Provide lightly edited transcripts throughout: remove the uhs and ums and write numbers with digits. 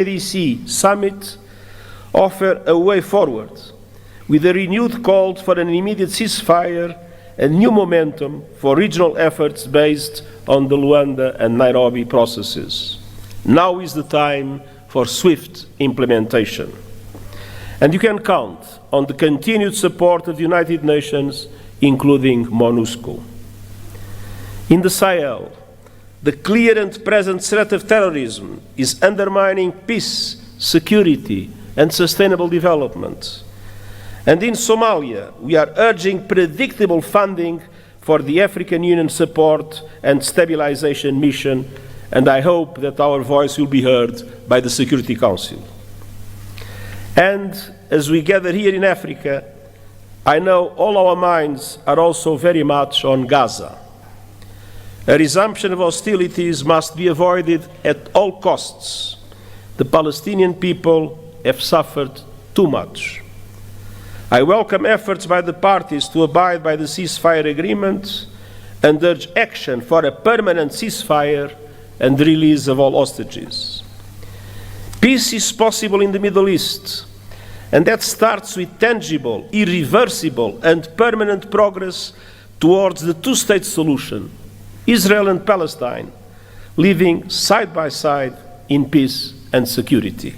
ADC summit offer a way forward, with a renewed call for an immediate ceasefire and new momentum for regional efforts based on the Luanda and Nairobi processes. Now is the time for swift implementation. And you can count on the continued support of the United Nations, including MONUSCO. In the Sahel, the clear and present threat of terrorism is undermining peace, security, and sustainable development. And in Somalia, we are urging predictable funding for the African Union Support and Stabilization Mission, and I hope that our voice will be heard by the Security Council. And as we gather here in Africa, I know all our minds are also very much on Gaza. A resumption of hostilities must be avoided at all costs. The Palestinian people have suffered too much. I welcome efforts by the parties to abide by the ceasefire agreement and urge action for a permanent ceasefire and the release of all hostages. Peace is possible in the Middle East, and that starts with tangible, irreversible, and permanent progress towards the two-state solution, Israel and Palestine, living side by side in peace and security.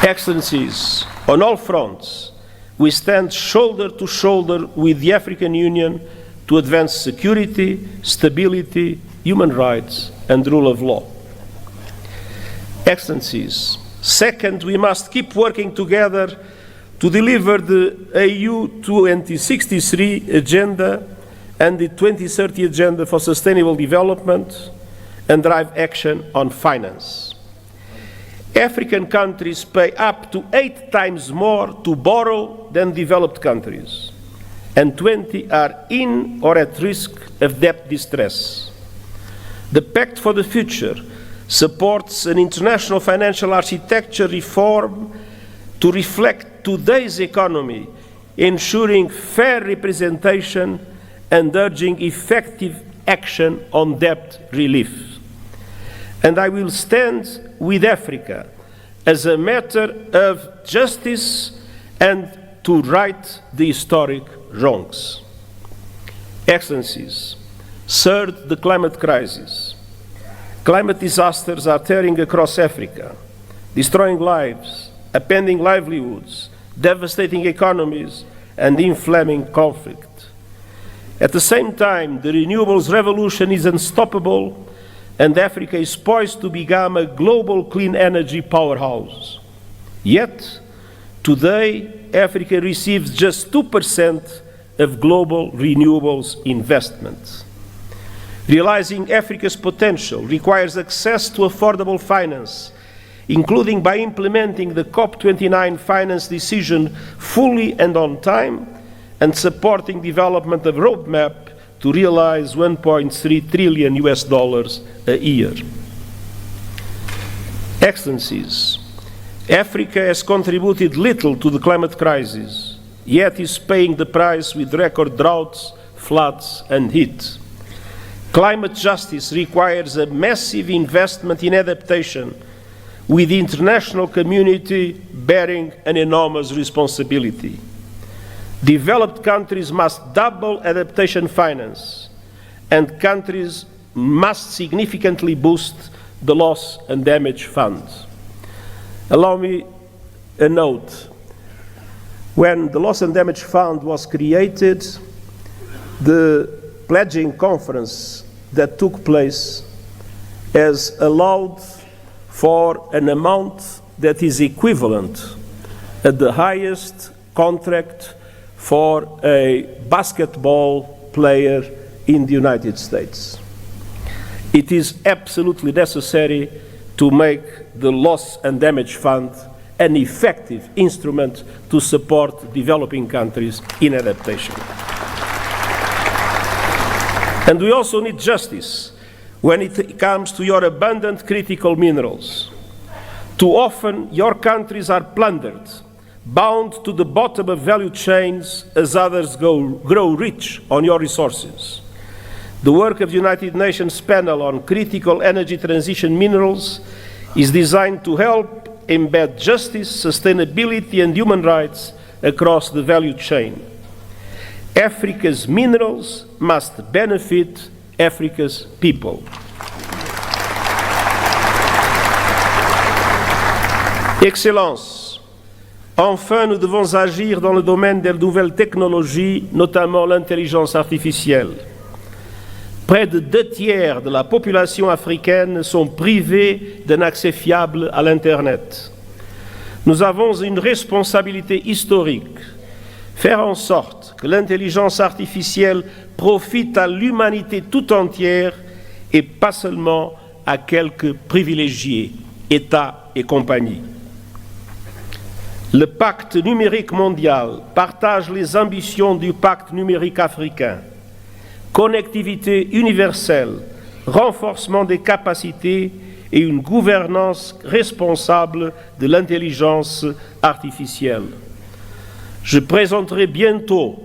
Excellencies, on all fronts, we stand shoulder to shoulder with the African Union to advance security, stability, human rights, and rule of law. Excellencies, second, we must keep working together to deliver the AU 2063 agenda and the 2030 agenda for sustainable development and drive action on finance. African countries pay up to 8 times more to borrow than developed countries, and 20 are in or at risk of debt distress. The Pact for the Future supports an international financial architecture reform to reflect today's economy, ensuring fair representation and urging effective action on debt relief. And I will stand with Africa as a matter of justice and to right the historic wrongs. Excellencies, third, the climate crisis. Climate disasters are tearing across Africa, destroying lives, upending livelihoods, devastating economies, and inflaming conflict. At the same time, the renewables revolution is unstoppable, and Africa is poised to become a global clean energy powerhouse. Yet, today, Africa receives just 2% of global renewables investment. Realizing Africa's potential requires access to affordable finance, including by implementing the COP29 finance decision fully and on time, and supporting development of a roadmap to realize $1.3 trillion a year. Excellencies, Africa has contributed little to the climate crisis, yet is paying the price with record droughts, floods, and heat. Climate justice requires a massive investment in adaptation, with the international community bearing an enormous responsibility. Developed countries must double adaptation finance, and countries must significantly boost the loss and damage fund. Allow me a note. When the loss and damage fund was created, the pledging conference that took place has allowed for an amount that is equivalent at the highest contract for a basketball player in the United States. It is absolutely necessary to make the loss and damage fund an effective instrument to support developing countries in adaptation. And we also need justice when it comes to your abundant critical minerals. Too often, your countries are plundered, bound to the bottom of value chains as others grow rich on your resources. The work of the United Nations panel on critical energy transition minerals is designed to help embed justice, sustainability, and human rights across the value chain. Africa's minerals must benefit Africa's people. Excellences, enfin nous devons agir dans le domaine des nouvelles technologies, notamment l'intelligence artificielle. Près de 2/3 de la population africaine sont privés d'un accès fiable à l'Internet. Nous avons une responsabilité historique, faire en sorte que l'intelligence artificielle profite à l'humanité tout entière et pas seulement à quelques privilégiés, États et compagnie. Le pacte numérique mondial partage les ambitions du pacte numérique africain. Connectivité universelle, renforcement des capacités et une gouvernance responsable de l'intelligence artificielle. Je présenterai bientôt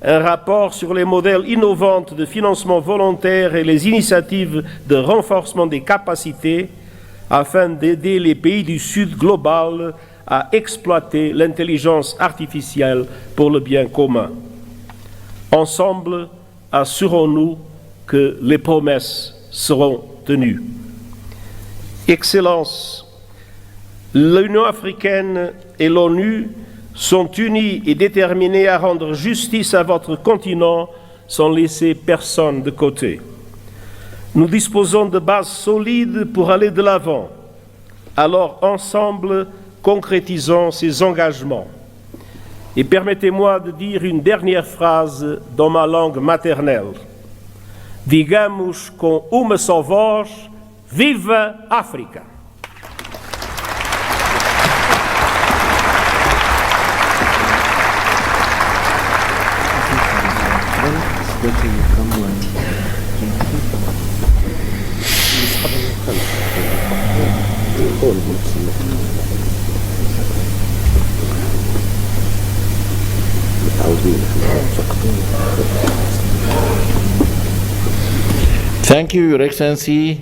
un rapport sur les modèles innovants de financement volontaire et les initiatives de renforcement des capacités afin d'aider les pays du Sud global à exploiter l'intelligence artificielle pour le bien commun. Ensemble, assurons-nous que les promesses seront tenues. Excellences, l'Union africaine et l'ONU sont unis et déterminés à rendre justice à votre continent sans laisser personne de côté. Nous disposons de bases solides pour aller de l'avant. Alors, ensemble, concrétisons ces engagements. Et permettez-moi de dire une dernière phrase dans ma langue maternelle. Digamos com uma só voz, viva África! Thank you, Your Excellency,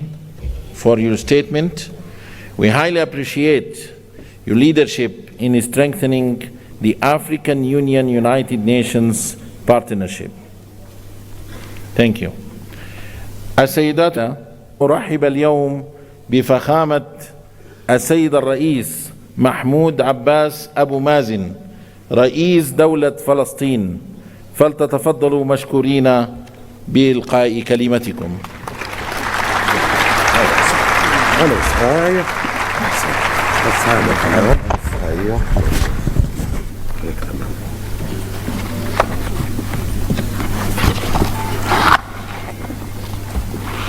for your statement. We highly appreciate your leadership in strengthening the African Union-United Nations partnership. Thank you. السيدات، أرحب اليوم بفخامة السيد الرئيس محمود عباس أبو مازن رئيس دولة فلسطين، فلتتفضلوا مشكورين بإلقاء كلمتكم.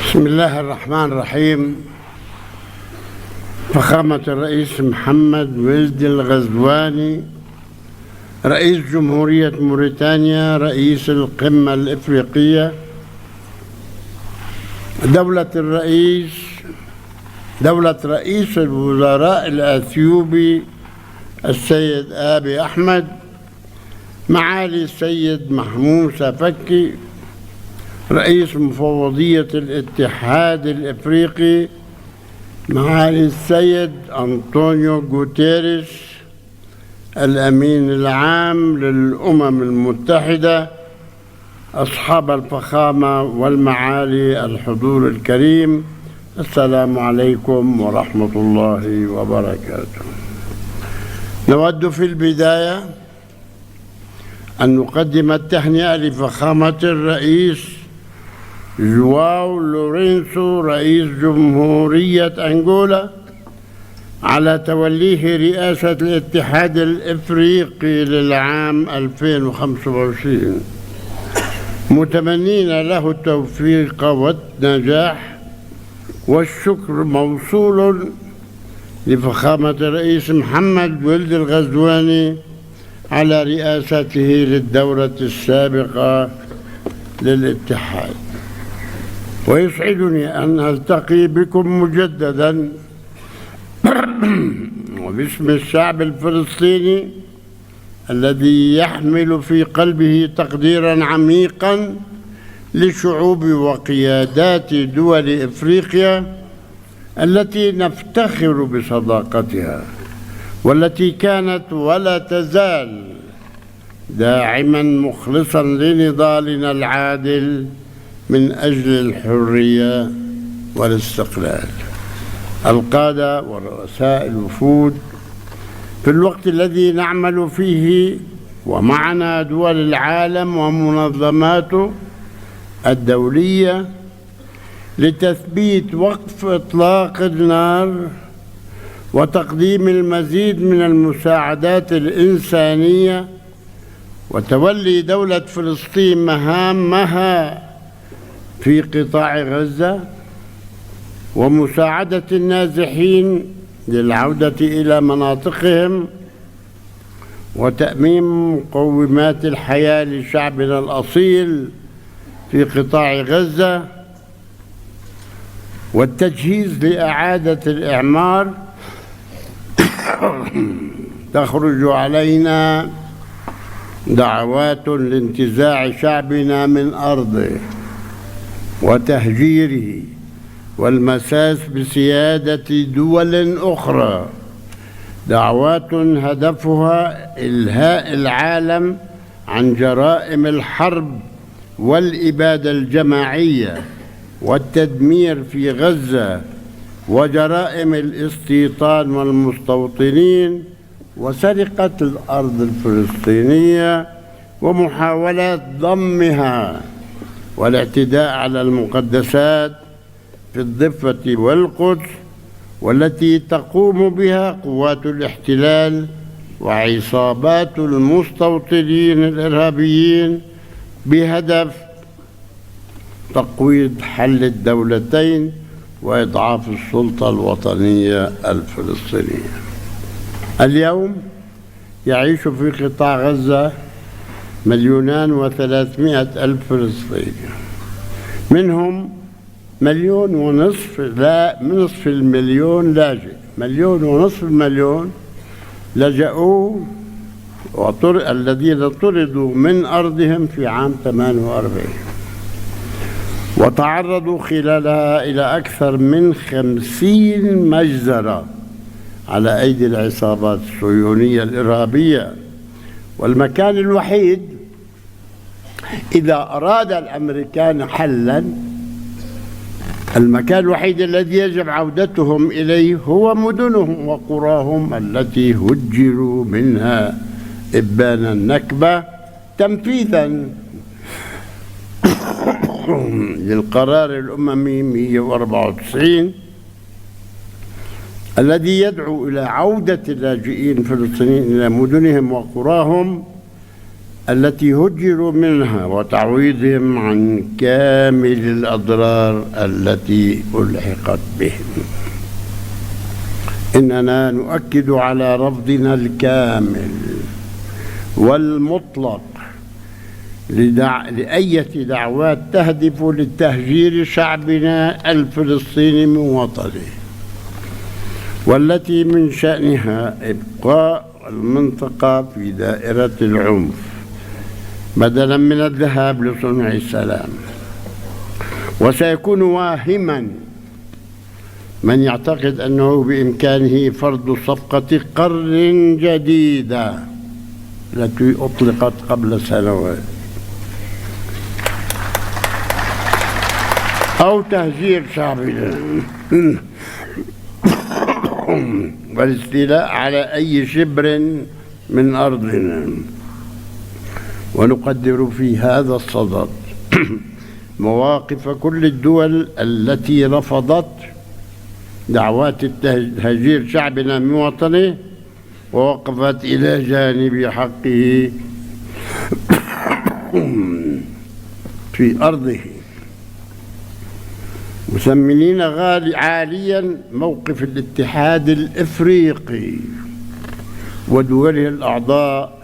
بسم الله الرحمن الرحيم. فخامة الرئيس محمد ولد الغزواني رئيس جمهورية موريتانيا، رئيس القمة الإفريقية، دولة رئيس الوزراء الأثيوبي السيد آبي أحمد، معالي السيد محمود سفكي رئيس مفوضية الاتحاد الإفريقي، معالي السيد أنطونيو غوتيريس الأمين العام للأمم المتحدة، أصحاب الفخامة والمعالي الحضور الكريم، السلام عليكم ورحمة الله وبركاته. نود في البداية أن نقدم التهنئة لفخامة الرئيس جواو لورينسو رئيس جمهورية أنغولا على توليه رئاسة الاتحاد الإفريقي للعام 2025، متمنين له التوفيق والنجاح، والشكر موصول لفخامة الرئيس محمد ولد الغزواني على رئاسته للدورة السابقة للاتحاد. ويسعدني أن ألتقي بكم مجدداً وباسم الشعب الفلسطيني الذي يحمل في قلبه تقديراً عميقاً لشعوب وقيادات دول إفريقيا التي نفتخر بصداقتها، والتي كانت ولا تزال داعما مخلصا لنضالنا العادل من أجل الحرية والاستقلال. القادة ورؤساء الوفود، في الوقت الذي نعمل فيه ومعنا دول العالم ومنظماته الدولية لتثبيت وقف إطلاق النار وتقديم المزيد من المساعدات الإنسانية وتولي دولة فلسطين مهامها في قطاع غزة ومساعدة النازحين للعودة إلى مناطقهم وتأمين مقومات الحياة لشعبنا الأصيل في قطاع غزة والتجهيز لإعادة الإعمار، تخرج علينا دعوات لانتزاع شعبنا من أرضه وتهجيره والمساس بسيادة دول أخرى، دعوات هدفها إلهاء العالم عن جرائم الحرب والإبادة الجماعية والتدمير في غزة وجرائم الاستيطان والمستوطنين وسرقة الأرض الفلسطينية ومحاولات ضمها والاعتداء على المقدسات في الضفة والقدس، والتي تقوم بها قوات الاحتلال وعصابات المستوطنين الإرهابيين بهدف تقويض حل الدولتين وإضعاف السلطة الوطنية الفلسطينية. اليوم يعيش في قطاع غزة 2,300,000 فلسطيني، منهم 1,500,000 نصف المليون لاجئ، 1,500,000 لجأوا الذين طردوا من أرضهم في عام 48 وتعرضوا خلالها إلى أكثر من 50 مجزرة على أيدي العصابات الصهيونية الإرهابية. والمكان الوحيد إذا أراد الأمريكان حلاً، المكان الوحيد الذي يجب عودتهم إليه هو مدنهم وقراهم التي هجروا منها إبان النكبة تنفيذاً للقرار الأممي 194 الذي يدعو إلى عودة اللاجئين الفلسطينيين إلى مدنهم وقراهم التي هجروا منها وتعويضهم عن كامل الأضرار التي ألحقت بهم. إننا نؤكد على رفضنا الكامل والمطلق لأية دعوات تهدف لتهجير شعبنا الفلسطيني من وطنه، والتي من شأنها إبقاء المنطقة في دائرة العنف بدلاً من الذهاب لصنع السلام. وسيكون واهماً من يعتقد أنه بإمكانه فرض صفقة قرن جديدة التي أطلقت قبل سنوات أو تهجير شعبنا والاستيلاء على أي شبر من أرضنا. ونقدر في هذا الصدد مواقف كل الدول التي رفضت دعوات تهجير شعبنا من وطنه ووقفت إلى جانب حقه في أرضه، مثمنين عاليا موقف الاتحاد الإفريقي ودوله الأعضاء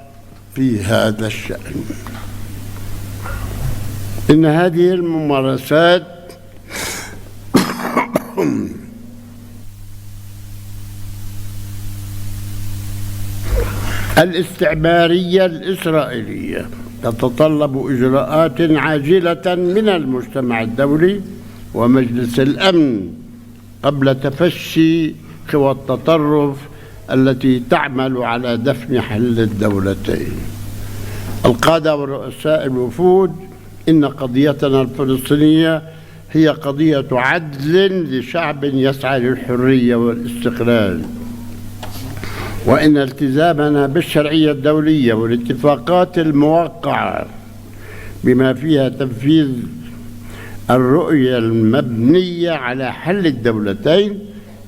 في هذا الشأن. إن هذه الممارسات الاستعمارية الإسرائيلية تتطلب إجراءات عاجلة من المجتمع الدولي ومجلس الأمن قبل تفشي قوى التطرف التي تعمل على دفن حل الدولتين. القادة ورؤساء الوفود، إن قضيتنا الفلسطينية هي قضية عدل لشعب يسعى للحرية والاستقلال، وإن التزامنا بالشرعية الدولية والاتفاقات الموقعة بما فيها تنفيذ الرؤية المبنية على حل الدولتين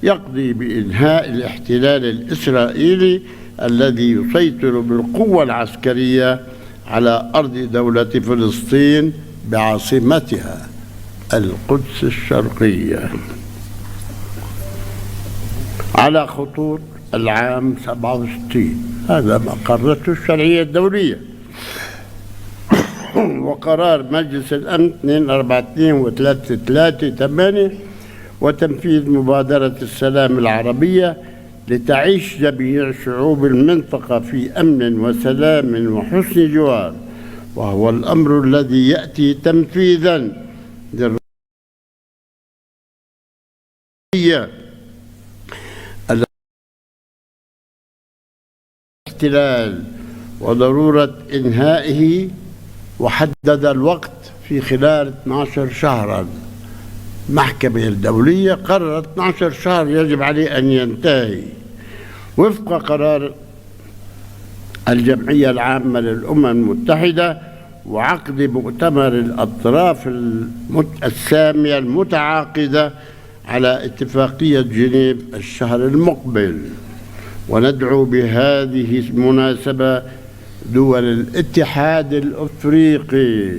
يقضي بإنهاء الاحتلال الإسرائيلي الذي يسيطر بالقوة العسكرية على أرض دولة فلسطين بعاصمتها القدس الشرقية على خطوط العام 67. هذا ما قررته الشرعية الدولية وقرار مجلس الأمن 242 و338 وتنفيذ مبادرة السلام العربية لتعيش جميع شعوب المنطقة في أمن وسلام وحسن جوار، وهو الأمر الذي يأتي تنفيذا للرؤية الاحتلال وضرورة إنهائه، وحدد الوقت في خلال 12 شهرا. المحكمة الدولية قررت 12 شهر يجب عليه أن ينتهي وفق قرار الجمعية العامة للأمم المتحدة وعقد مؤتمر الأطراف السامية المتعاقدة على اتفاقية جنيف الشهر المقبل. وندعو بهذه المناسبة دول الاتحاد الأفريقي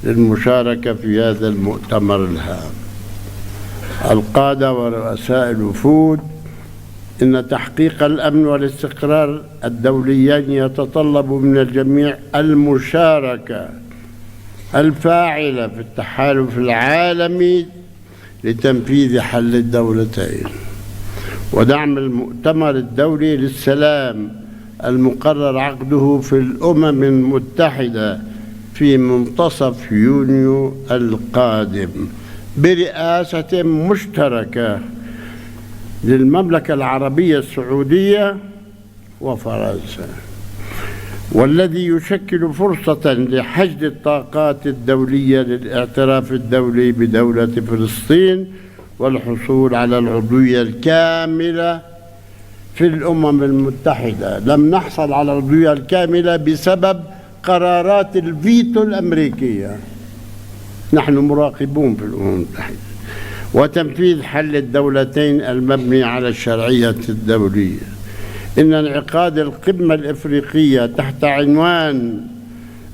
للمشاركة في هذا المؤتمر الهام. القادة ورؤساء الوفود، إن تحقيق الأمن والاستقرار الدوليين يتطلب من الجميع المشاركة الفاعلة في التحالف العالمي لتنفيذ حل الدولتين ودعم المؤتمر الدولي للسلام المقرر عقده في الأمم المتحدة في منتصف يونيو القادم برئاسة مشتركة للمملكة العربية السعودية وفرنسا، والذي يشكل فرصة لحشد الطاقات الدولية للاعتراف الدولي بدولة فلسطين والحصول على العضوية الكاملة في الأمم المتحدة. لم نحصل على العضوية الكاملة بسبب قرارات الفيتو الأمريكية، نحن مراقبون في الأمم المتحدة، وتنفيذ حل الدولتين المبني على الشرعية الدولية. إن انعقاد القمة الإفريقية تحت عنوان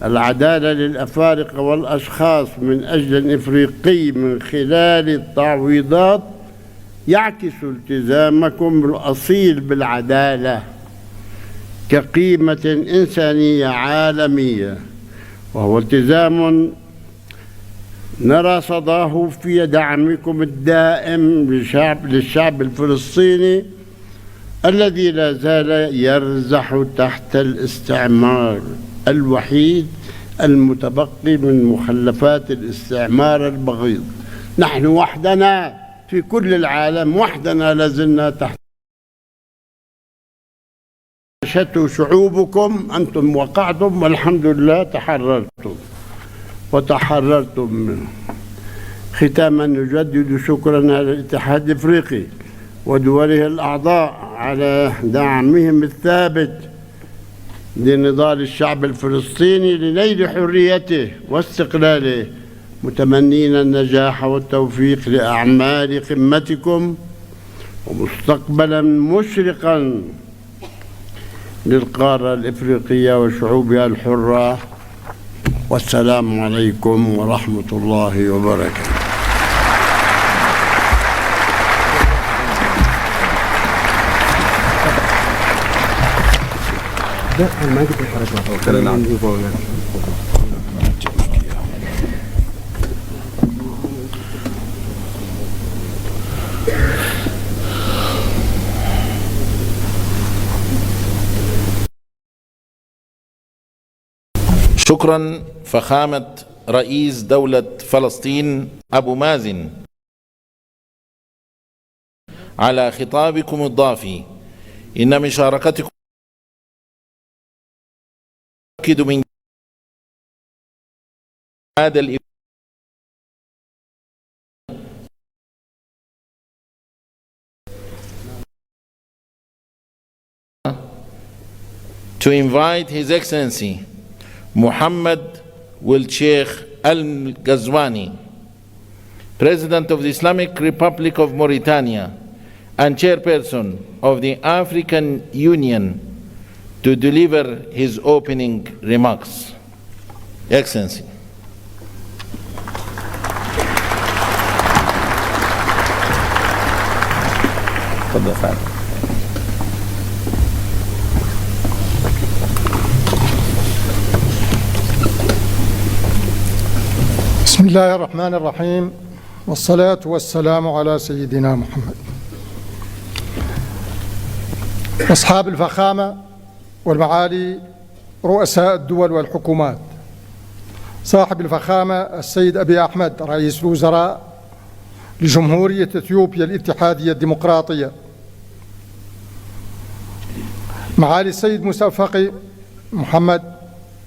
العدالة للأفارقة والأشخاص من أجل الإفريقي من خلال التعويضات يعكس التزامكم الأصيل بالعدالة كقيمة إنسانية عالمية، وهو التزام نرى صداه في دعمكم الدائم للشعب الفلسطيني الذي لا زال يرزح تحت الاستعمار الوحيد المتبقي من مخلفات الاستعمار البغيض. نحن وحدنا في كل العالم، وحدنا لازلنا تحت. عاشته شعوبكم، أنتم وقعتم والحمد لله تحررتم وتحررتم منه. ختاما نجدد شكرنا للاتحاد الافريقي ودوله الاعضاء على دعمهم الثابت لنضال الشعب الفلسطيني لنيل حريته واستقلاله، متمنين النجاح والتوفيق لاعمال قمتكم ومستقبلا مشرقا للقاره الافريقيه وشعوبها الحره. والسلام عليكم ورحمة الله وبركاته. شكرا فخامة رئيس دولة فلسطين أبو مازن على خطابكم الضافي. إن مشاركتكم تؤكد من هذا to invite His Excellency Muhammad Wil Sheikh Al Ghazwani, President of the Islamic Republic of Mauritania and Chairperson of the African Union, to deliver his opening remarks. Excellency. بسم الله الرحمن الرحيم، والصلاة والسلام على سيدنا محمد. أصحاب الفخامة والمعالي رؤساء الدول والحكومات، صاحب الفخامة السيد أبي أحمد رئيس الوزراء لجمهورية إثيوبيا الاتحادية الديمقراطية، معالي السيد موسى فقي محمد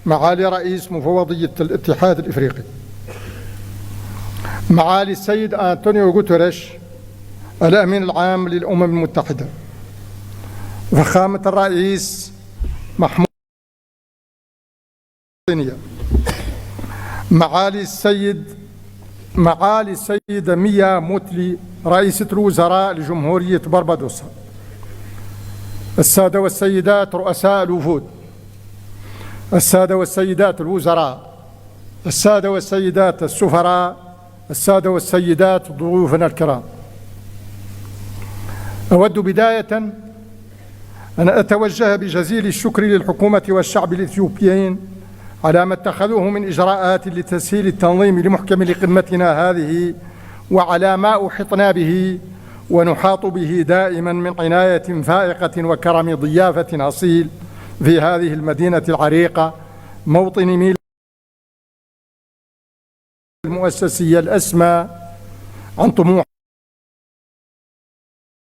معالي رئيس مفوضية الاتحاد الإفريقي، معالي السيد أنطونيو غوتيريش الأمين العام للأمم المتحدة، فخامة الرئيس محمود معالي السيدة ميا موتلي رئيسة الوزراء لجمهورية بربادوس، السادة والسيدات رؤساء الوفود، السادة والسيدات الوزراء، السادة والسيدات السفراء، السادة والسيدات ضيوفنا الكرام، أود بداية أن أتوجه بجزيل الشكر للحكومة والشعب الإثيوبيين على ما اتخذوه من إجراءات لتسهيل التنظيم لمحكم لقمتنا هذه، وعلى ما أحطنا به ونحاط به دائما من عناية فائقة وكرم ضيافة أصيل في هذه المدينة العريقة، موطن ميلاد المؤسسية الأسمى عن طموح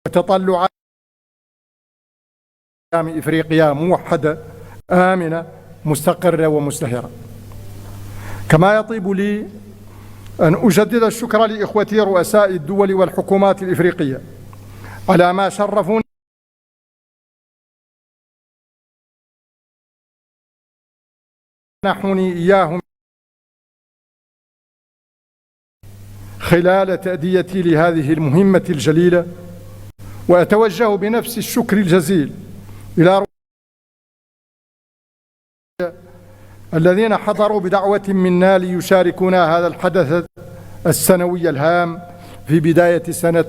وتطلعات إفريقيا موحدة آمنة مستقرة ومزدهرة. كما يطيب لي أن أجدد الشكر لإخوتي رؤساء الدول والحكومات الإفريقية على ما شرفوني منحوني إياهم خلال تأديتي لهذه المهمة الجليلة، وأتوجه بنفس الشكر الجزيل إلى الذين حضروا بدعوة منا ليشاركونا هذا الحدث السنوي الهام في بداية سنة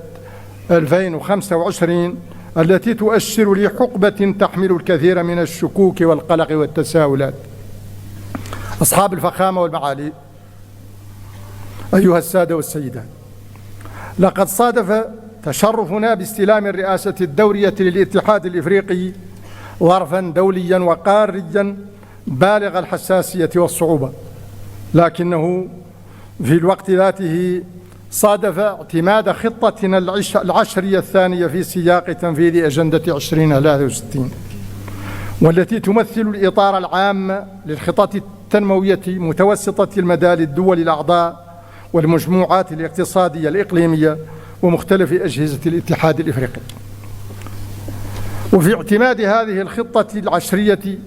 2025 التي تؤشر لحقبة تحمل الكثير من الشكوك والقلق والتساؤلات. أصحاب الفخامة والمعالي، أيها السادة والسيدات، لقد صادف تشرفنا باستلام الرئاسة الدورية للاتحاد الإفريقي ظرفا دوليا وقاريا بالغ الحساسية والصعوبة، لكنه في الوقت ذاته صادف اعتماد خطتنا العشرية الثانية في سياق تنفيذ أجندة 2063، والتي تمثل الإطار العام للخطط التنموية متوسطة المدى للدول الأعضاء والمجموعات الاقتصادية الإقليمية ومختلف أجهزة الاتحاد الإفريقي. وفي اعتماد هذه الخطة العشرية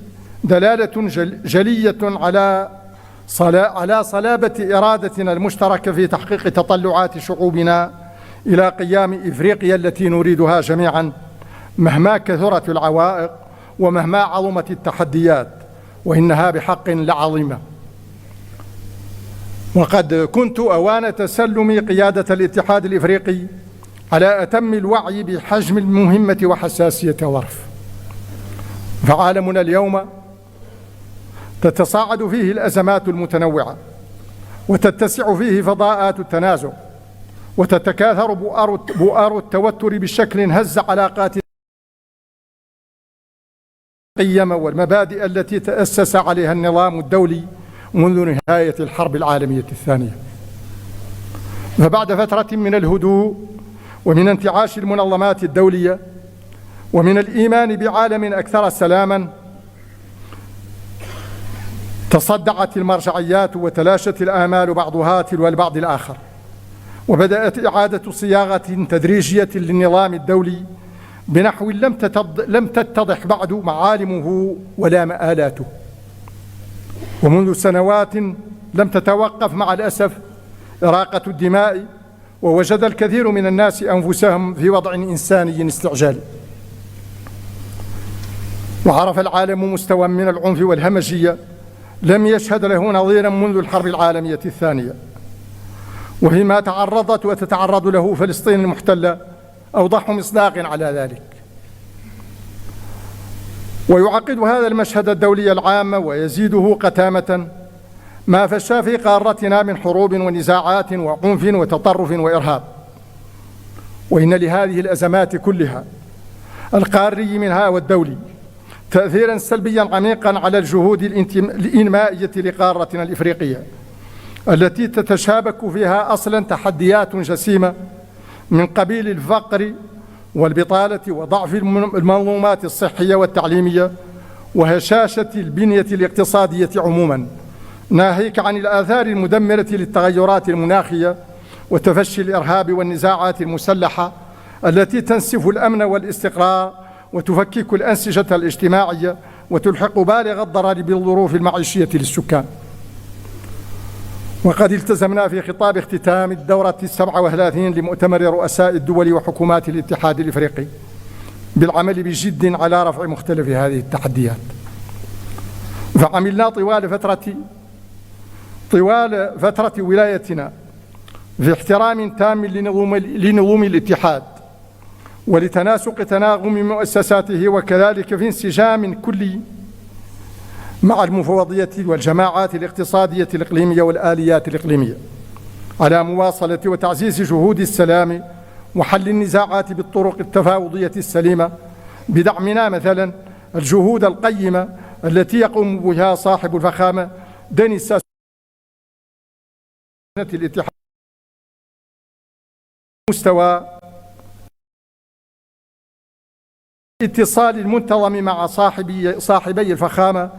دلالة جلية على صلابة إرادتنا المشتركة في تحقيق تطلعات شعوبنا إلى قيام إفريقيا التي نريدها جميعا، مهما كثرت العوائق ومهما عظمت التحديات، وإنها بحق لعظيمة. وقد كنت أوان تسلم قيادة الاتحاد الإفريقي على أتم الوعي بحجم المهمة وحساسية الظرف. فعالمنا اليوم تتصاعد فيه الأزمات المتنوعة، وتتسع فيه فضاءات التنازع، وتتكاثر بؤار التوتر بشكل هز علاقات القيم والمبادئ التي تأسس عليها النظام الدولي منذ نهاية الحرب العالمية الثانية. فبعد فترة من الهدوء ومن انتعاش المنظمات الدولية ومن الإيمان بعالم أكثر سلاما، تصدعت المرجعيات وتلاشت الآمال بعضها تلو البعض الآخر، وبدأت إعادة صياغة تدريجية للنظام الدولي بنحو لم تتضح بعد معالمه ولا مآلاته. ومنذ سنوات لم تتوقف مع الأسف إراقة الدماء، ووجد الكثير من الناس أنفسهم في وضع إنساني استعجالي. وعرف العالم مستوى من العنف والهمجية لم يشهد له نظيرا منذ الحرب العالمية الثانية، وفيما تعرضت وتتعرض له فلسطين المحتلة أوضح مصداق على ذلك. ويعقد هذا المشهد الدولي العام ويزيده قتامة ما فشى في قارتنا من حروب ونزاعات وعنف وتطرف وإرهاب. وإن لهذه الأزمات كلها القاري منها والدولي تأثيرا سلبيا عميقا على الجهود الإنمائية لقارتنا الإفريقية، التي تتشابك فيها أصلا تحديات جسيمة من قبيل الفقر والبطالة وضعف المنظومات الصحية والتعليمية وهشاشة البنية الاقتصادية عموما، ناهيك عن الآثار المدمرة للتغيرات المناخية وتفشي الإرهاب والنزاعات المسلحة التي تنسف الأمن والاستقرار وتفكك الأنسجة الاجتماعية وتلحق بالغ الضرر بالظروف المعيشية للسكان. وقد التزمنا في خطاب اختتام الدورة 37 لمؤتمر رؤساء الدول وحكومات الاتحاد الإفريقي بالعمل بجد على رفع مختلف هذه التحديات. فعملنا طوال فترة ولايتنا في احترام تام لنظم الاتحاد ولتناسق تناغم مؤسساته، وكذلك في انسجام كلي مع المفوضية والجماعات الاقتصادية الإقليمية والآليات الإقليمية، على مواصلة وتعزيز جهود السلام وحل النزاعات بالطرق التفاوضية السليمة، بدعمنا مثلا الجهود القيمة التي يقوم بها صاحب الفخامة دينيس الاتحاد مستوى الاتصال المنتظم مع صاحبي الفخامة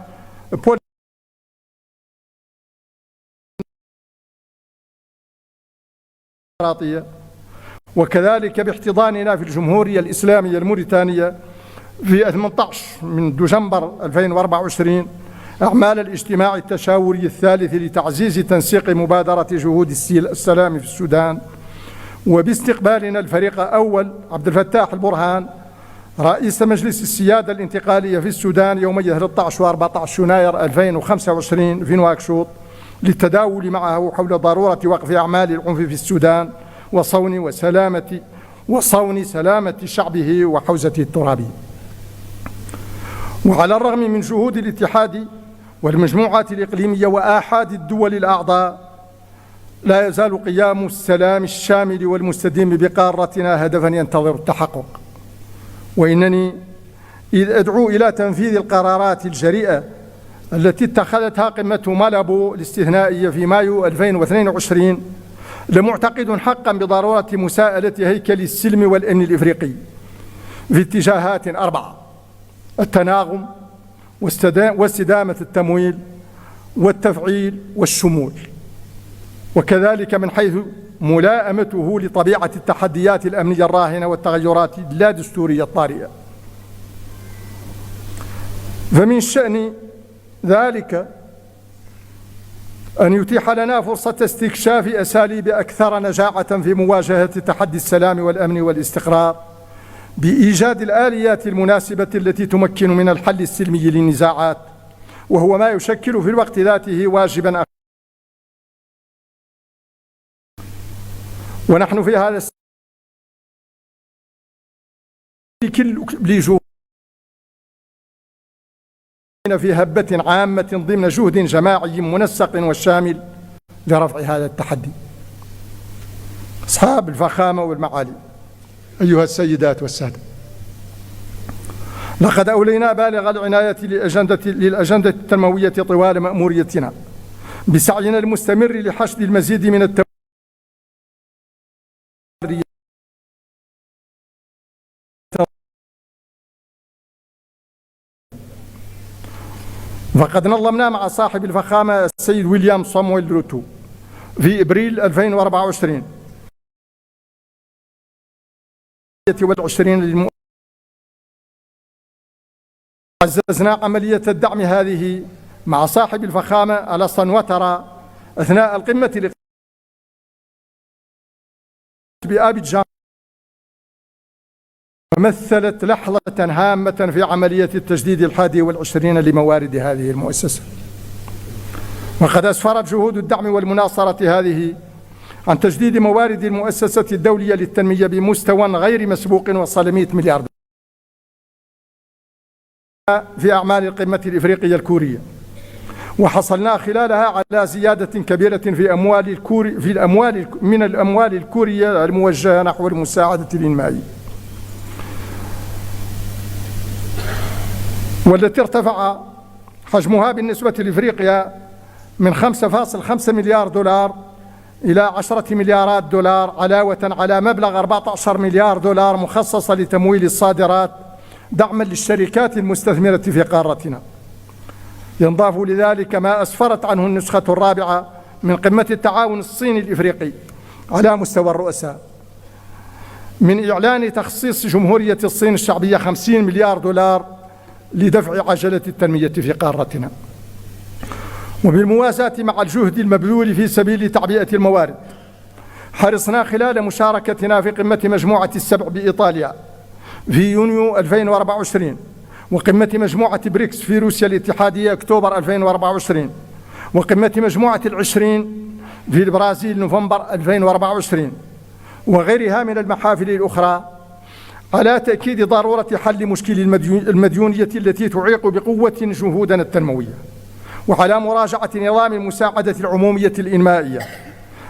وكذلك باحتضاننا في الجمهورية الإسلامية الموريتانية في 18 من دجنبر 2024 أعمال الاجتماع التشاوري الثالث لتعزيز تنسيق مبادرة جهود السلام في السودان، وباستقبالنا الفريق أول عبد الفتاح البرهان رئيس مجلس السيادة الانتقالية في السودان يومي 13 و14 يناير 2025 في نواكشوط، للتداول معه حول ضرورة وقف أعمال العنف في السودان وصون سلامة شعبه وحوزته الترابية. وعلى الرغم من جهود الاتحاد والمجموعات الإقليمية وآحاد الدول الأعضاء، لا يزال قيام السلام الشامل والمستديم بقارتنا هدفا ينتظر التحقق. وإنني إذ أدعو إلى تنفيذ القرارات الجريئة التي اتخذتها قمة مالابو الاستثنائية في مايو 2022 لمعتقد حقا بضرورة مساءلة هيكل السلم والأمن الإفريقي في اتجاهات 4: التناغم واستدامة التمويل والتفعيل والشمول، وكذلك من حيث ملائمته لطبيعة التحديات الأمنية الراهنة والتغيرات اللا دستورية الطارئة. فمن شأن ذلك أن يتيح لنا فرصة استكشاف أساليب أكثر نجاعة في مواجهة تحدي السلام والأمن والاستقرار، بإيجاد الآليات المناسبة التي تمكن من الحل السلمي للنزاعات، وهو ما يشكل في الوقت ذاته واجبا. ونحن في هذا في هبة عامة ضمن جهد جماعي منسق وشامل لرفع هذا التحدي. أصحاب الفخامة والمعالي، أيها السيدات والسادة، لقد أولينا بالغ العناية للأجندة التنموية طوال مأموريتنا، بسعينا المستمر لحشد المزيد من التمويل فقد نظمنا مع صاحب الفخامة السيد ويليام صامويل روتو في إبريل 2024 عززنا عملية الدعم هذه مع صاحب الفخامة ألسان وترا أثناء القمة بأبيجان، ومثلت لحظة هامة في عملية التجديد 21 لموارد هذه المؤسسة. وقد أسفرت جهود الدعم والمناصرة هذه عن تجديد موارد المؤسسة الدولية للتنمية بمستوى غير مسبوق وصل 100 مليار دولار في أعمال القمة الإفريقية الكورية، وحصلنا خلالها على زيادة كبيرة في من الأموال الكورية الموجهة نحو المساعدة الإنمائية، والتي ارتفع حجمها بالنسبة لإفريقيا من 5.5 مليار دولار إلى 10 مليارات دولار، علاوة على مبلغ 14 مليار دولار مخصصة لتمويل الصادرات دعما للشركات المستثمرة في قارتنا. ينضاف لذلك ما أسفرت عنه النسخة الرابعة من قمة التعاون الصيني الإفريقي على مستوى الرؤساء من إعلان تخصيص جمهورية الصين الشعبية 50 مليار دولار لدفع عجلة التنمية في قارتنا. وبالموازاة مع الجهد المبذول في سبيل تعبئة الموارد، حرصنا خلال مشاركتنا في قمة مجموعة السبع بإيطاليا في يونيو 2024 وقمة مجموعة بريكس في روسيا الاتحادية أكتوبر 2024 وقمة مجموعة العشرين في البرازيل نوفمبر 2024 وغيرها من المحافل الأخرى على تأكيد ضرورة حل مشكل المديونية التي تعيق بقوة جهودنا التنموية، وعلى مراجعة نظام المساعدة العمومية الإنمائية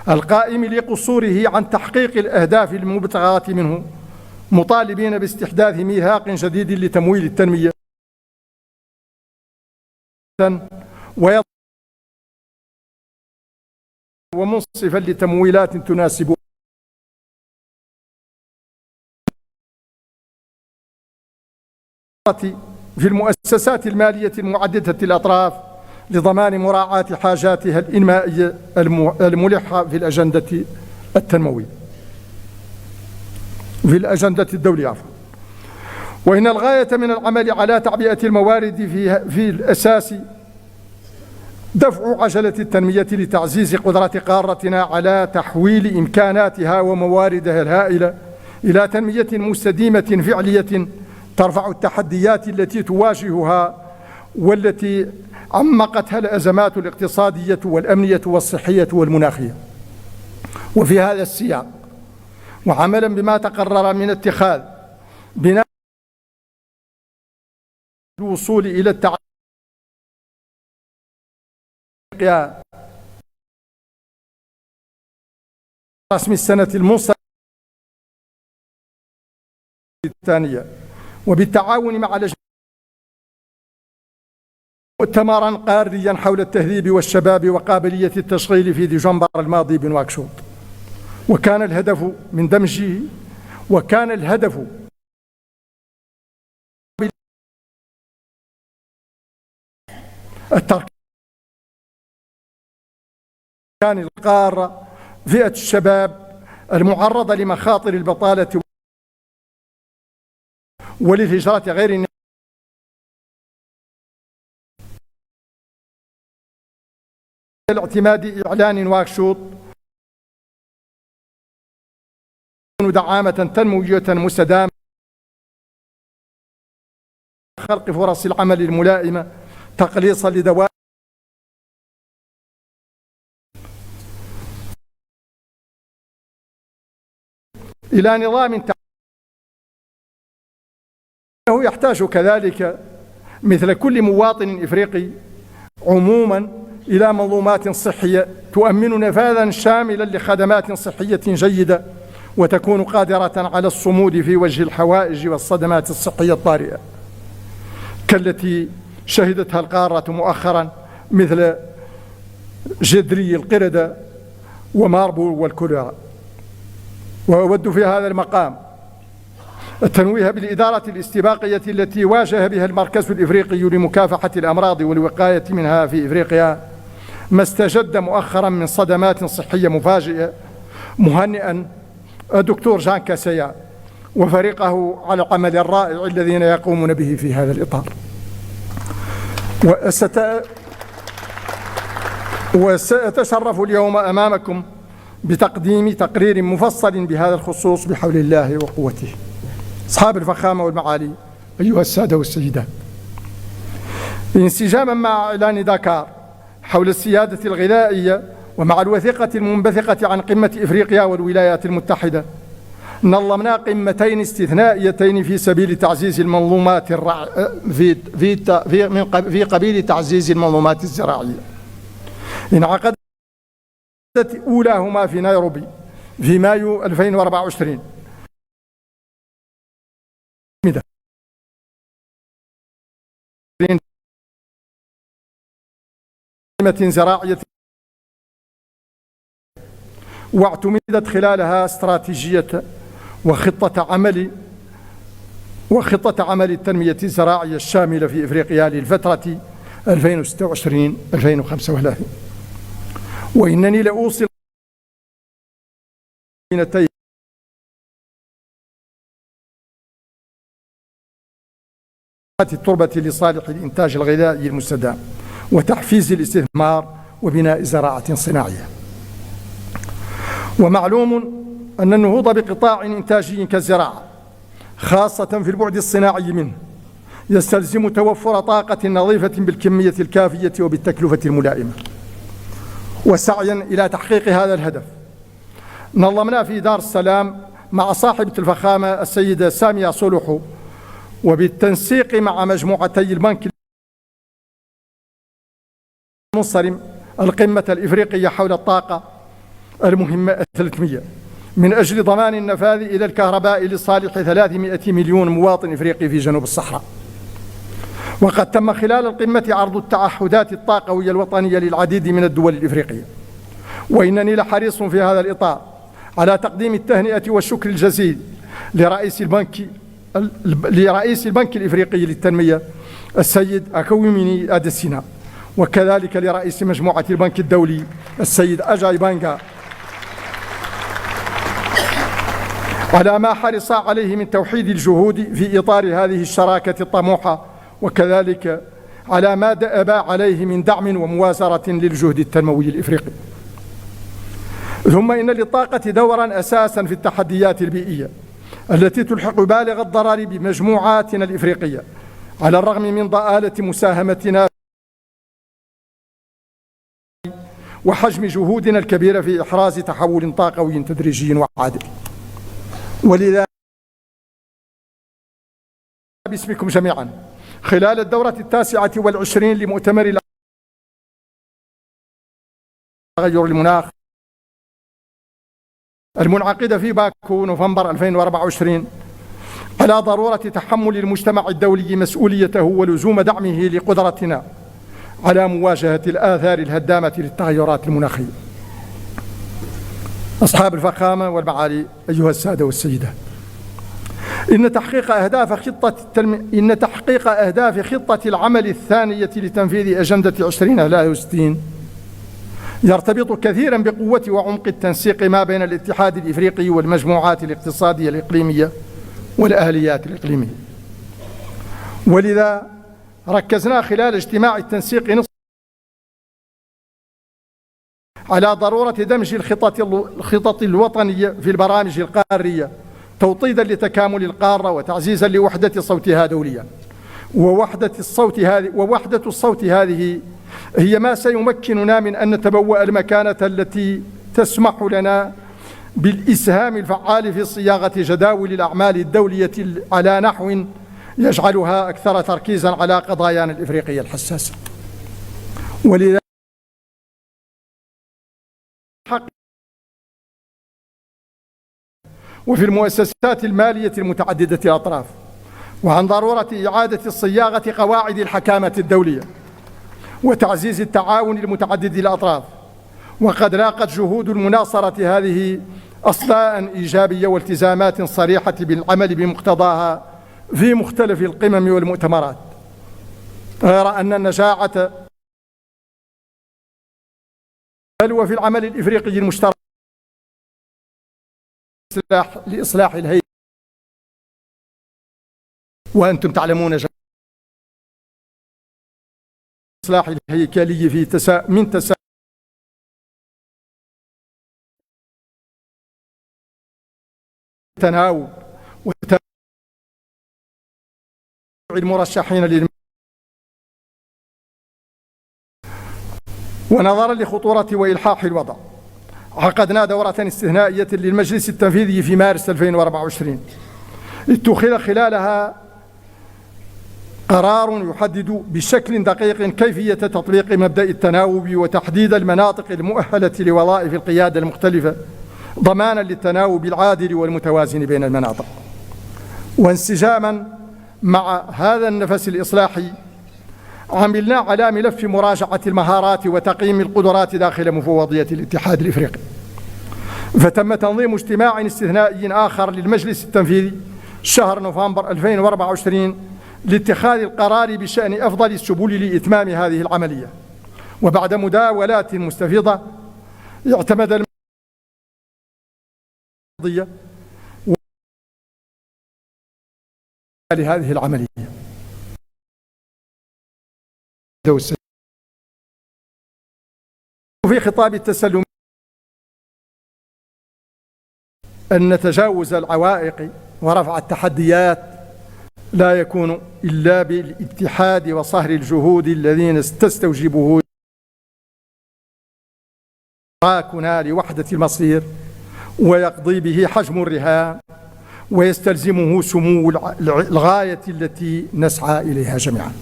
القائم لقصوره عن تحقيق الأهداف المبتغاة منه، مطالبين باستحداث ميثاق جديد لتمويل التنمية ومنصفا لتمويلات تناسب في المؤسسات المالية المعددة الأطراف لضمان مراعاة حاجاتها الإنمائية الملحة في الأجندة التنموية في الأجندة الدولية. وإن الغاية من العمل على تعبئة الموارد في الأساس دفع عجلة التنمية لتعزيز قدرة قارتنا على تحويل إمكاناتها ومواردها الهائلة إلى تنمية مستديمة فعلية ترفع التحديات التي تواجهها والتي عمقتها الأزمات الاقتصادية والأمنية والصحية والمناخية. وفي هذا السياق وعملا بما تقرر من اتخاذ بناء الوصول إلى التعاون رسم السنة المنصرمة الثانية وبالتعاون مع لجنة مؤتمرا قاريا حول التهذيب والشباب وقابلية التشغيل في ديسمبر الماضي بنواكشوط، وكان الهدف التركيز كان القارة فئة الشباب المعرضة لمخاطر البطالة وللهجرة غير الاعتماد إعلان نواكشوط دعامة تنموية مستدامة خلق فرص العمل الملائمة تقليصا لدوائر إلى نظام يحتاج كذلك مثل كل مواطن إفريقي عموما إلى منظومات صحية تؤمن نفاذا شاملا لخدمات صحية جيدة وتكون قادرة على الصمود في وجه الحوائج والصدمات الصحية الطارئة كالتي شهدتها القارة مؤخرا مثل جدري القردة وماربو والكوليرا. وأود في هذا المقام التنويه بالإدارة الاستباقية التي واجه بها المركز الإفريقي لمكافحة الأمراض والوقاية منها في إفريقيا ما استجد مؤخرا من صدمات صحية مفاجئة، مهنئا الدكتور جان كاسيا وفريقه على العمل الرائع الذين يقومون به في هذا الإطار. وسأتشرف اليوم أمامكم بتقديم تقرير مفصل بهذا الخصوص بحول الله وقوته. أصحاب الفخامة والمعالي، أيها السادة والسيدات، انسجاما مع إعلان داكار حول السيادة الغذائية ومع الوثيقة المنبثقة عن قمة إفريقيا والولايات المتحدة، نظمنا قمتين استثنائيتين في سبيل تعزيز المنظومات في قبيل تعزيز المنظومات الزراعية. انعقدت أولاهما في نيروبي في مايو 2024 زراعية، واعتمدت خلالها استراتيجية وخطة عمل التنمية الزراعية الشاملة في إفريقيا للفترة 2026-2035. وإنني لأوصل التربة لصالح الإنتاج الغذائي المستدام وتحفيز الاستثمار وبناء زراعة صناعية. ومعلوم أن النهوض بقطاع إنتاجي كالزراعة خاصة في البعد الصناعي منه يستلزم توفر طاقة نظيفة بالكمية الكافية وبالتكلفة الملائمة. وسعيا إلى تحقيق هذا الهدف نظمنا في دار السلام مع صاحبة الفخامة السيدة سامية صلوحو وبالتنسيق مع مجموعتي البنك المنصرم القمة الإفريقية حول الطاقة المهمة 300 من أجل ضمان النفاذ إلى الكهرباء لصالح 300 مليون مواطن إفريقي في جنوب الصحراء. وقد تم خلال القمة عرض التعهدات الطاقوية الوطنية للعديد من الدول الإفريقية. وإنني لحريص في هذا الإطار على تقديم التهنئة والشكر الجزيل لرئيس البنك الإفريقي للتنمية السيد أكويميني أديسينا، وكذلك لرئيس مجموعة البنك الدولي السيد أجاي بانغا على ما حرص عليه من توحيد الجهود في إطار هذه الشراكة الطموحة، وكذلك على ما دأب عليه من دعم وموازرة للجهد التنموي الإفريقي. ثم إن للطاقة دورا أساسا في التحديات البيئية التي تلحق بالغ الضرر بمجموعاتنا الإفريقية، على الرغم من ضآلة مساهمتنا وحجم جهودنا الكبيرة في إحراز تحول طاقوي تدريجي وعادل. ولذا باسمكم جميعا خلال الدورة 29 لمؤتمر تغير المناخ المنعقدة في باكو نوفمبر 2024 على ضرورة تحمل المجتمع الدولي مسؤوليته ولزوم دعمه لقدرتنا على مواجهة الآثار الهدامة للتغيرات المناخية. أصحاب الفخامة والمعالي، أيها السادة والسيدات، إن تحقيق أهداف خطة العمل الثانية لتنفيذ أجندة 2063 يرتبط كثيرا بقوة وعمق التنسيق ما بين الاتحاد الإفريقي والمجموعات الاقتصادية الإقليمية والآليات الإقليمية. ولذا ركزنا خلال اجتماع التنسيق على ضرورة دمج الخطط الوطنية في البرامج القارية توطيدا لتكامل القارة وتعزيزا لوحدة صوتها دوليا. ووحدة الصوت هذه هي ما سيمكننا من أن نتبوأ المكانة التي تسمح لنا بالإسهام الفعال في صياغة جداول الأعمال الدولية على نحو يجعلها أكثر تركيزا على قضايانا الإفريقية الحساسة. ولذا وفي المؤسسات المالية المتعددة الأطراف، وعن ضرورة إعادة صياغة قواعد الحكامة الدولية وتعزيز التعاون المتعدد الأطراف. وقد لاقت جهود المناصرة هذه أصداء إيجابية والتزامات صريحة بالعمل بمقتضاها في مختلف القمم والمؤتمرات، غير أن النجاعة بل وفي العمل الإفريقي المشترك لإصلاح الهيكل. وأنتم تعلمون إصلاح الهيكلي في من تناوب المرشحين ونظرا لخطورة وإلحاح الوضع عقدنا دورة استثنائية للمجلس التنفيذي في مارس 2024 اتخذ خلالها قرار يحدد بشكل دقيق كيفية تطبيق مبدأ التناوب وتحديد المناطق المؤهلة لوظائف القيادة المختلفة ضمانا للتناوب العادل والمتوازن بين المناطق. وانسجاما مع هذا النفس الإصلاحي عملنا على ملف مراجعة المهارات وتقييم القدرات داخل مفوضية الاتحاد الإفريقي، فتم تنظيم اجتماع استثنائي آخر للمجلس التنفيذي شهر نوفمبر 2024 لاتخاذ القرار بشأن أفضل السبل لإتمام هذه العملية. وبعد مداولات مستفيضة اعتمد لهذه العملية في خطاب التسلم أن تجاوز العوائق ورفع التحديات لا يكون إلا بالاتحاد وصهر الجهود الذين تستوجبه راكنا لوحدة المصير ويقضي به حجم الرهان ويستلزمه سمو الغاية التي نسعى إليها جميعا.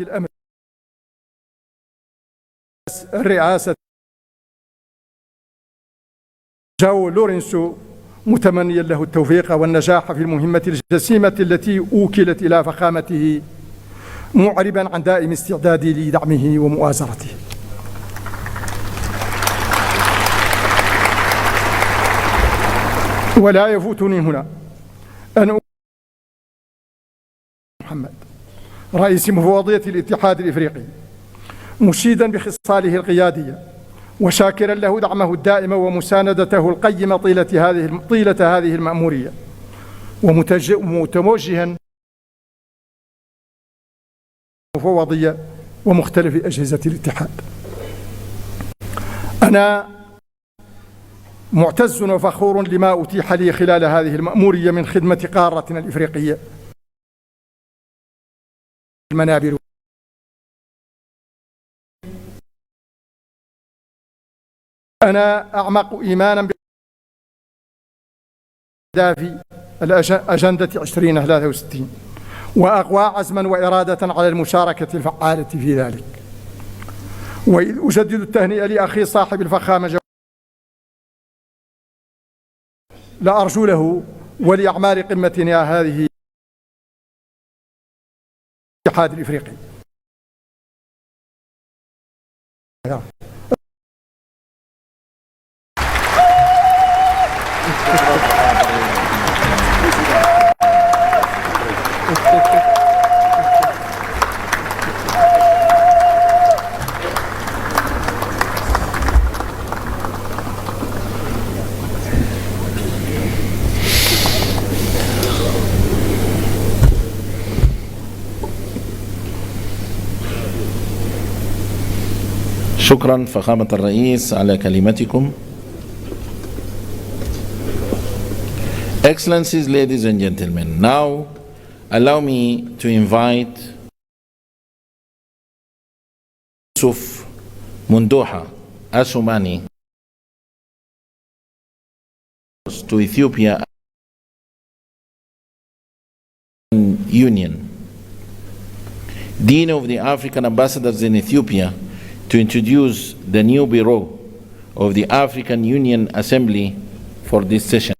الأمر الرئاسة جاو لورينسو متمنيا له التوفيق والنجاح في المهمة الجسيمة التي أوكلت إلى فخامته، معربا عن دائم استعدادي لدعمه ومؤازرته. ولا يفوتني هنا أن محمد رئيس مفوضية الاتحاد الإفريقي مشيدا بخصاله القيادية وشاكرا له دعمه الدائم ومساندته القيمة طيلة هذه المأمورية، ومتوجها مفوضية ومختلف أجهزة الاتحاد. أنا معتز وفخور لما أتيح لي خلال هذه المأمورية من خدمة قارتنا الإفريقية. المنابر أنا أعمق إيمانا بأهداف الأجندة 2063 وأقوى عزما وإرادة على المشاركة الفعالة في ذلك. وإذ أجدد التهنئة لأخي صاحب الفخامة لأرجو له ولأعمال قمتنا هذه الاتحاد الإفريقي. شكرا فخامة الرئيس على كلمتكم. Excellencies, ladies and gentlemen, now allow me to invite Yusuf Mundoha Asumani to Ethiopia Union, Dean of the African Ambassadors in Ethiopia, to introduce the new Bureau of the African Union Assembly for this session.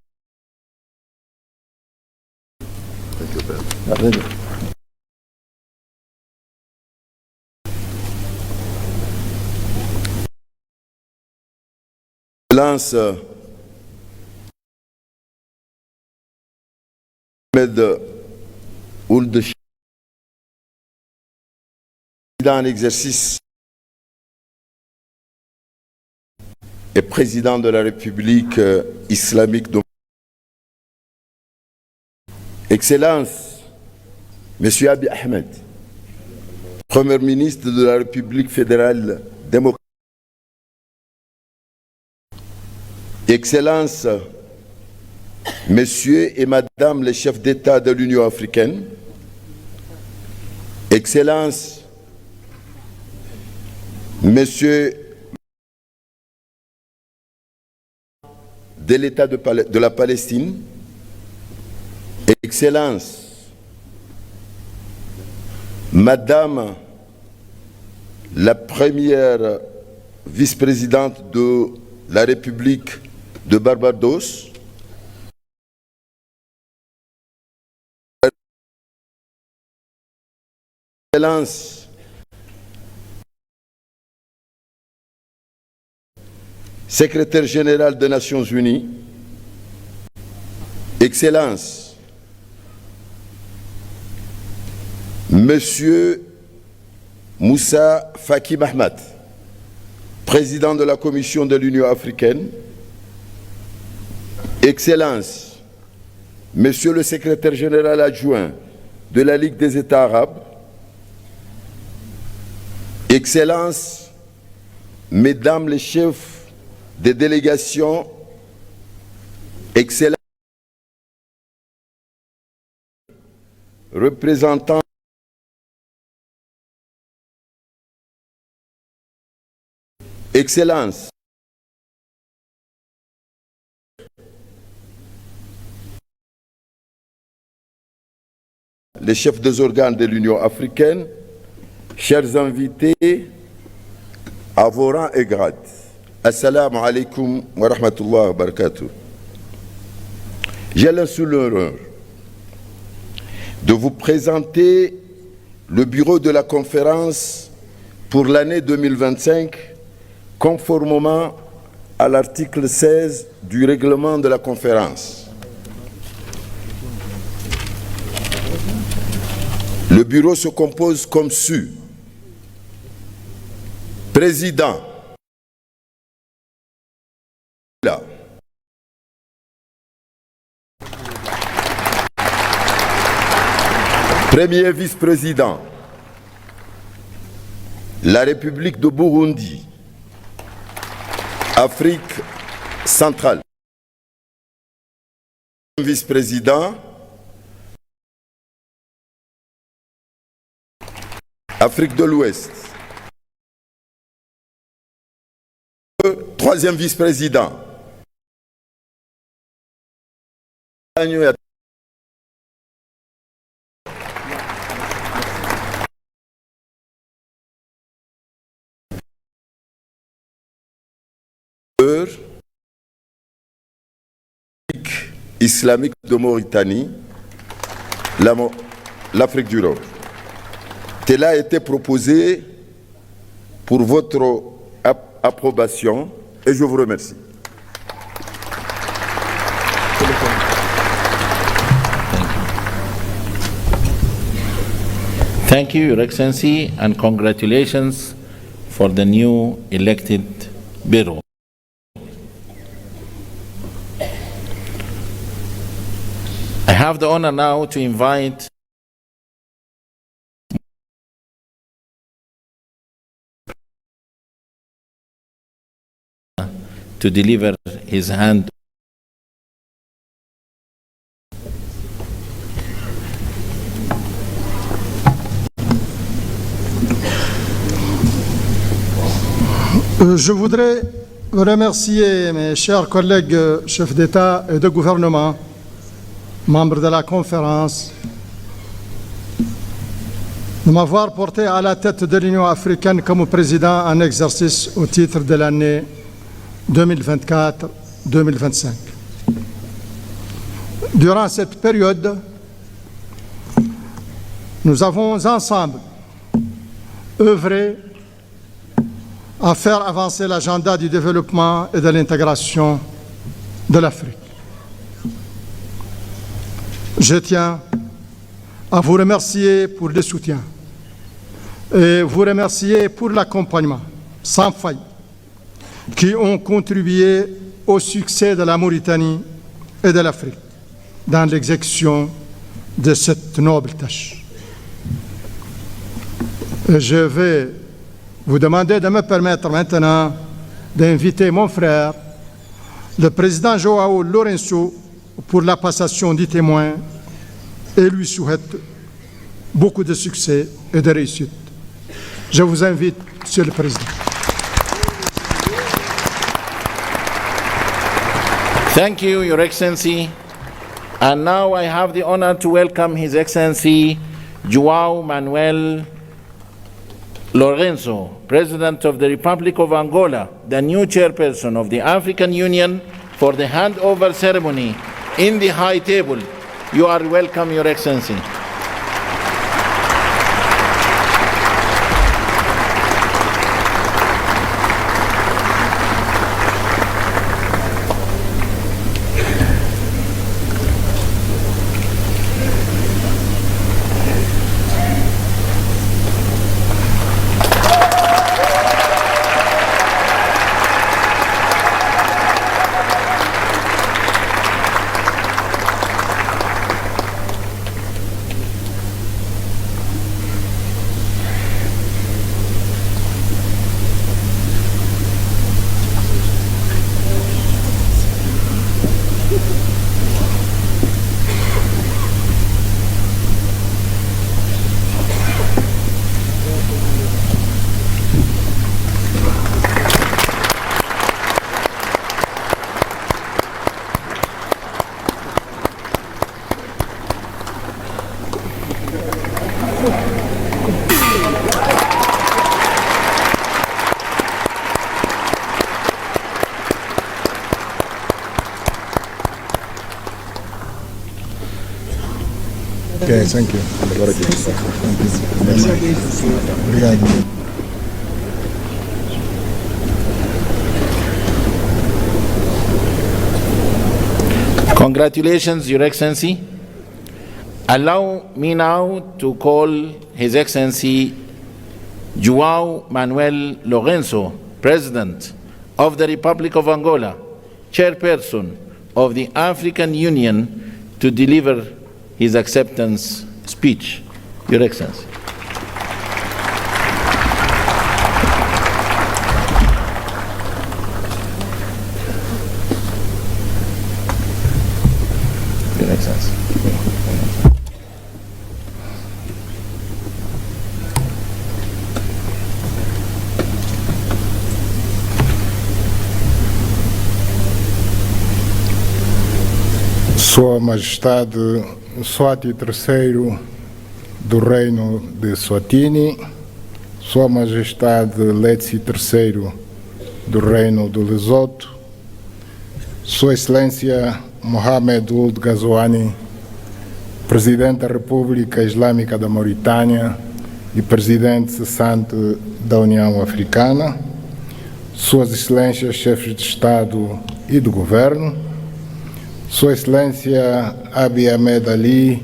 Excellence Ahmed Ould, président en exercice et président de la République islamique de Excellence Monsieur Abiy Ahmed, Premier ministre de la République fédérale démocratique. Excellences, Messieurs et Madame les chefs d'État de l'Union africaine, Excellences, Messieurs de l'État de la Palestine, Excellences, Madame la première vice-présidente de la République de Barbados, Excellence, Secrétaire général des Nations Unies, Excellence, Monsieur Moussa Faki Mahamat, Président de la Commission de l'Union africaine, Excellence, Monsieur le Secrétaire général adjoint de la Ligue des États arabes, Excellences, Mesdames les chefs des délégations, Excellences, représentants Excellences, les chefs des organes de l'Union africaine, chers invités, à vos rangs et grades, Assalamu alaikum wa rahmatullahi wa barakatuh. J'ai l'insolent honneur de vous présenter le bureau de la conférence pour l'année 2025, conformément à l'article 16 du règlement de la conférence. Le bureau se compose comme suit. Président, là. Premier vice-président, la République de Burundi, Afrique centrale. Vice-président, Afrique de l'Ouest. Troisième vice-président, islamique de Mauritanie, l'Afrique du Nord. Tel a été proposé pour votre approbation et je vous remercie. Thank you, Your Excellency, and congratulations for the new elected bureau. I have the honor now to invite to deliver his hand. Je voudrais remercier mes chers collègues chefs d'État et de gouvernement, membres de la conférence, de m'avoir porté à la tête de l'Union africaine comme président en exercice au titre de l'année 2024-2025. Durant cette période, nous avons ensemble œuvré à faire avancer l'agenda du développement et de l'intégration de l'Afrique. Je tiens à vous remercier pour le soutien et vous remercier pour l'accompagnement sans faille qui ont contribué au succès de la Mauritanie et de l'Afrique dans l'exécution de cette noble tâche. Et je vais vous demander de me permettre maintenant d'inviter mon frère, le président João Lourenço, pour la passation du témoin et lui souhaite beaucoup de succès et de réussite. Je vous invite, Monsieur le Président. Thank you, Your Excellency. And now I have the honor to welcome His Excellency João Manuel Lourenço, President of the Republic of Angola, the new chairperson of the African Union, for the handover ceremony in the High Table. You are welcome, Your Excellency. Okay, thank you. Obrigado. Congratulations, Your Excellency. Allow me now to call His Excellency João Manuel Lourenço, President of the Republic of Angola, Chairperson of the African Union, to deliver his acceptance speech. Your Excellency. Your Excellency. Sua Majestade Swati III do Reino de Swatini, Sua Majestade Letsi III do Reino do Lesoto, Sua Excelência Mohamed Ould Ghazouani, Presidente da República Islâmica da Mauritânia e Presidente cessante da União Africana, Suas Excelências Chefes de Estado e do Governo, Sua Excelência Abiy Ahmed Ali,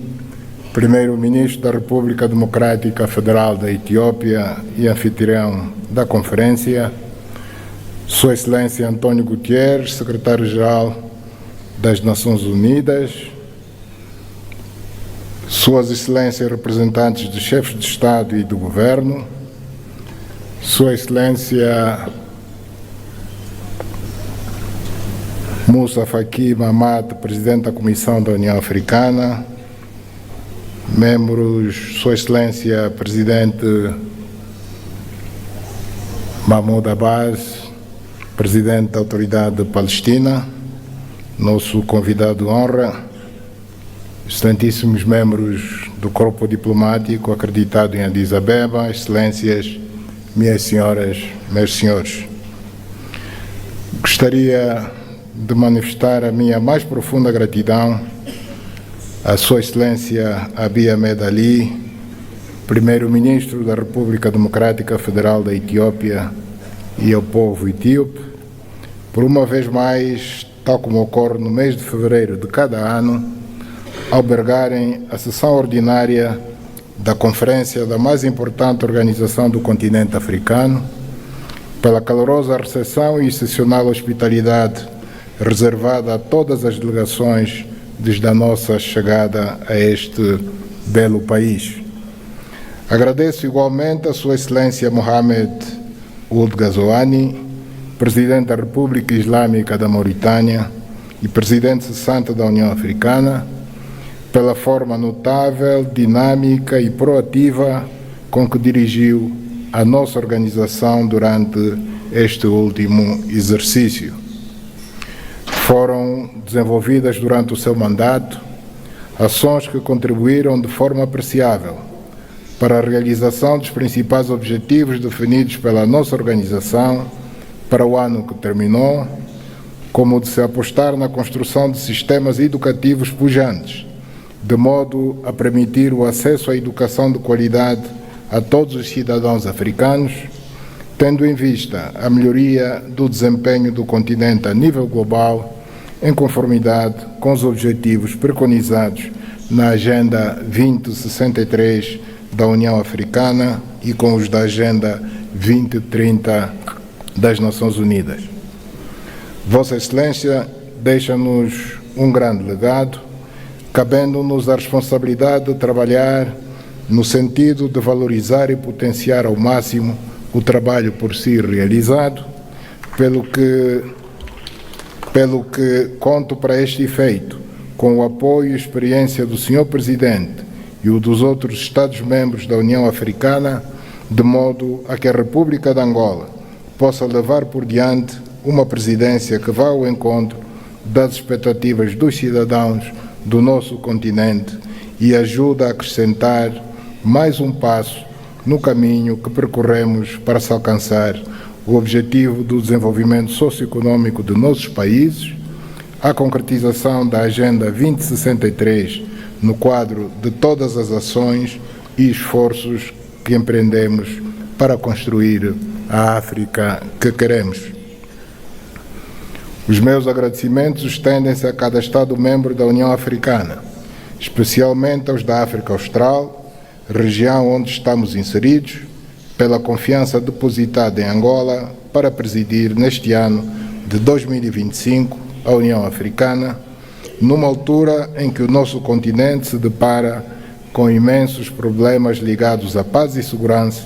Primeiro-Ministro da República Democrática Federal da Etiópia e anfitrião da conferência, Sua Excelência António Guterres, Secretário-Geral das Nações Unidas, Suas Excelências representantes de chefes de Estado e do Governo, Sua Excelência Moussa Faki Mahamat, Presidente da Comissão da União Africana, membros, Sua Excelência Presidente Mahmoud Abbas, Presidente da Autoridade Palestina, nosso convidado de honra, excelentíssimos membros do corpo diplomático acreditado em Addis Abeba, Excelências, minhas senhoras, meus senhores. Gostaria de manifestar a minha mais profunda gratidão à Sua Excelência Abiy Ahmed Ali, Primeiro-Ministro da República Democrática Federal da Etiópia e ao povo etíope, por uma vez mais, tal como ocorre no mês de fevereiro de cada ano, albergarem a sessão ordinária da conferência da mais importante organização do continente africano, pela calorosa recepção e excepcional hospitalidade reservada a todas as delegações desde a nossa chegada a este belo país. Agradeço igualmente a Sua Excelência Mohamed Ould Ghazouani, Presidente da República Islâmica da Mauritânia e Presidente cessante da União Africana, pela forma notável, dinâmica e proativa com que dirigiu a nossa organização durante este último exercício. Foram desenvolvidas durante o seu mandato ações que contribuíram de forma apreciável para a realização dos principais objetivos definidos pela nossa organização para o ano que terminou, como o de se apostar na construção de sistemas educativos pujantes, de modo a permitir o acesso à educação de qualidade a todos os cidadãos africanos, tendo em vista a melhoria do desempenho do continente a nível global, em conformidade com os objetivos preconizados na Agenda 2063 da União Africana e com os da Agenda 2030 das Nações Unidas. Vossa Excelência deixa-nos um grande legado, cabendo-nos a responsabilidade de trabalhar no sentido de valorizar e potenciar ao máximo o trabalho por si realizado, pelo que conto para este efeito com o apoio e experiência do Sr. Presidente e o dos outros Estados-membros da União Africana, de modo a que a República de Angola possa levar por diante uma presidência que vá ao encontro das expectativas dos cidadãos do nosso continente e ajude a acrescentar mais um passo no caminho que percorremos para se alcançar o objetivo do desenvolvimento socioeconômico de nossos países, a concretização da Agenda 2063 no quadro de todas as ações e esforços que empreendemos para construir a África que queremos. Os meus agradecimentos estendem-se a cada Estado-membro da União Africana, especialmente aos da África Austral, região onde estamos inseridos, pela confiança depositada em Angola para presidir neste ano de 2025 a União Africana, numa altura em que o nosso continente se depara com imensos problemas ligados à paz e segurança,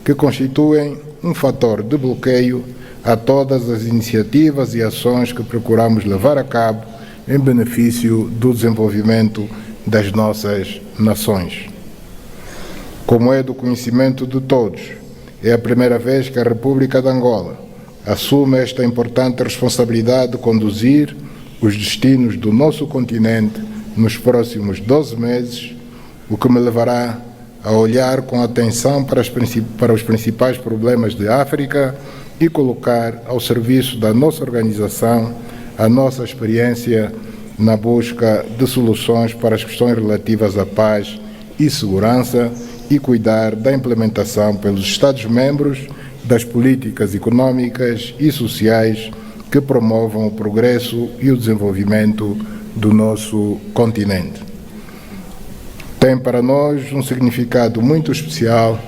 que constituem um fator de bloqueio a todas as iniciativas e ações que procuramos levar a cabo em benefício do desenvolvimento das nossas nações. Como é do conhecimento de todos, é a primeira vez que a República de Angola assume esta importante responsabilidade de conduzir os destinos do nosso continente nos próximos 12 meses, o que me levará a olhar com atenção para os principais problemas de África e colocar ao serviço da nossa organização a nossa experiência na busca de soluções para as questões relativas à paz e segurança e cuidar da implementação pelos Estados-membros das políticas econômicas e sociais que promovam o progresso e o desenvolvimento do nosso continente. Tem para nós um significado muito especial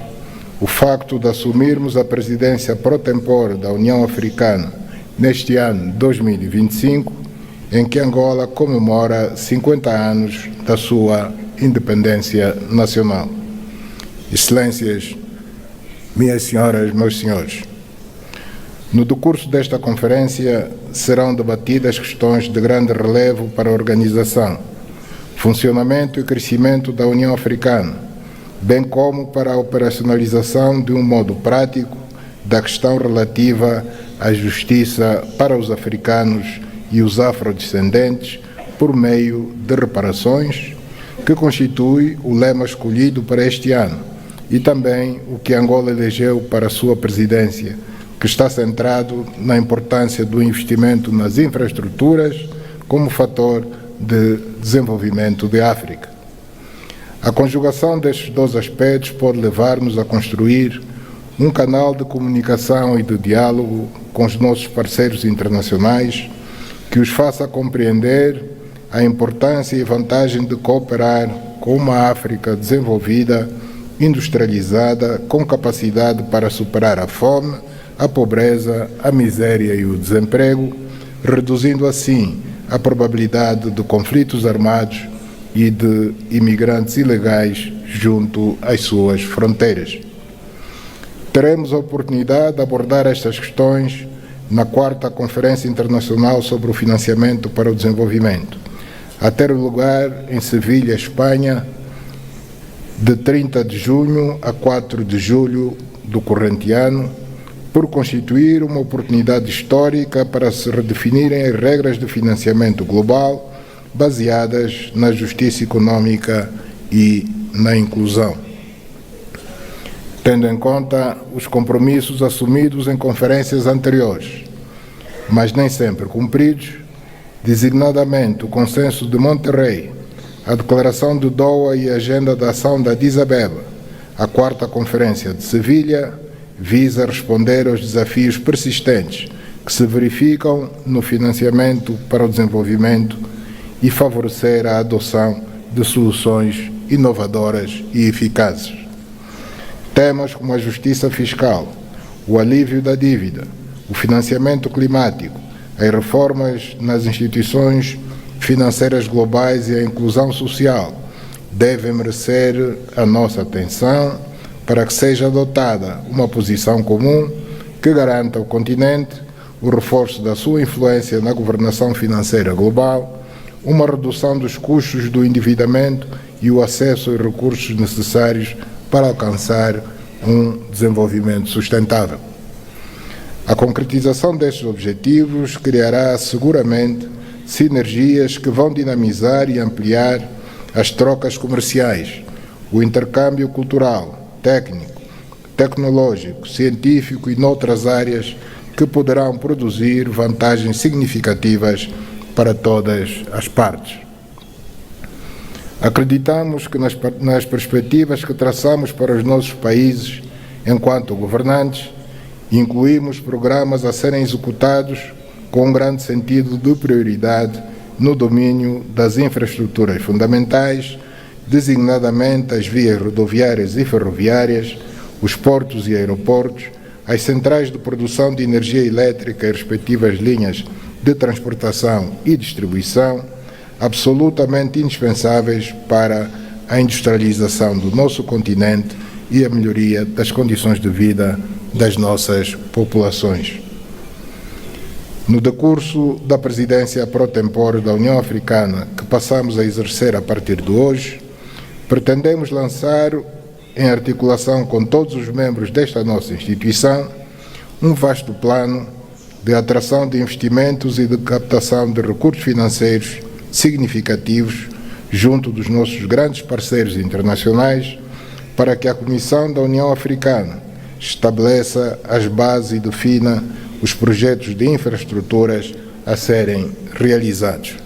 o facto de assumirmos a presidência pro tempore da União Africana neste ano 2025, em que Angola comemora 50 anos da sua independência nacional. Excelências, minhas senhoras, meus senhores, no decurso desta conferência serão debatidas questões de grande relevo para a organização, funcionamento e crescimento da União Africana, bem como para a operacionalização de um modo prático da questão relativa à justiça para os africanos e os afrodescendentes por meio de reparações, que constitui o lema escolhido para este ano e também o que Angola elegeu para a sua presidência, que está centrado na importância do investimento nas infraestruturas como fator de desenvolvimento de África. A conjugação destes dois aspectos pode levar-nos a construir um canal de comunicação e de diálogo com os nossos parceiros internacionais que os faça compreender a importância e vantagem de cooperar com uma África desenvolvida, industrializada, com capacidade para superar a fome, a pobreza, a miséria e o desemprego, reduzindo assim a probabilidade de conflitos armados e de imigrantes ilegais junto às suas fronteiras. Teremos a oportunidade de abordar estas questões na 4ª Conferência Internacional sobre o Financiamento para o Desenvolvimento, a ter lugar em Sevilha, Espanha, de 30 de junho a 4 de julho do corrente ano, por constituir uma oportunidade histórica para se redefinirem as regras de financiamento global baseadas na justiça econômica e na inclusão. Tendo em conta os compromissos assumidos em conferências anteriores, mas nem sempre cumpridos, designadamente o Consenso de Monterrey, a Declaração de Doha e a Agenda de Ação da Addis Abeba, a 4ª Conferência de Sevilha, visa responder aos desafios persistentes que se verificam no financiamento para o desenvolvimento e favorecer a adoção de soluções inovadoras e eficazes. Temas como a justiça fiscal, o alívio da dívida, o financiamento climático, as reformas nas instituições financeiras globais e a inclusão social devem merecer a nossa atenção para que seja adotada uma posição comum que garanta ao continente o reforço da sua influência na governação financeira global, uma redução dos custos do endividamento e o acesso aos recursos necessários para alcançar um desenvolvimento sustentável. A concretização destes objetivos criará seguramente sinergias que vão dinamizar e ampliar as trocas comerciais, o intercâmbio cultural, técnico, tecnológico, científico e noutras áreas que poderão produzir vantagens significativas para todas as partes. Acreditamos que nas perspectivas que traçamos para os nossos países, enquanto governantes, incluímos programas a serem executados com um grande sentido de prioridade no domínio das infraestruturas fundamentais, designadamente as vias rodoviárias e ferroviárias, os portos e aeroportos, as centrais de produção de energia elétrica e respectivas linhas de transportação e distribuição, absolutamente indispensáveis para a industrialização do nosso continente e a melhoria das condições de vida das nossas populações. No decurso da presidência pro tempore da União Africana, que passamos a exercer a partir de hoje, pretendemos lançar, em articulação com todos os membros desta nossa instituição, um vasto plano de atração de investimentos e de captação de recursos financeiros significativos junto dos nossos grandes parceiros internacionais, para que a Comissão da União Africana estabeleça as bases e defina os projetos de infraestruturas a serem realizados.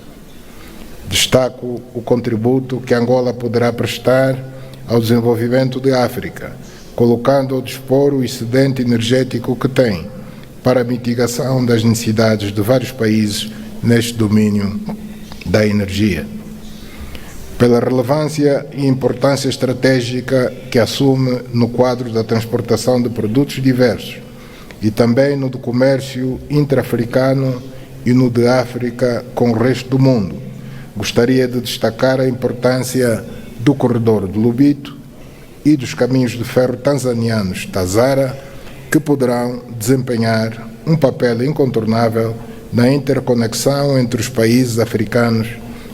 Destaco o contributo que Angola poderá prestar ao desenvolvimento de África, colocando ao dispor o excedente energético que tem para a mitigação das necessidades de vários países neste domínio da energia. Pela relevância e importância estratégica que assume no quadro da transportação de produtos diversos e também no do comércio intra-africano e no de África com o resto do mundo, gostaria de destacar a importância do corredor do Lubito e dos caminhos de ferro tanzanianos Tazara, que poderão desempenhar um papel incontornável na interconexão entre os países africanos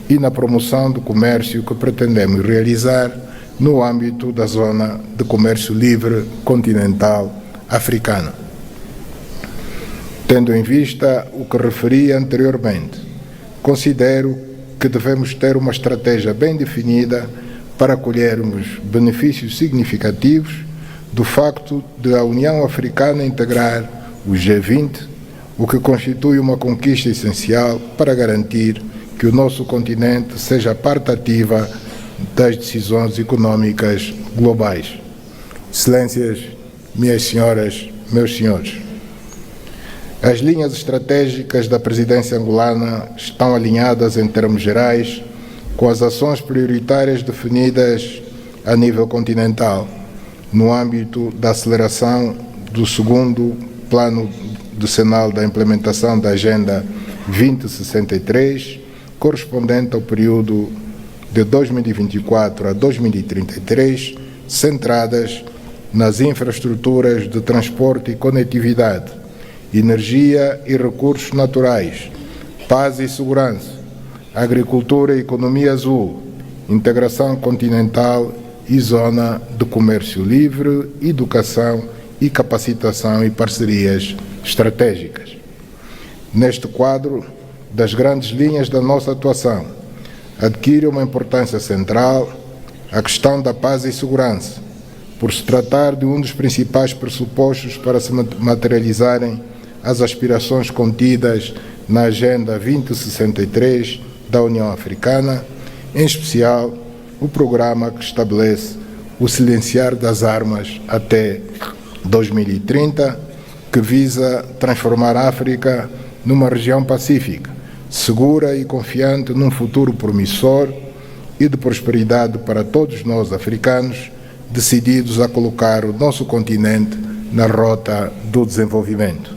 e na promoção do comércio que pretendemos realizar no âmbito da Zona de Comércio Livre Continental Africana. Tendo em vista o que referi anteriormente, considero que devemos ter uma estratégia bem definida para colhermos benefícios significativos do facto de a União Africana integrar o G20, o que constitui uma conquista essencial para garantir que o nosso continente seja parte ativa das decisões econômicas globais. Excelências, minhas senhoras, meus senhores, as linhas estratégicas da presidência angolana estão alinhadas em termos gerais com as ações prioritárias definidas a nível continental, no âmbito da aceleração do segundo plano decenal da implementação da Agenda 2063, correspondente ao período de 2024 a 2033, centradas nas infraestruturas de transporte e conectividade, energia e recursos naturais, paz e segurança, agricultura e economia azul, integração continental e zona de comércio livre, educação e capacitação e parcerias estratégicas. Neste quadro, das grandes linhas da nossa atuação, adquire uma importância central a questão da paz e segurança, por se tratar de um dos principais pressupostos para se materializarem as aspirações contidas na Agenda 2063 da União Africana, em especial o programa que estabelece o silenciar das armas até 2030, que visa transformar a África numa região pacífica, segura e confiante num futuro promissor e de prosperidade para todos nós africanos, decididos a colocar o nosso continente na rota do desenvolvimento.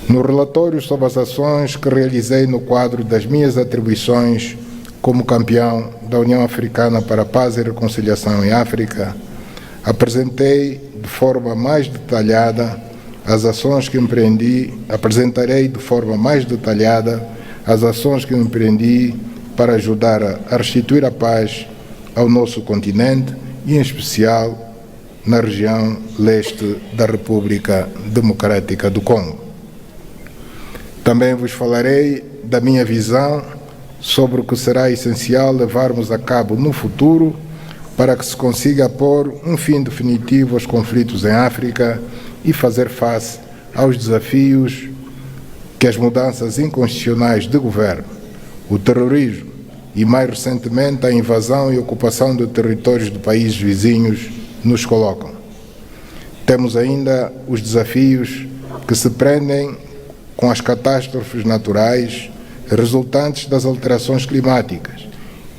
No relatório sobre as ações que realizei no quadro das minhas atribuições como campeão da União Africana para a Paz e Reconciliação em África, apresentarei de forma mais detalhada as ações que empreendi para ajudar a restituir a paz ao nosso continente e, em especial, na região leste da República Democrática do Congo. Também vos falarei da minha visão sobre o que será essencial levarmos a cabo no futuro para que se consiga pôr um fim definitivo aos conflitos em África e fazer face aos desafios que as mudanças inconstitucionais de governo, o terrorismo e, mais recentemente, a invasão e ocupação de territórios de países vizinhos nos colocam. Temos ainda os desafios que se prendem com as catástrofes naturais resultantes das alterações climáticas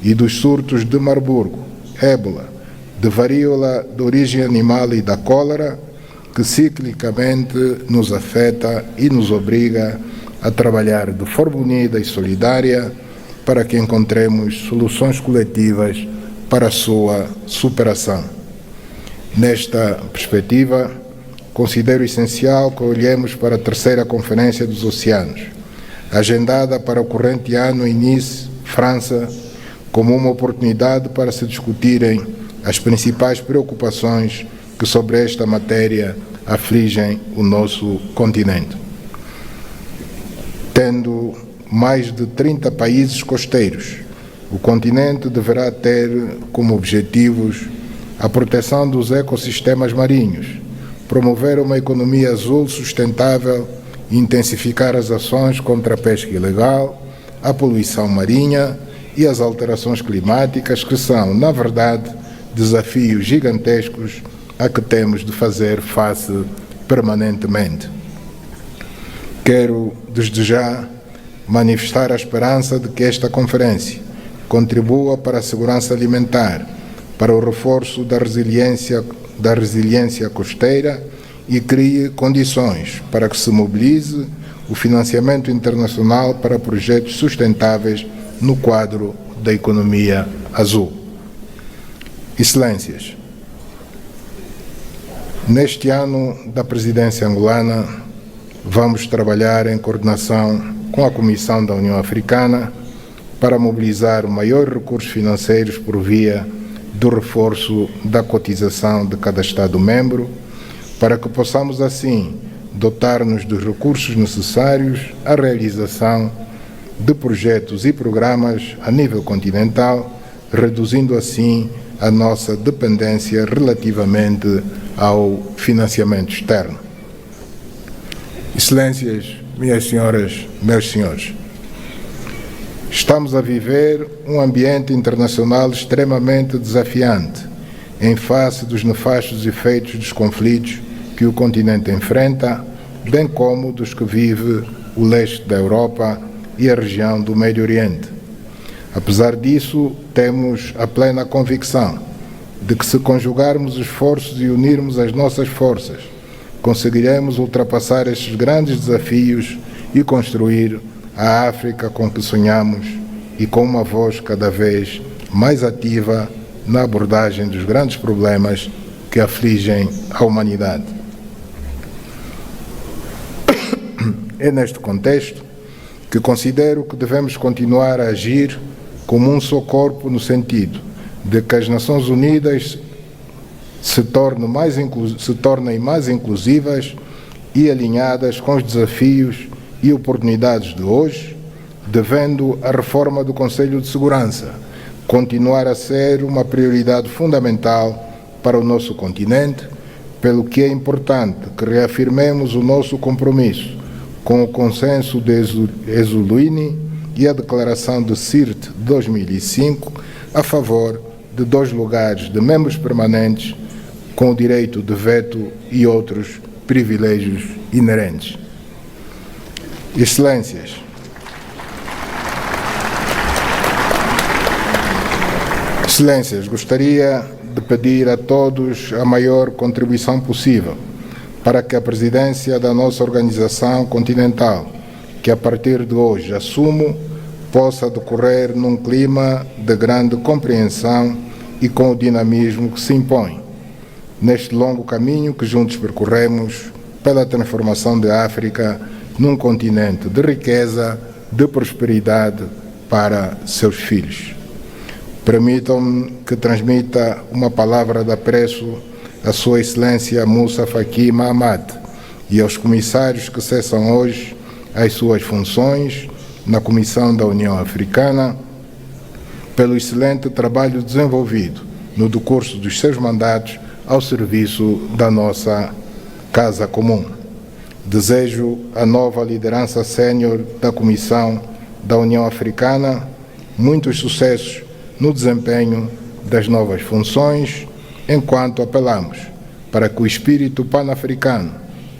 e dos surtos de Marburgo, ébola, de varíola de origem animal e da cólera, que ciclicamente nos afeta e nos obriga a trabalhar de forma unida e solidária para que encontremos soluções coletivas para a sua superação. Nesta perspectiva, considero essencial que olhemos para a terceira Conferência dos Oceanos, agendada para o corrente ano em Nice, França, como uma oportunidade para se discutirem as principais preocupações que sobre esta matéria afligem o nosso continente. Tendo mais de 30 países costeiros, o continente deverá ter como objetivos a proteção dos ecossistemas marinhos, promover uma economia azul sustentável e intensificar as ações contra a pesca ilegal, a poluição marinha e as alterações climáticas, que são, na verdade, desafios gigantescos a que temos de fazer face permanentemente. Quero, desde já, manifestar a esperança de que esta conferência contribua para a segurança alimentar, para o reforço da resiliência costeira e crie condições para que se mobilize o financiamento internacional para projetos sustentáveis no quadro da economia azul. Excelências, neste ano da presidência angolana, vamos trabalhar em coordenação com a Comissão da União Africana para mobilizar maiores recursos financeiros por via do reforço da cotização de cada Estado-membro, para que possamos, assim, dotar-nos dos recursos necessários à realização de projetos e programas a nível continental, reduzindo, assim, a nossa dependência relativamente ao financiamento externo. Excelências, minhas senhoras, meus senhores, estamos a viver um ambiente internacional extremamente desafiante, em face dos nefastos efeitos dos conflitos que o continente enfrenta, bem como dos que vive o leste da Europa e a região do Médio Oriente. Apesar disso, temos a plena convicção de que, se conjugarmos esforços e unirmos as nossas forças, conseguiremos ultrapassar estes grandes desafios e construir a África com que sonhamos, e com uma voz cada vez mais ativa na abordagem dos grandes problemas que afligem a humanidade. É neste contexto que considero que devemos continuar a agir como um só corpo, no sentido de que as Nações Unidas se tornem mais inclusivas e alinhadas com os desafios e oportunidades de hoje, devendo a reforma do Conselho de Segurança continuar a ser uma prioridade fundamental para o nosso continente, pelo que é importante que reafirmemos o nosso compromisso com o consenso de Leone e a declaração de Sirte de 2005 a favor de 2 lugares de membros permanentes com o direito de veto e outros privilégios inerentes. Excelências, gostaria de pedir a todos a maior contribuição possível para que a presidência da nossa organização continental, que a partir de hoje assumo, possa decorrer num clima de grande compreensão e com o dinamismo que se impõe neste longo caminho que juntos percorremos pela transformação da África num continente de riqueza, de prosperidade para seus filhos. Permitam-me que transmita uma palavra de apreço à Sua Excelência Moussa Faki Mahamat e aos comissários que cessam hoje as suas funções na Comissão da União Africana pelo excelente trabalho desenvolvido no decurso dos seus mandatos ao serviço da nossa Casa Comum. Desejo à nova liderança sénior da Comissão da União Africana muitos sucessos no desempenho das novas funções, enquanto apelamos para que o espírito pan-africano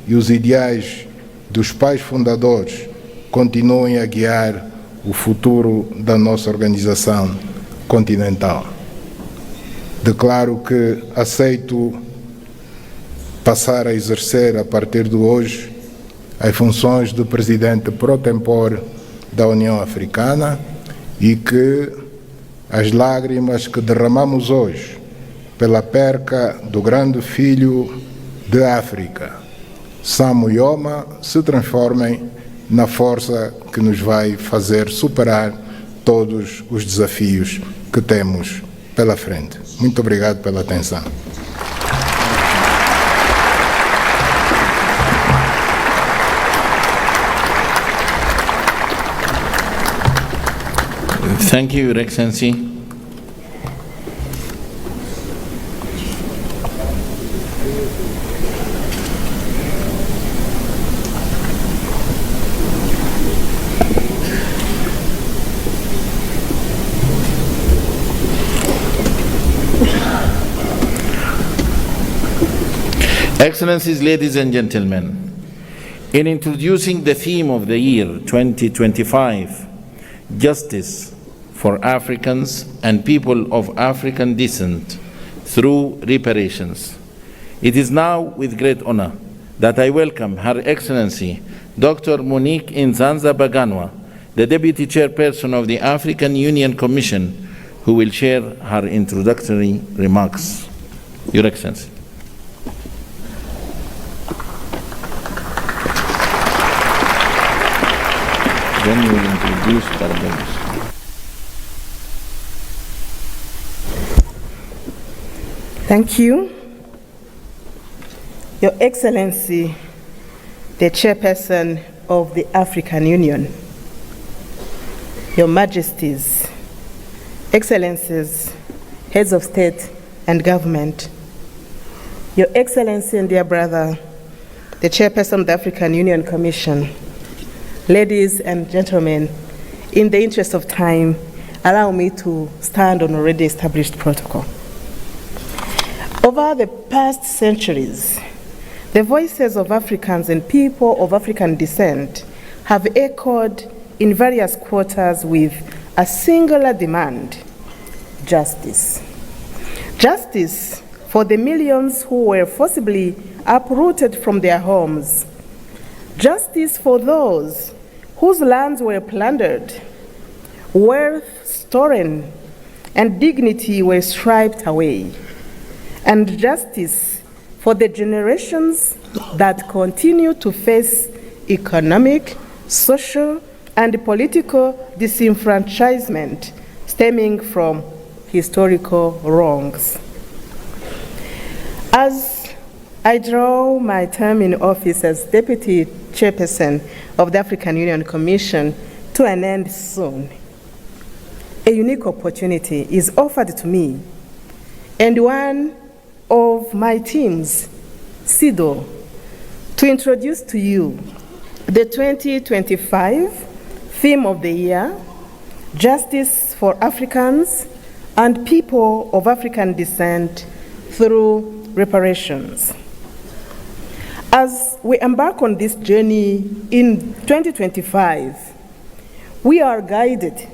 e os ideais dos pais fundadores continuem a guiar o futuro da nossa organização continental. Declaro que aceito passar a exercer, a partir de hoje, as funções de presidente pro tempore da União Africana e que as lágrimas que derramamos hoje pela perca do grande filho de África, Samu Yoma, se transformem na força que nos vai fazer superar todos os desafios que temos pela frente. Muito obrigado pela atenção. Thank you, Your Excellency. Excellencies, ladies and gentlemen, in introducing the theme of the year 2025, Justice for Africans and people of African descent through reparations, it is now with great honor that I welcome Her Excellency Dr. Monique Nzanza Baganwa, the Deputy Chairperson of the African Union Commission, who will share her introductory remarks. Your Excellency. Then you will introduce Barbados. Thank you. Your Excellency, the Chairperson of the African Union, Your Majesties, Excellencies, Heads of State and Government, Your Excellency and dear brother, the Chairperson of the African Union Commission, ladies and gentlemen, in the interest of time, allow me to stand on already established protocol. Over the past centuries, the voices of Africans and people of African descent have echoed in various quarters with a singular demand: justice. Justice for the millions who were forcibly uprooted from their homes. Justice for those whose lands were plundered, wealth stolen, and dignity were stripped away. And justice for the generations that continue to face economic, social, and political disenfranchisement stemming from historical wrongs. As I draw my term in office as Deputy Chairperson of the African Union Commission to an end soon, a unique opportunity is offered to me and one of my teams, SIDO, to introduce to you the 2025 theme of the year, Justice for Africans and People of African Descent through Reparations. As we embark on this journey in 2025, we are guided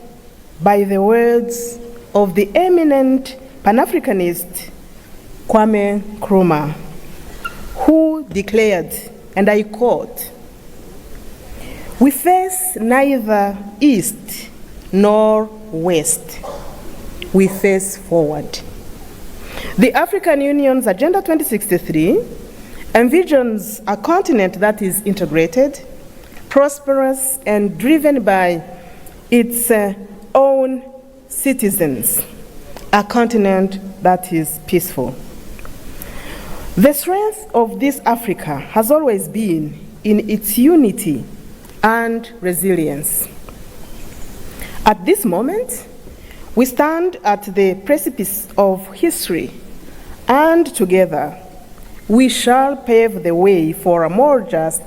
by the words of the eminent Pan-Africanist Kwame Nkrumah, who declared, and I quote, "We face neither east nor west. We face forward." The African Union's Agenda 2063 envisions a continent that is integrated, prosperous, and driven by its own citizens, a continent that is peaceful. The strength of this Africa has always been in its unity and resilience. At this moment, we stand at the precipice of history, and together we shall pave the way for a more just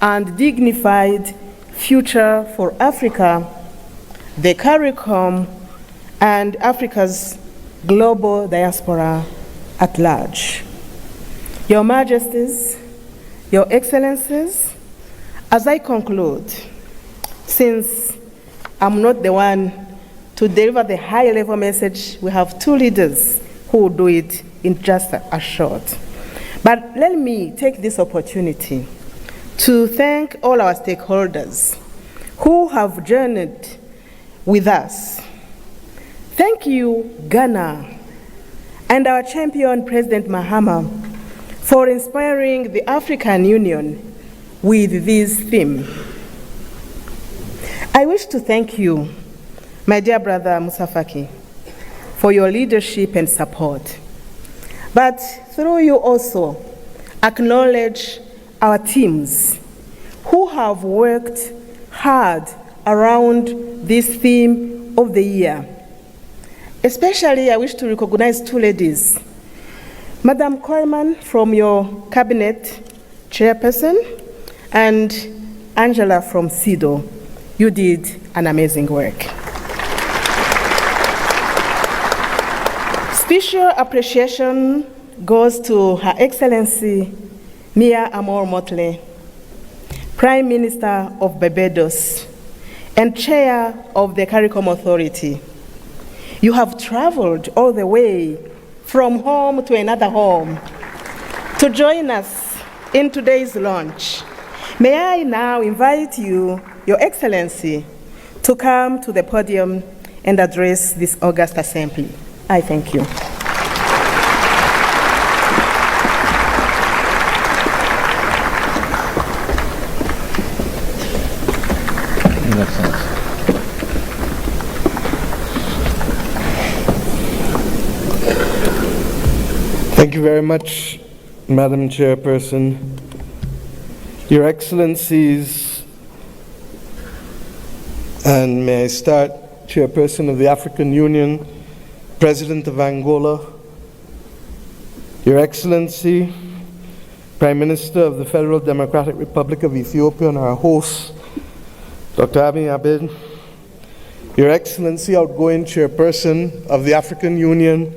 and dignified future for Africa, the CARICOM, and Africa's global diaspora at large. Your Majesties, Your Excellencies, as I conclude, since I'm not the one to deliver the high-level message, we have two leaders who will do it in just a short. But let me take this opportunity to thank all our stakeholders who have journeyed with us. Thank you, Ghana, and our champion, President Mahama, for inspiring the African Union with this theme. I wish to thank you, my dear brother Musa Faki, for your leadership and support. But through you also, acknowledge our teams who have worked hard around this theme of the year. Especially, I wish to recognize two ladies. Madam Coleman from your cabinet chairperson, and Angela from SIDO. You did an amazing work. Special appreciation goes to Her Excellency Mia Amor Motley, Prime Minister of Barbados and Chair of the CARICOM Authority. You have traveled all the way from home to another home to join us in today's launch. May I now invite you, Your Excellency, to come to the podium and address this august assembly. I thank you. Thank you very much, Madam Chairperson. Your Excellencies, and may I start, Chairperson of the African Union, President of Angola, Your Excellency, Prime Minister of the Federal Democratic Republic of Ethiopia and our host, Dr. Abiy Ahmed, Your Excellency, outgoing Chairperson of the African Union,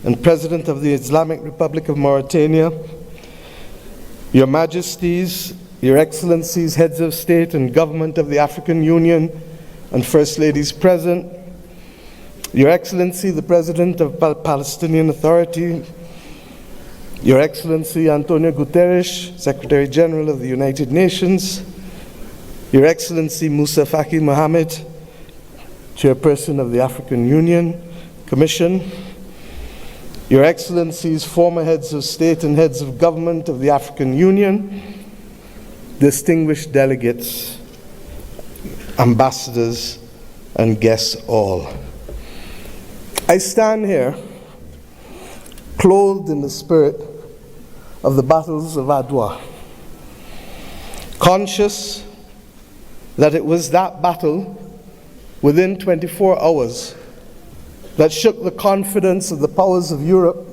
and President of the Islamic Republic of Mauritania, Your Majesties, Your Excellencies, Heads of State and Government of the African Union, and First Ladies present, Your Excellency, the President of Palestinian Authority, Your Excellency Antonio Guterres, Secretary General of the United Nations, Your Excellency Musa Faki Mohammed, Chairperson of the African Union Commission, Your Excellencies, former heads of state and heads of government of the African Union, distinguished delegates, ambassadors, and guests all. I stand here clothed in the spirit of the battles of Adwa, conscious that it was that battle within 24 hours that shook the confidence of the powers of Europe,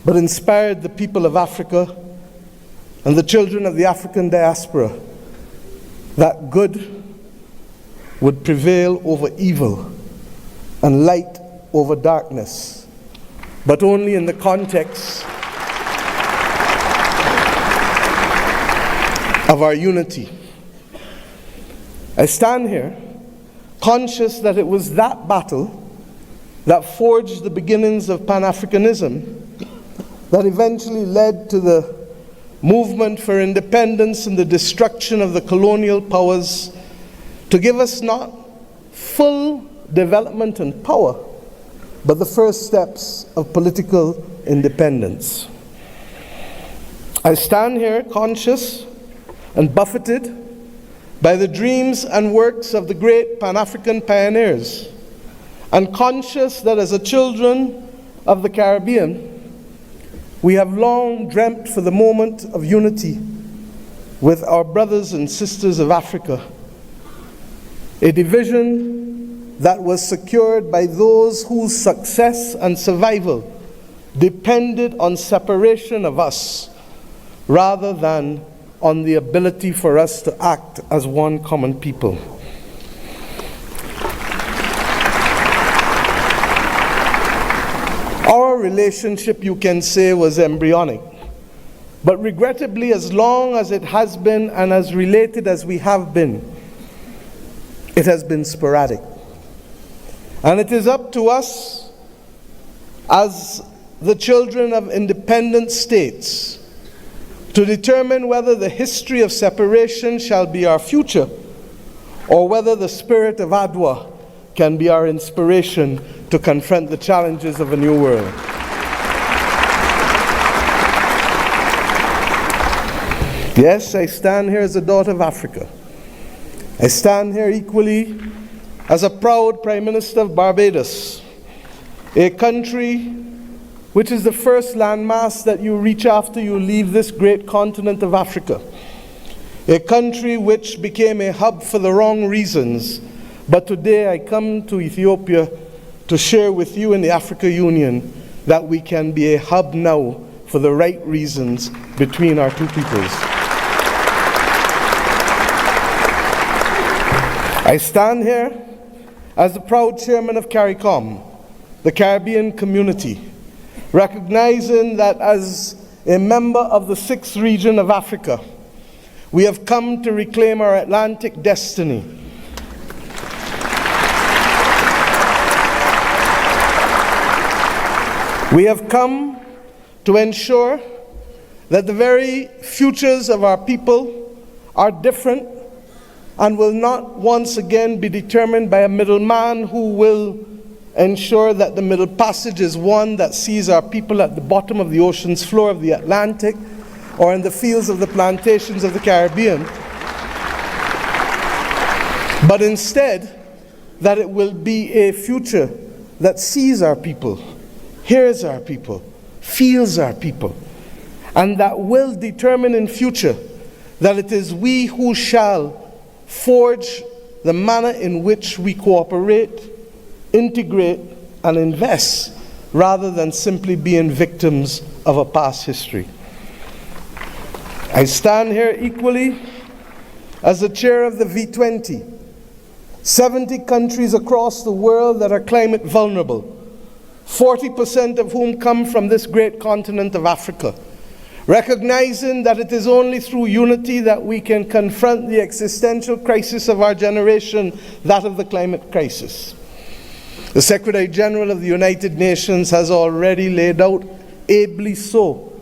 but inspired the people of Africa and the children of the African diaspora that good would prevail over evil and light over darkness, but only in the context of our unity. I stand here conscious that it was that battle that forged the beginnings of Pan-Africanism that eventually led to the movement for independence and the destruction of the colonial powers to give us not full development and power, but the first steps of political independence. I stand here conscious and buffeted by the dreams and works of the great Pan-African pioneers, and conscious that as a children of the Caribbean, we have long dreamt for the moment of unity with our brothers and sisters of Africa, a division that was secured by those whose success and survival depended on separation of us rather than on the ability for us to act as one common people. Our relationship, you can say, was embryonic, but regrettably, as long as it has been and as related as we have been, it has been sporadic. And it is up to us as the children of independent states to determine whether the history of separation shall be our future or whether the spirit of Adwa can be our inspiration to confront the challenges of a new world. Yes, I stand here as a daughter of Africa. I stand here equally as a proud Prime Minister of Barbados, a country which is the first landmass that you reach after you leave this great continent of Africa. A country which became a hub for the wrong reasons, but today I come to Ethiopia to share with you in the Africa Union that we can be a hub now for the right reasons between our two peoples. I stand here as the proud chairman of CARICOM, the Caribbean community, recognizing that as a member of the 6th region of Africa, we have come to reclaim our Atlantic destiny. We have come to ensure that the very futures of our people are different and will not once again be determined by a middleman who will ensure that the Middle Passage is one that sees our people at the bottom of the ocean's floor of the Atlantic or in the fields of the plantations of the Caribbean, but instead that it will be a future that sees our people, hears our people, feels our people, and that will determine in future that it is we who shall forge the manner in which we cooperate, integrate, and invest, rather than simply being victims of a past history. I stand here equally as the chair of the V20, 70 countries across the world that are climate vulnerable, 40% of whom come from this great continent of Africa, recognizing that it is only through unity that we can confront the existential crisis of our generation, that of the climate crisis. The Secretary General of the United Nations has already laid out, ably so,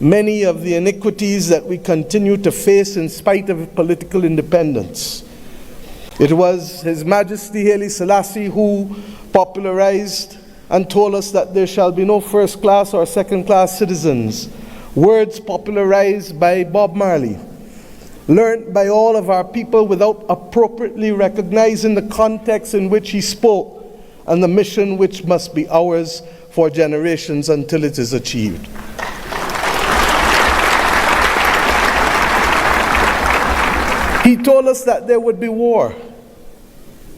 many of the iniquities that we continue to face in spite of political independence. It was His Majesty Haile Selassie who popularized and told us that there shall be no first-class or second-class citizens, words popularized by Bob Marley, learned by all of our people without appropriately recognizing the context in which he spoke and the mission which must be ours for generations until it is achieved. He told us that there would be war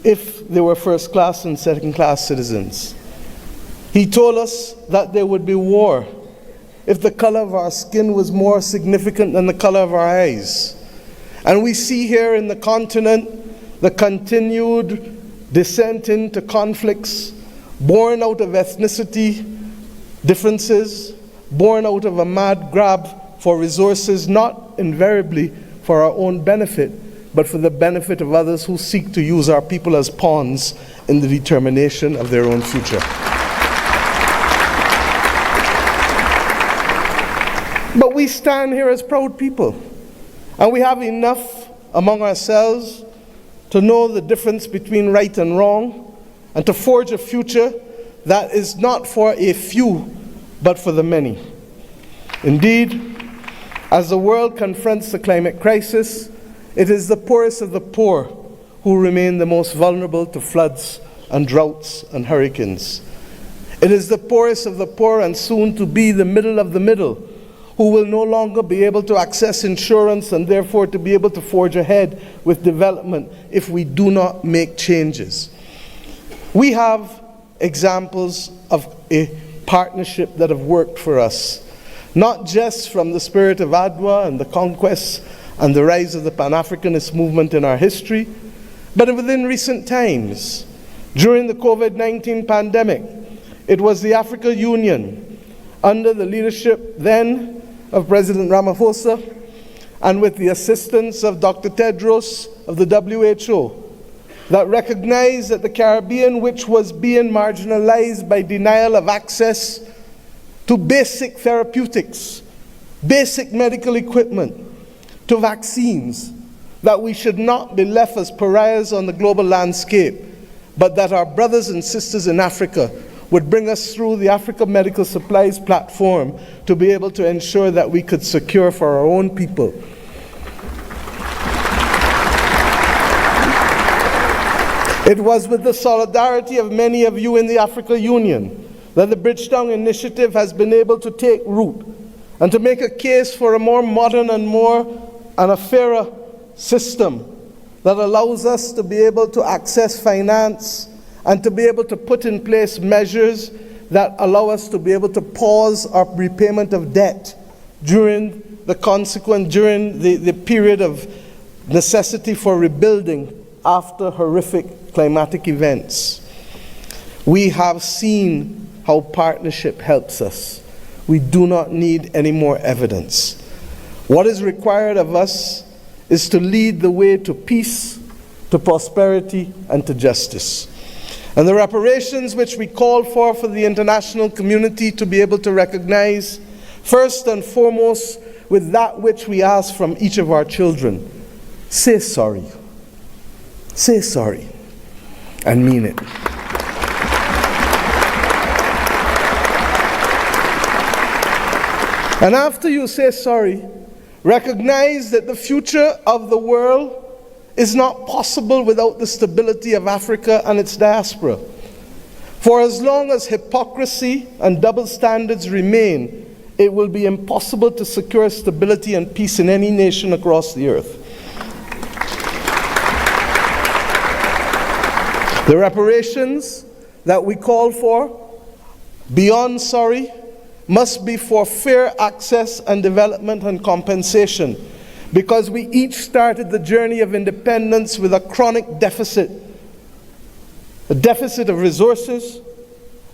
if there were first-class and second-class citizens. He told us that there would be war if the color of our skin was more significant than the color of our eyes. And we see here in the continent the continued descent into conflicts born out of ethnicity differences, born out of a mad grab for resources, not invariably for our own benefit, but for the benefit of others who seek to use our people as pawns in the determination of their own future. But we stand here as proud people, and we have enough among ourselves to know the difference between right and wrong, and to forge a future that is not for a few, but for the many. Indeed, as the world confronts the climate crisis, it is the poorest of the poor who remain the most vulnerable to floods and droughts and hurricanes. It is the poorest of the poor, and soon to be the middle of the middle, who will no longer be able to access insurance and therefore to be able to forge ahead with development if we do not make changes. We have examples of a partnership that have worked for us, not just from the spirit of Adwa and the conquest and the rise of the Pan-Africanist movement in our history, but within recent times. During the COVID-19 pandemic, it was the African Union, under the leadership then of President Ramaphosa, and with the assistance of Dr. Tedros of the WHO, that recognized that the Caribbean, which was being marginalized by denial of access to basic therapeutics, basic medical equipment, to vaccines, that we should not be left as pariahs on the global landscape, but that our brothers and sisters in Africa would bring us through the Africa Medical Supplies platform to be able to ensure that we could secure for our own people. It was with the solidarity of many of you in the African Union that the Bridgetown Initiative has been able to take root and to make a case for a more modern and a fairer system that allows us to be able to access finance and to be able to put in place measures that allow us to be able to pause our repayment of debt during the period of necessity for rebuilding after horrific climatic events. We have seen how partnership helps us. We do not need any more evidence. What is required of us is to lead the way to peace, to prosperity, and to justice. And the reparations which we call for the international community to be able to recognize, first and foremost, with that which we ask from each of our children: say sorry. Say sorry, and mean it. And after you say sorry, recognize that the future of the world is not possible without the stability of Africa and its diaspora. For as long as hypocrisy and double standards remain, it will be impossible to secure stability and peace in any nation across the earth. The reparations that we call for, beyond sorry, must be for fair access and development and compensation, because we each started the journey of independence with a chronic deficit. A deficit of resources,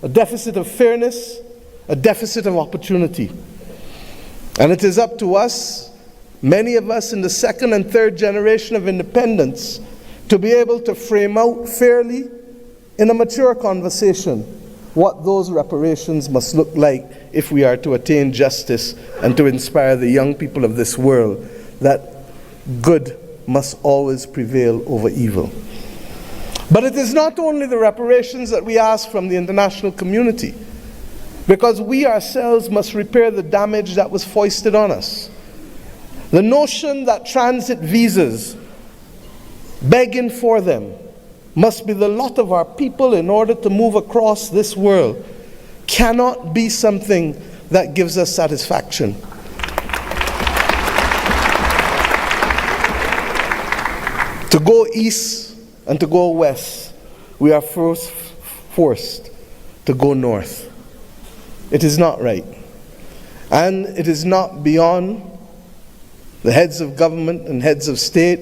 a deficit of fairness, a deficit of opportunity. And it is up to us, many of us in the second and third generation of independence, to be able to frame out fairly in a mature conversation what those reparations must look like if we are to attain justice and to inspire the young people of this world that good must always prevail over evil. But it is not only the reparations that we ask from the international community, because we ourselves must repair the damage that was foisted on us. The notion that transit visas, begging for them, must be the lot of our people in order to move across this world cannot be something that gives us satisfaction. To go east and to go west, we are first forced to go north. It is not right. And it is not beyond the heads of government and heads of state,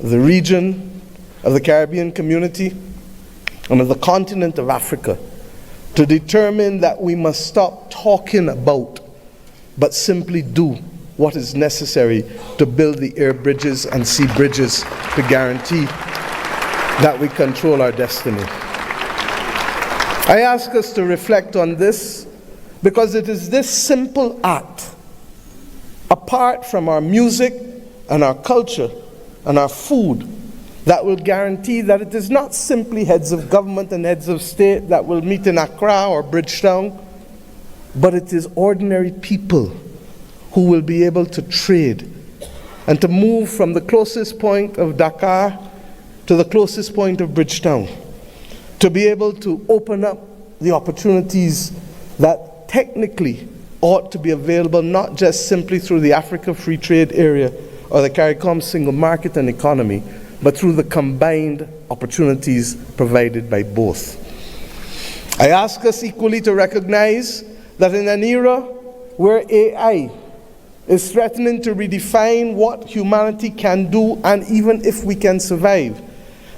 of the region, of the Caribbean community, and of the continent of Africa to determine that we must stop talking about, but simply do what is necessary to build the air bridges and sea bridges to guarantee that we control our destiny. I ask us to reflect on this because it is this simple act, apart from our music and our culture and our food, that will guarantee that it is not simply heads of government and heads of state that will meet in Accra or Bridgetown, but it is ordinary people who will be able to trade and to move from the closest point of Dakar to the closest point of Bridgetown, to be able to open up the opportunities that technically ought to be available not just simply through the Africa Free Trade Area or the CARICOM single market and economy, but through the combined opportunities provided by both. I ask us equally to recognize that in an era where AI is threatening to redefine what humanity can do and even if we can survive,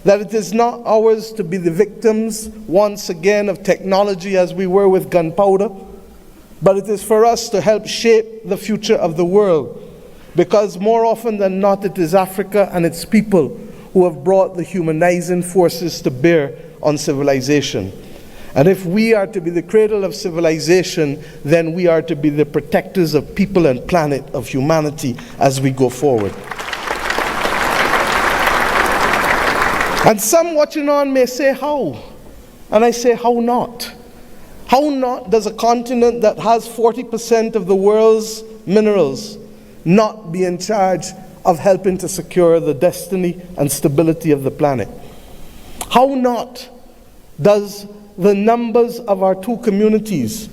that it is not ours to be the victims once again of technology as we were with gunpowder, but it is for us to help shape the future of the world, because more often than not it is Africa and its people who have brought the humanizing forces to bear on civilization. And if we are to be the cradle of civilization, then we are to be the protectors of people and planet, of humanity, as we go forward. And some watching on may say, how? And I say, how not? How not does a continent that has 40% of the world's minerals not be in charge of helping to secure the destiny and stability of the planet? How not does the numbers of our two communities,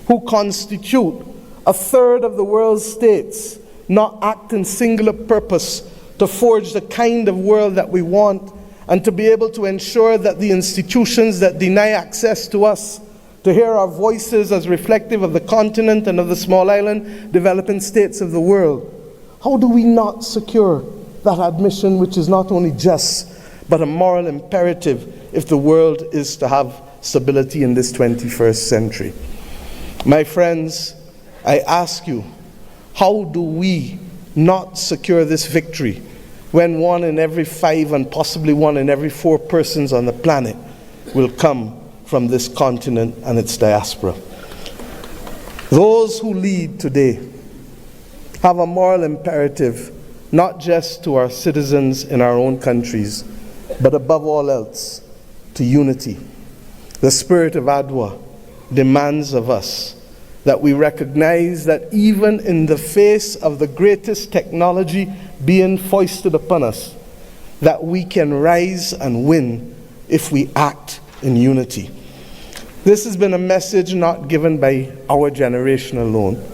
who constitute a third of the world's states, not act in singular purpose to forge the kind of world that we want and to be able to ensure that the institutions that deny access to us to hear our voices as reflective of the continent and of the small island developing states of the world? How do we not secure that admission, which is not only just, but a moral imperative if the world is to have stability in this 21st century? My friends, I ask you, how do we not secure this victory when 1 in every 5 and possibly 1 in every 4 persons on the planet will come from this continent and its diaspora? Those who lead today have a moral imperative, not just to our citizens in our own countries, but above all else, to unity. The spirit of Adwa demands of us that we recognize that even in the face of the greatest technology being foisted upon us, that we can rise and win if we act in unity. This has been a message not given by our generation alone,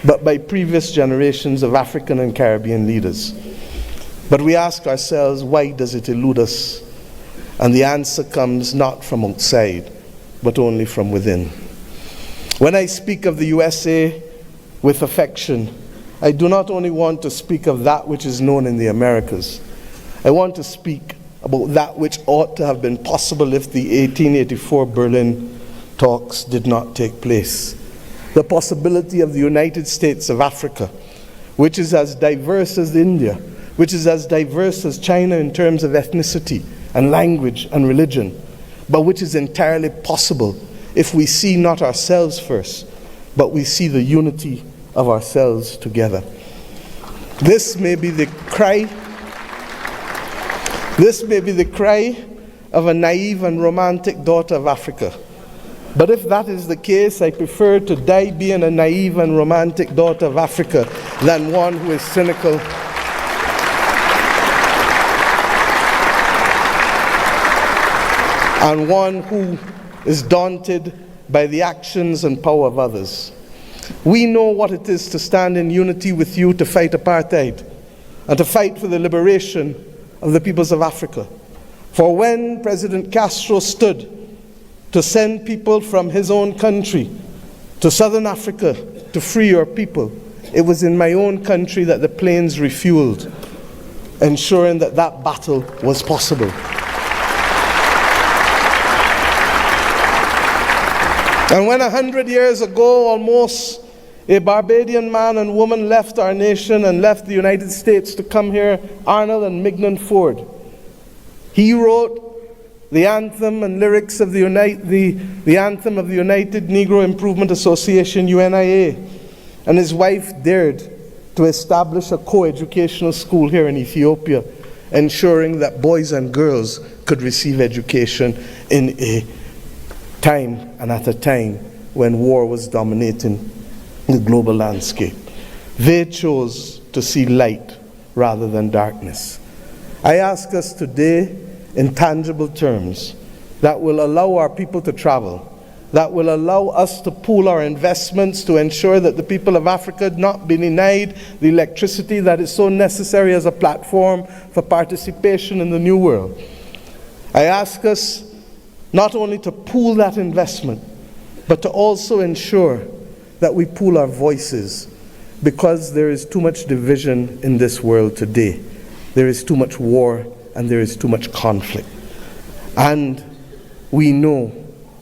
but by previous generations of African and Caribbean leaders. But we ask ourselves, why does it elude us? And the answer comes not from outside, but only from within. When I speak of the USA with affection, I do not only want to speak of that which is known in the Americas. I want to speak about that which ought to have been possible if the 1884 Berlin talks did not take place. The possibility of the United States of Africa, which is as diverse as India, which is as diverse as China in terms of ethnicity and language and religion, but which is entirely possible if we see not ourselves first, but we see the unity of ourselves together. This may be the cry of a naive and romantic daughter of Africa. But if that is the case, I prefer to die being a naive and romantic daughter of Africa than one who is cynical and one who is daunted by the actions and power of others. We know what it is to stand in unity with you to fight apartheid and to fight for the liberation of the peoples of Africa. For when President Castro stood to send people from his own country to Southern Africa to free your people, it was in my own country that the planes refueled, ensuring that that battle was possible. And when 100 years ago, almost, a Barbadian man and woman left our nation and left the United States to come here, Arnold and Mignon Ford, he wrote the anthem and lyrics of the anthem of the United Negro Improvement Association, UNIA, and his wife dared to establish a co-educational school here in Ethiopia, ensuring that boys and girls could receive education in a time and at a time when war was dominating the global landscape. They chose to see light rather than darkness. I ask us today, in tangible terms, that will allow our people to travel, that will allow us to pool our investments to ensure that the people of Africa not be denied the electricity that is so necessary as a platform for participation in the new world. I ask us not only to pool that investment, but to also ensure that we pool our voices, because there is too much division in this world today. There is too much war and there is too much conflict. And we know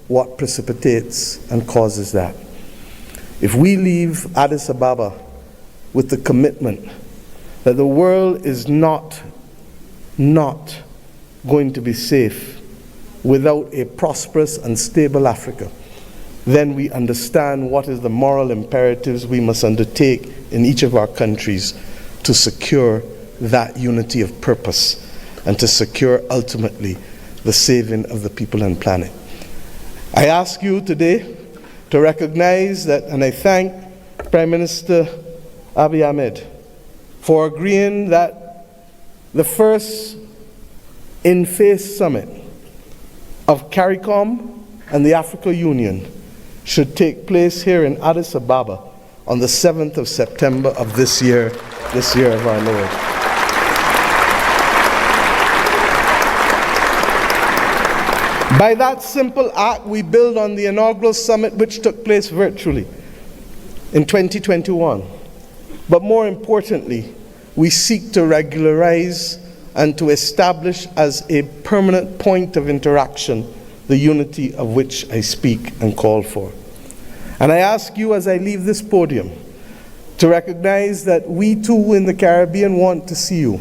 what precipitates and causes that. If we leave Addis Ababa with the commitment that the world is not going to be safe without a prosperous and stable Africa, then we understand what is the moral imperatives we must undertake in each of our countries to secure that unity of purpose and to secure ultimately the saving of the people and planet. I ask you today to recognize that, and I thank Prime Minister Abiy Ahmed for agreeing that the first in-face summit of CARICOM and the African Union should take place here in Addis Ababa on the 7th of September of this year of our Lord. By that simple act, we build on the inaugural summit which took place virtually in 2021. But more importantly, we seek to regularize and to establish as a permanent point of interaction the unity of which I speak and call for. And I ask you as I leave this podium to recognize that we too in the Caribbean want to see you.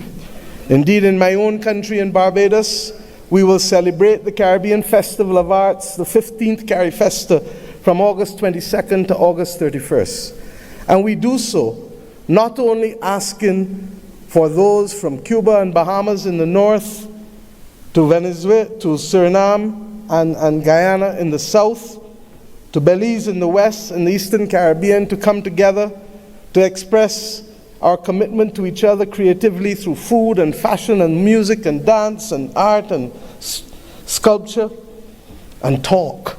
Indeed, in my own country in Barbados, we will celebrate the Caribbean Festival of Arts, the 15th CariFesta, from August 22nd to August 31st. And we do so not only asking for those from Cuba and Bahamas in the north, to Venezuela, to Suriname and Guyana in the south, to Belize in the west and the Eastern Caribbean, to come together to express our commitment to each other creatively through food and fashion and music and dance and art and sculpture, and talk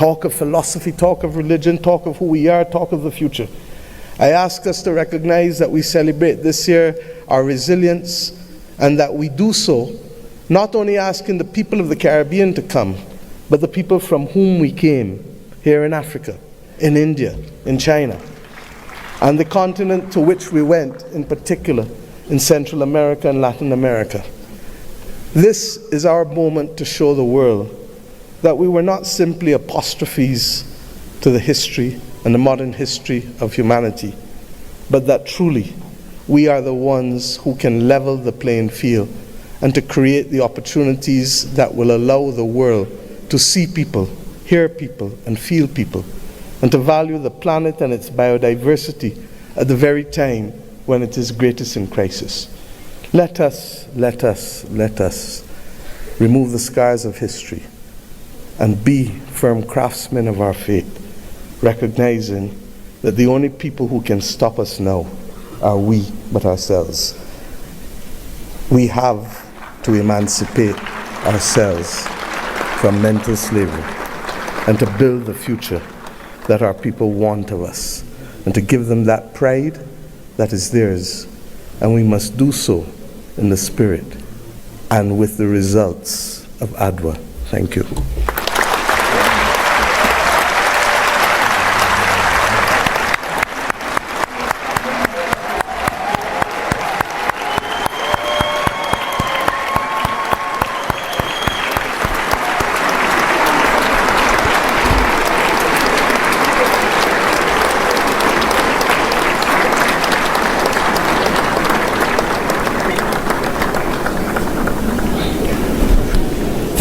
of philosophy, talk of religion, talk of who we are, talk of the future. I ask us to recognize that we celebrate this year our resilience, and that we do so not only asking the people of the Caribbean to come, but the people from whom we came here in Africa, in India, in China, and the continent to which we went, in particular in Central America and Latin America. This is our moment to show the world that we were not simply apostrophes to the history and the modern history of humanity, but that truly we are the ones who can level the playing field and to create the opportunities that will allow the world to see people, hear people, and feel people, and to value the planet and its biodiversity at the very time when it is greatest in crisis. Let us remove the scars of history and be firm craftsmen of our fate, recognizing that the only people who can stop us now are we but ourselves. We have to emancipate ourselves from mental slavery and to build the future that our people want of us and to give them that pride that is theirs. And we must do so in the spirit and with the results of ADWA. Thank you.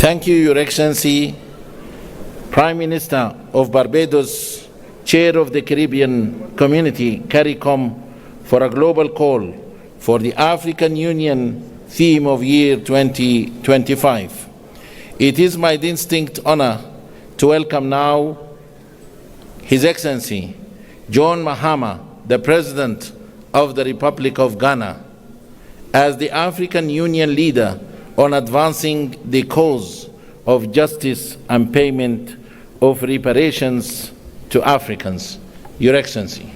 Thank you, Your Excellency, Prime Minister of Barbados, Chair of the Caribbean Community, CARICOM, for a global call for the African Union theme of year 2025. It is my distinct honor to welcome now His Excellency John Mahama, the President of the Republic of Ghana, as the African Union leader on advancing the cause of justice and payment of reparations to Africans. Your Excellency.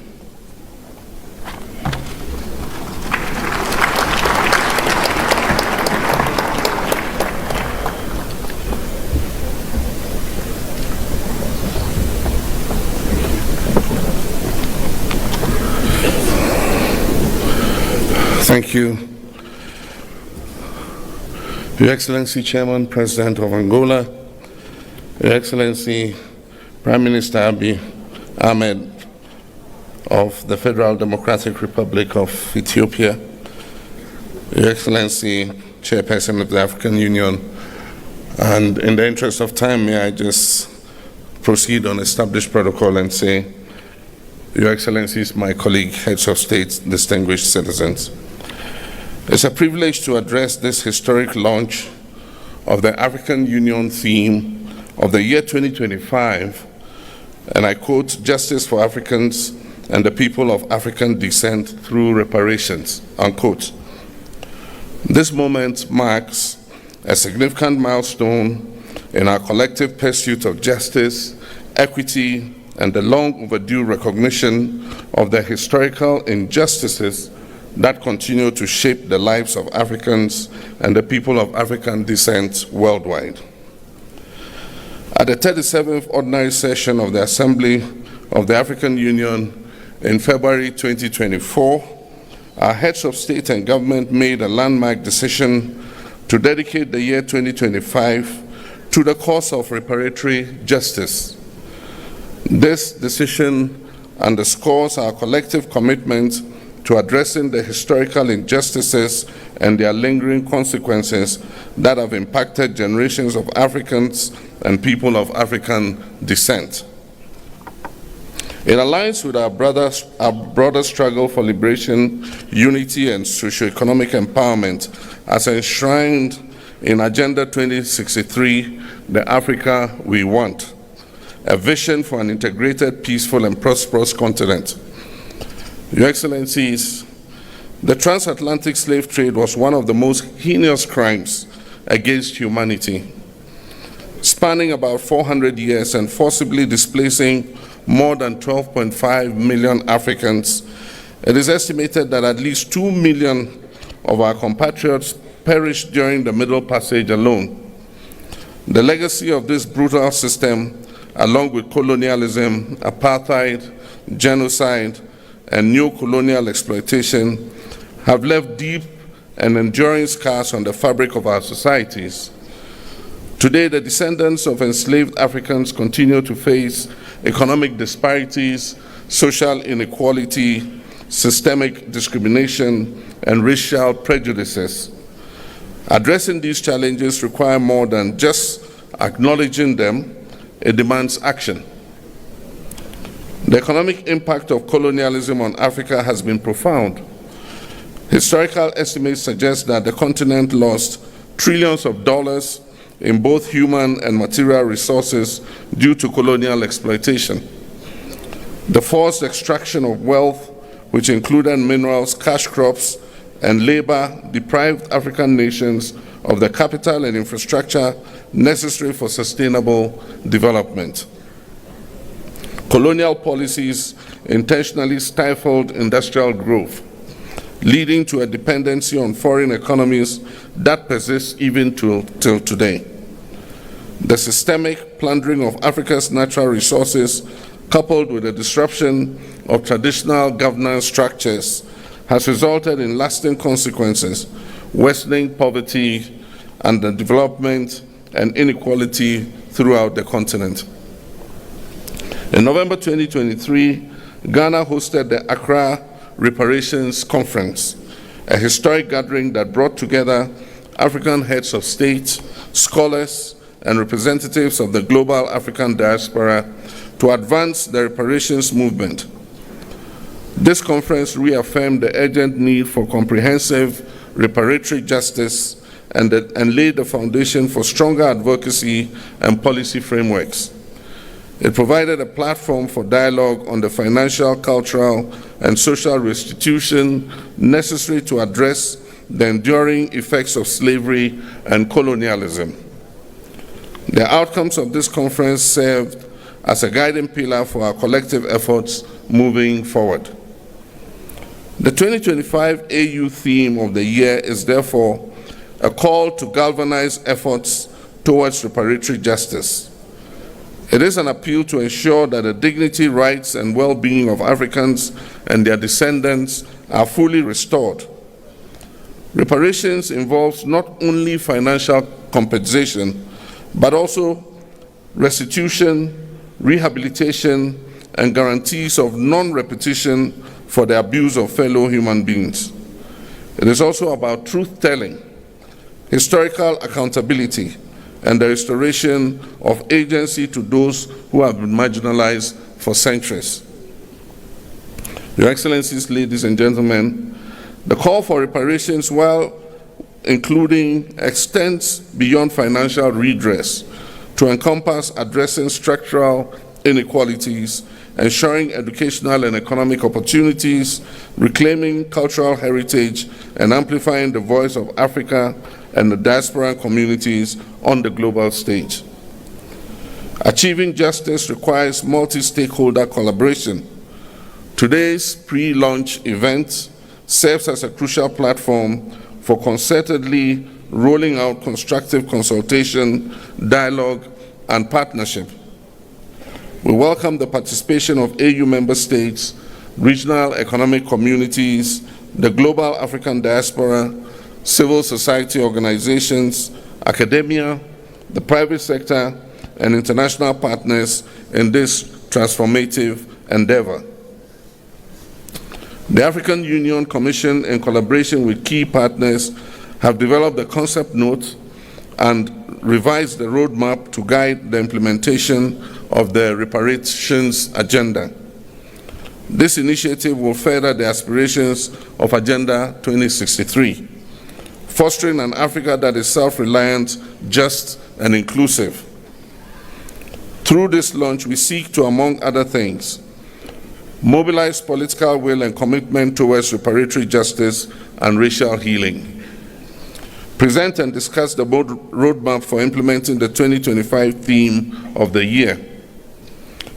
Thank you. Your Excellency, Chairman, President of Angola, Your Excellency, Prime Minister Abiy Ahmed of the Federal Democratic Republic of Ethiopia, Your Excellency, Chairperson of the African Union, and in the interest of time, may I just proceed on established protocol and say, Your Excellencies, my colleague, heads of state, distinguished citizens. It's a privilege to address this historic launch of the African Union theme of the year 2025, and I quote, "Justice for Africans and the people of African descent through reparations," unquote. This moment marks a significant milestone in our collective pursuit of justice, equity, and the long overdue recognition of the historical injustices that continue to shape the lives of Africans and the people of African descent worldwide. At the 37th Ordinary Session of the Assembly of the African Union in February 2024, our heads of state and government made a landmark decision to dedicate the year 2025 to the cause of reparatory justice. This decision underscores our collective commitment to addressing the historical injustices and their lingering consequences that have impacted generations of Africans and people of African descent. It aligns with our broader struggle for liberation, unity, and socio-economic empowerment as enshrined in Agenda 2063, the Africa we want, a vision for an integrated, peaceful, and prosperous continent. Your Excellencies, the transatlantic slave trade was one of the most heinous crimes against humanity, spanning about 400 years and forcibly displacing more than 12.5 million Africans. It is estimated that at least 2 million of our compatriots perished during the Middle Passage alone. The legacy of this brutal system, along with colonialism, apartheid, genocide, and neo-colonial exploitation, have left deep and enduring scars on the fabric of our societies. Today, the descendants of enslaved Africans continue to face economic disparities, social inequality, systemic discrimination, and racial prejudices. Addressing these challenges require more than just acknowledging them. It demands action. The economic impact of colonialism on Africa has been profound. Historical estimates suggest that the continent lost trillions of dollars in both human and material resources due to colonial exploitation. The forced extraction of wealth, which included minerals, cash crops, and labor, deprived African nations of the capital and infrastructure necessary for sustainable development. Colonial policies intentionally stifled industrial growth, leading to a dependency on foreign economies that persists even till today. The systemic plundering of Africa's natural resources, coupled with the disruption of traditional governance structures, has resulted in lasting consequences, worsening poverty, underdevelopment, and inequality throughout the continent. In November 2023, Ghana hosted the Accra Reparations Conference, a historic gathering that brought together African heads of state, scholars, and representatives of the global African diaspora to advance the reparations movement. This conference reaffirmed the urgent need for comprehensive reparatory justice and laid the foundation for stronger advocacy and policy frameworks. It provided a platform for dialogue on the financial, cultural, and social restitution necessary to address the enduring effects of slavery and colonialism. The outcomes of this conference served as a guiding pillar for our collective efforts moving forward. The 2025 AU theme of the year is therefore a call to galvanize efforts towards reparatory justice. It is an appeal to ensure that the dignity, rights, and well-being of Africans and their descendants are fully restored. Reparations involves not only financial compensation, but also restitution, rehabilitation, and guarantees of non-repetition for the abuse of fellow human beings. It is also about truth-telling, historical accountability, and the restoration of agency to those who have been marginalized for centuries. Your Excellencies, ladies and gentlemen, the call for reparations, while including, extends beyond financial redress to encompass addressing structural inequalities, ensuring educational and economic opportunities, reclaiming cultural heritage, and amplifying the voice of Africa and the diaspora communities on the global stage. Achieving justice requires multi-stakeholder collaboration. Today's pre-launch event serves as a crucial platform for concertedly rolling out constructive consultation, dialogue, and partnership. We welcome the participation of AU member states, regional economic communities, the global African diaspora, civil society organizations, academia, the private sector, and international partners in this transformative endeavor. The African Union Commission, in collaboration with key partners, have developed the concept note and revised the roadmap to guide the implementation of the reparations agenda. This initiative will further the aspirations of Agenda 2063, fostering an Africa that is self-reliant, just, and inclusive. Through this launch, we seek to, among other things, mobilize political will and commitment towards reparatory justice and racial healing, present and discuss the roadmap for implementing the 2025 theme of the year,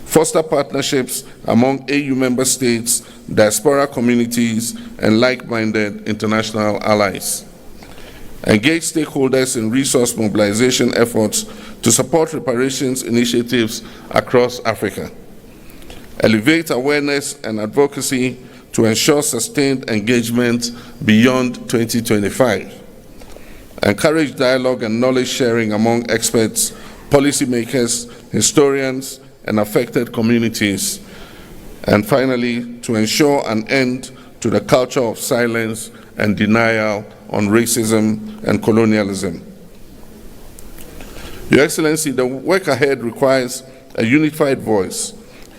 foster partnerships among AU member states, diaspora communities, and like-minded international allies, engage stakeholders in resource mobilization efforts to support reparations initiatives across Africa, elevate awareness and advocacy to ensure sustained engagement beyond 2025, encourage dialogue and knowledge sharing among experts, policymakers, historians, and affected communities. And finally, to ensure an end to the culture of silence and denial on racism and colonialism. Your Excellency, the work ahead requires a unified voice,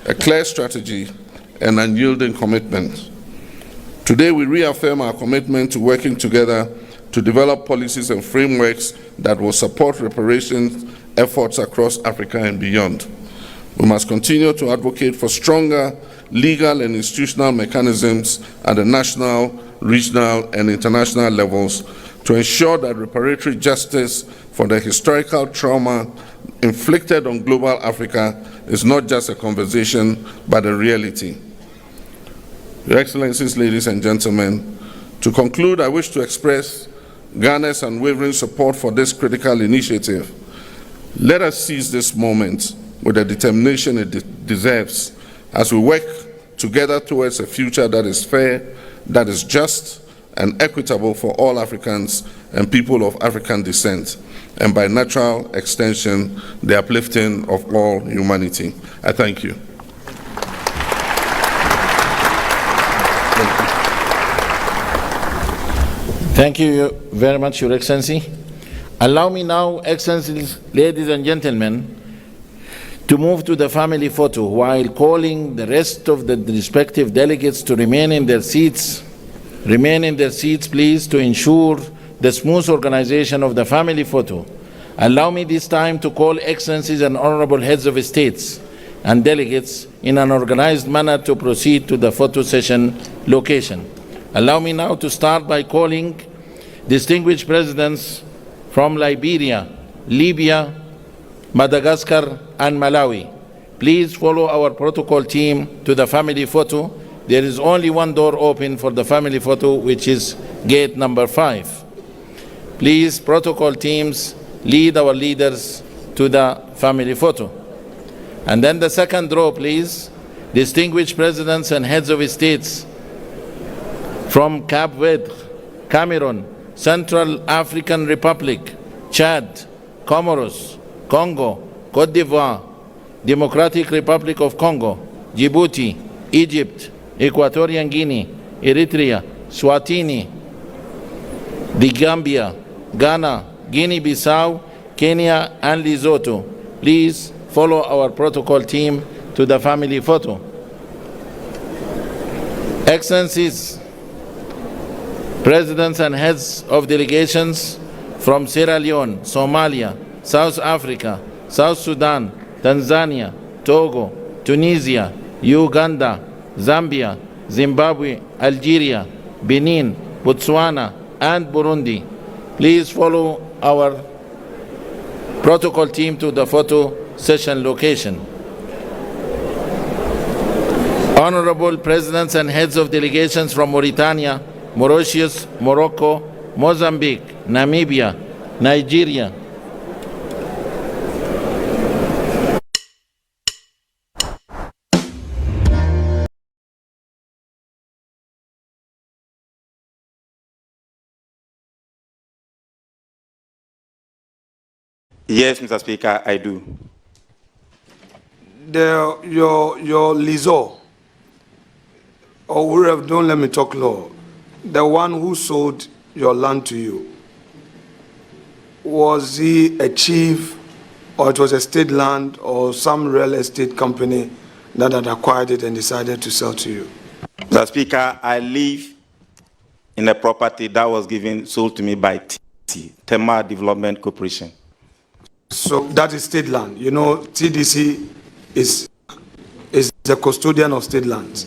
a clear strategy, and unyielding commitment. Today, we reaffirm our commitment to working together to develop policies and frameworks that will support reparations efforts across Africa and beyond. We must continue to advocate for stronger legal and institutional mechanisms at the national, regional, and international levels to ensure that reparatory justice for the historical trauma inflicted on global Africa is not just a conversation, but a reality. Your Excellencies, ladies and gentlemen, to conclude, I wish to express Ghana's unwavering support for this critical initiative. Let us seize this moment with the determination it deserves as we work together towards a future that is fair, that is just, and equitable for all Africans and people of African descent, and by natural extension, the uplifting of all humanity. I thank you. Thank you very much, Your Excellency. Allow me now, Excellencies, ladies and gentlemen, to move to the family photo while calling the rest of the respective delegates to remain in their seats. Remain in their seats, please, to ensure the smooth organization of the family photo. Allow me this time to call Excellencies and Honorable Heads of States and delegates in an organized manner to proceed to the photo session location. Allow me now to start by calling distinguished presidents from Liberia, Libya, Madagascar, and Malawi. Please follow our protocol team to the family photo. There is only one door open for the family photo, which is gate number 5. Please, protocol teams, lead our leaders to the family photo. And then the second row, please, distinguished presidents and heads of states from Cape Verde, Cameroon, Central African Republic, Chad, Comoros, Congo, Cote d'Ivoire, Democratic Republic of Congo, Djibouti, Egypt, Equatorial Guinea, Eritrea, Swatini, the Gambia, Ghana, Guinea-Bissau, Kenya, and Lesotho. Please follow our protocol team to the family photo. Excellencies, presidents and heads of delegations from Sierra Leone, Somalia, South Africa, South Sudan, Tanzania, Togo, Tunisia, Uganda, Zambia, Zimbabwe, Algeria, Benin, Botswana, and Burundi. Please follow our protocol team to the photo session location. Honorable presidents and heads of delegations from Mauritania, Mauritius, Morocco, Mozambique, Namibia, Nigeria. Yes, Mr. Speaker, I do. Your Lizo, or whoever, don't let me talk law, the one who sold your land to you, was he a chief, or it was a state land, or some real estate company that had acquired it and decided to sell to you? Mr. Speaker, I live in a property that was sold to me by TDC, Tema Development Corporation. So that is state land. You know, TDC is the custodian of state lands.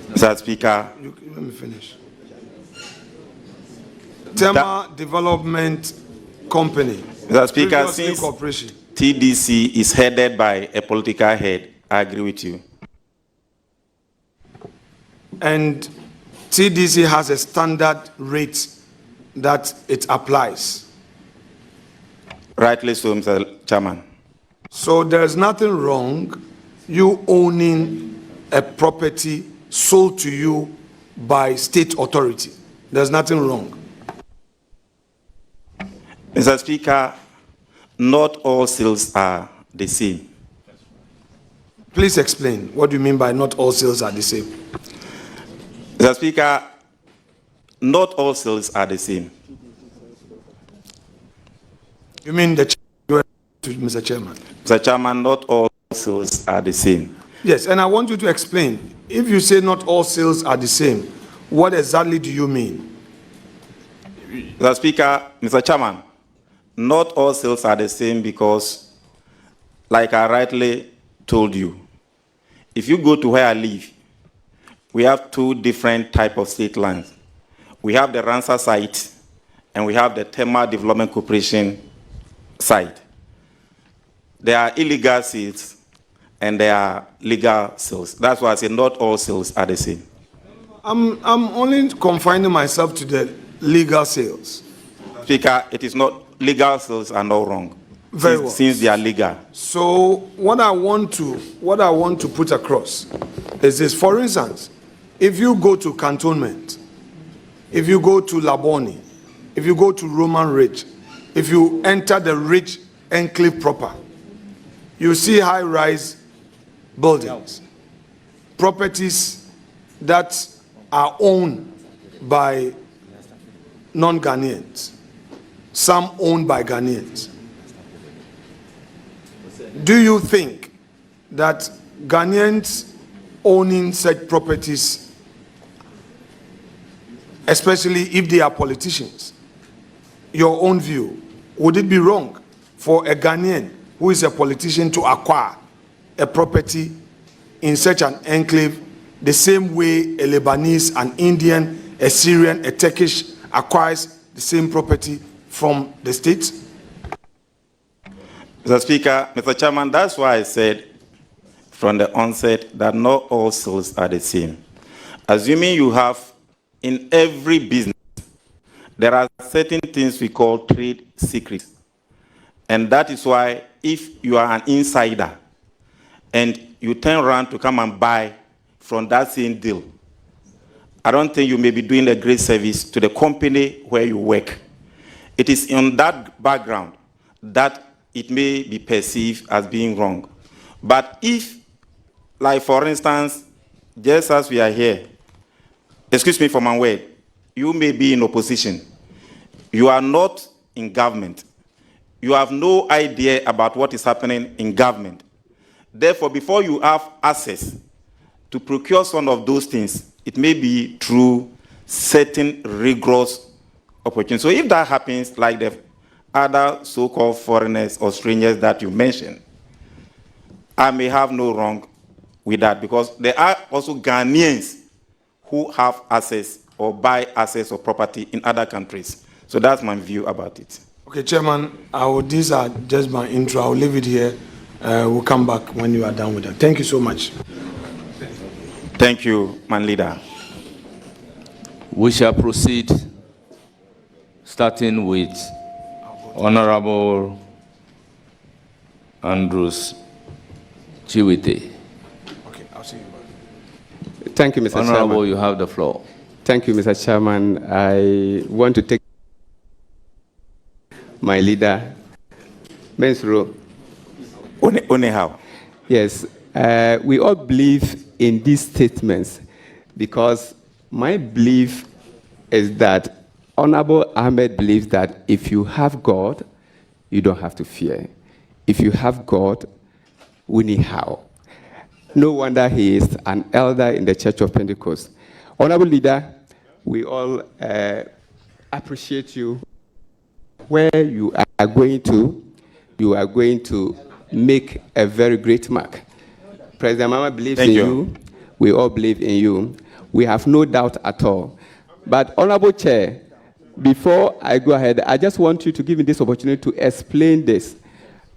Mr. Speaker. Let me finish. Tema Development Company. Mr. Speaker, since corporation. TDC is headed by a political head, I agree with you. And TDC has a standard rate that it applies. Rightly so, Mr. Chairman. So there is nothing wrong you owning a property sold to you by state authority. There's nothing wrong. Mr. Speaker, not all sales are the same. Please explain. What do you mean by not all sales are the same? Mr. Speaker, not all sales are the same. You mean the Mr. Chairman? Mr. Chairman, not all sales are the same. Yes, and I want you to explain. If you say not all sales are the same, what exactly do you mean? Mr. Speaker, Mr. Chairman, not all sales are the same because, like I rightly told you, if you go to where I live, we have two different types of state lands. We have the Ramsar site and we have the Tema Development Corporation site. There are illegal sales and there are legal sales. That's why I say not all sales are the same. I'm only confining myself to the legal sales. Speaker, it is not, legal sales are not wrong. Very well. Since they are legal. So what I want to put across is this. For instance, if you go to Cantonment, if you go to Labone, if you go to Roman Ridge, if you enter the Ridge Enclave proper, you see high-rise buildings, properties that are owned by non-Ghanaians, some owned by Ghanaians. Do you think that Ghanaians owning such properties, especially if they are politicians, your own view, would it be wrong for a Ghanaian who is a politician to acquire a property in such an enclave the same way a Lebanese, an Indian, a Syrian, a Turkish acquires the same property from the States? Mr. Speaker, Mr. Chairman, that's why I said from the onset that not all sales are the same. Assuming you have in every business, there are certain things we call trade secrets. And that is why if you are an insider and you turn around to come and buy from that same deal, I don't think you may be doing a great service to the company where you work. It is in that background that it may be perceived as being wrong. But if, like for instance, just as we are here, excuse me for my word, you may be in opposition. You are not in government. You have no idea about what is happening in government. Therefore, before you have access to procure some of those things, it may be through certain rigorous opportunities. So if that happens, like the other so-called foreigners or strangers that you mentioned, I may have no wrong with that because there are also Ghanaians who have access or buy access or property in other countries. So that's my view about it. Okay, Chairman, these are just my intro. I'll leave it here. We'll come back when you are done with that. Thank you so much. Thank you, man leader. We shall proceed, starting with Honorable Andrews Chiwite. Okay, I'll see you. Thank you, Mr. Chairman. Honorable, you have the floor. Thank you, Mr. Chairman. I want to take my leader, Mensro. Onehau. Yes, we all believe in these statements because my belief is that Honorable Ahmed believes that if you have God, you don't have to fear. If you have God, anyhow. No wonder he is an elder in the Church of Pentecost. Honorable Leader, we all appreciate you. Where you are going to make a very great mark. President Mama believes in you. We all believe in you. We have no doubt at all. But Honorable Chair, before I go ahead, I just want you to give me this opportunity to explain this.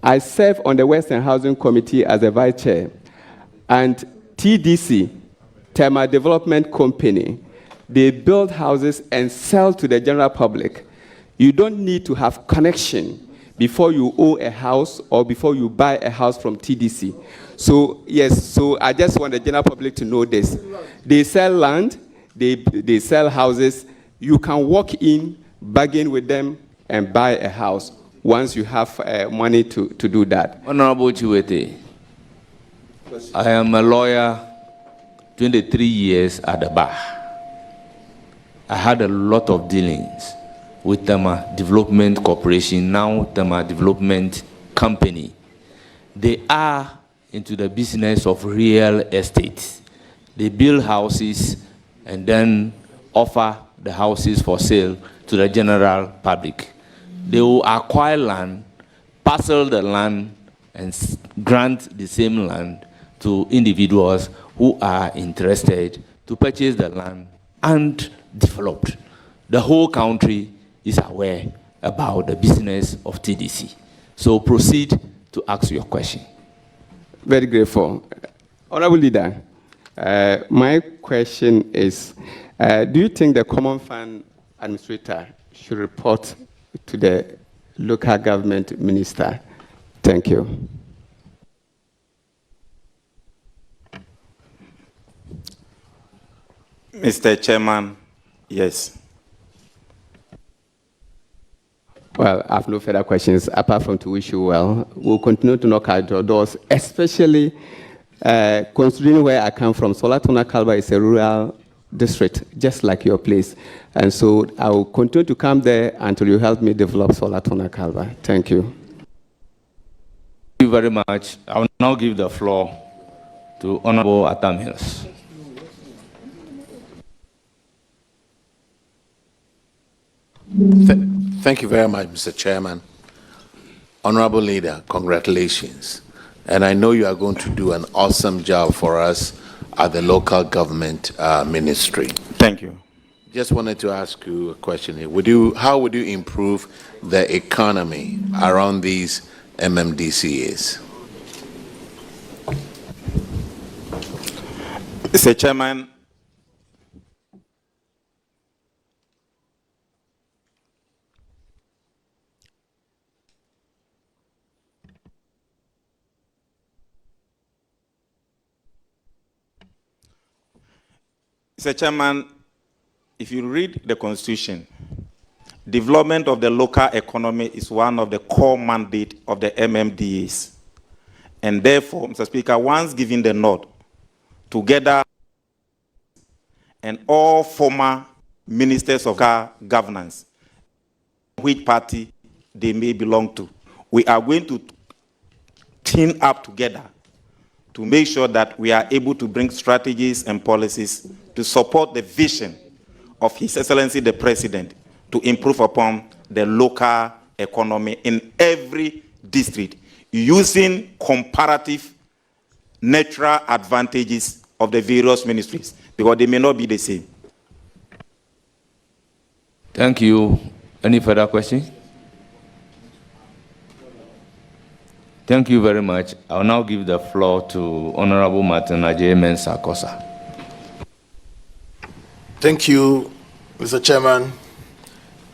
I serve on the Western Housing Committee as a Vice Chair, and TDC, Tema Development Company, they build houses and sell to the general public. You don't need to have connection before you own a house or before you buy a house from TDC. So, yes, so I just want the general public to know this. They sell land, they sell houses. You can walk in, bargain with them, and buy a house once you have money to do that. Honorable Chiwete, I am a lawyer, 23 years at the bar. I had a lot of dealings with Tema Development Corporation, now Tema Development Company. They are into the business of real estate. They build houses and then offer the houses for sale to the general public. They will acquire land, parcel the land, and grant the same land to individuals who are interested to purchase the land and develop. The whole country is aware about the business of TDC. So proceed to ask your question. Very grateful. Honorable Leader, my question is, do you think the Common Fund Administrator should report to the local government minister? Thank you. Mr. Chairman, yes. Well, I have no further questions apart from to wish you well. We'll continue to knock at your doors, especially considering where I come from. Solatona Kalba is a rural district, just like your place. And so I will continue to come there until you help me develop Solatona Kalba. Thank you. Thank you very much. I will now give the floor to Honorable Atam Hills. Thank you very much, Mr. Chairman. Honorable Leader, congratulations. And I know you are going to do an awesome job for us at the local government ministry. Thank you. Just wanted to ask you a question here. How would you improve the economy around these MMDCAs? Mr. Chairman, if you read the Constitution, development of the local economy is one of the core mandates of the MMDAs. And therefore, Mr. Speaker, once given the nod, together and all former ministers of governance, which party they may belong to, we are going to team up together to make sure that we are able to bring strategies and policies to support the vision of His Excellency the President to improve upon the local economy in every district using comparative natural advantages of the various ministries, because they may not be the same. Thank you. Any further questions? Thank you very much. I'll now give the floor to Honorable Martin Ajay Mensah Kosa. Thank you, Mr. Chairman.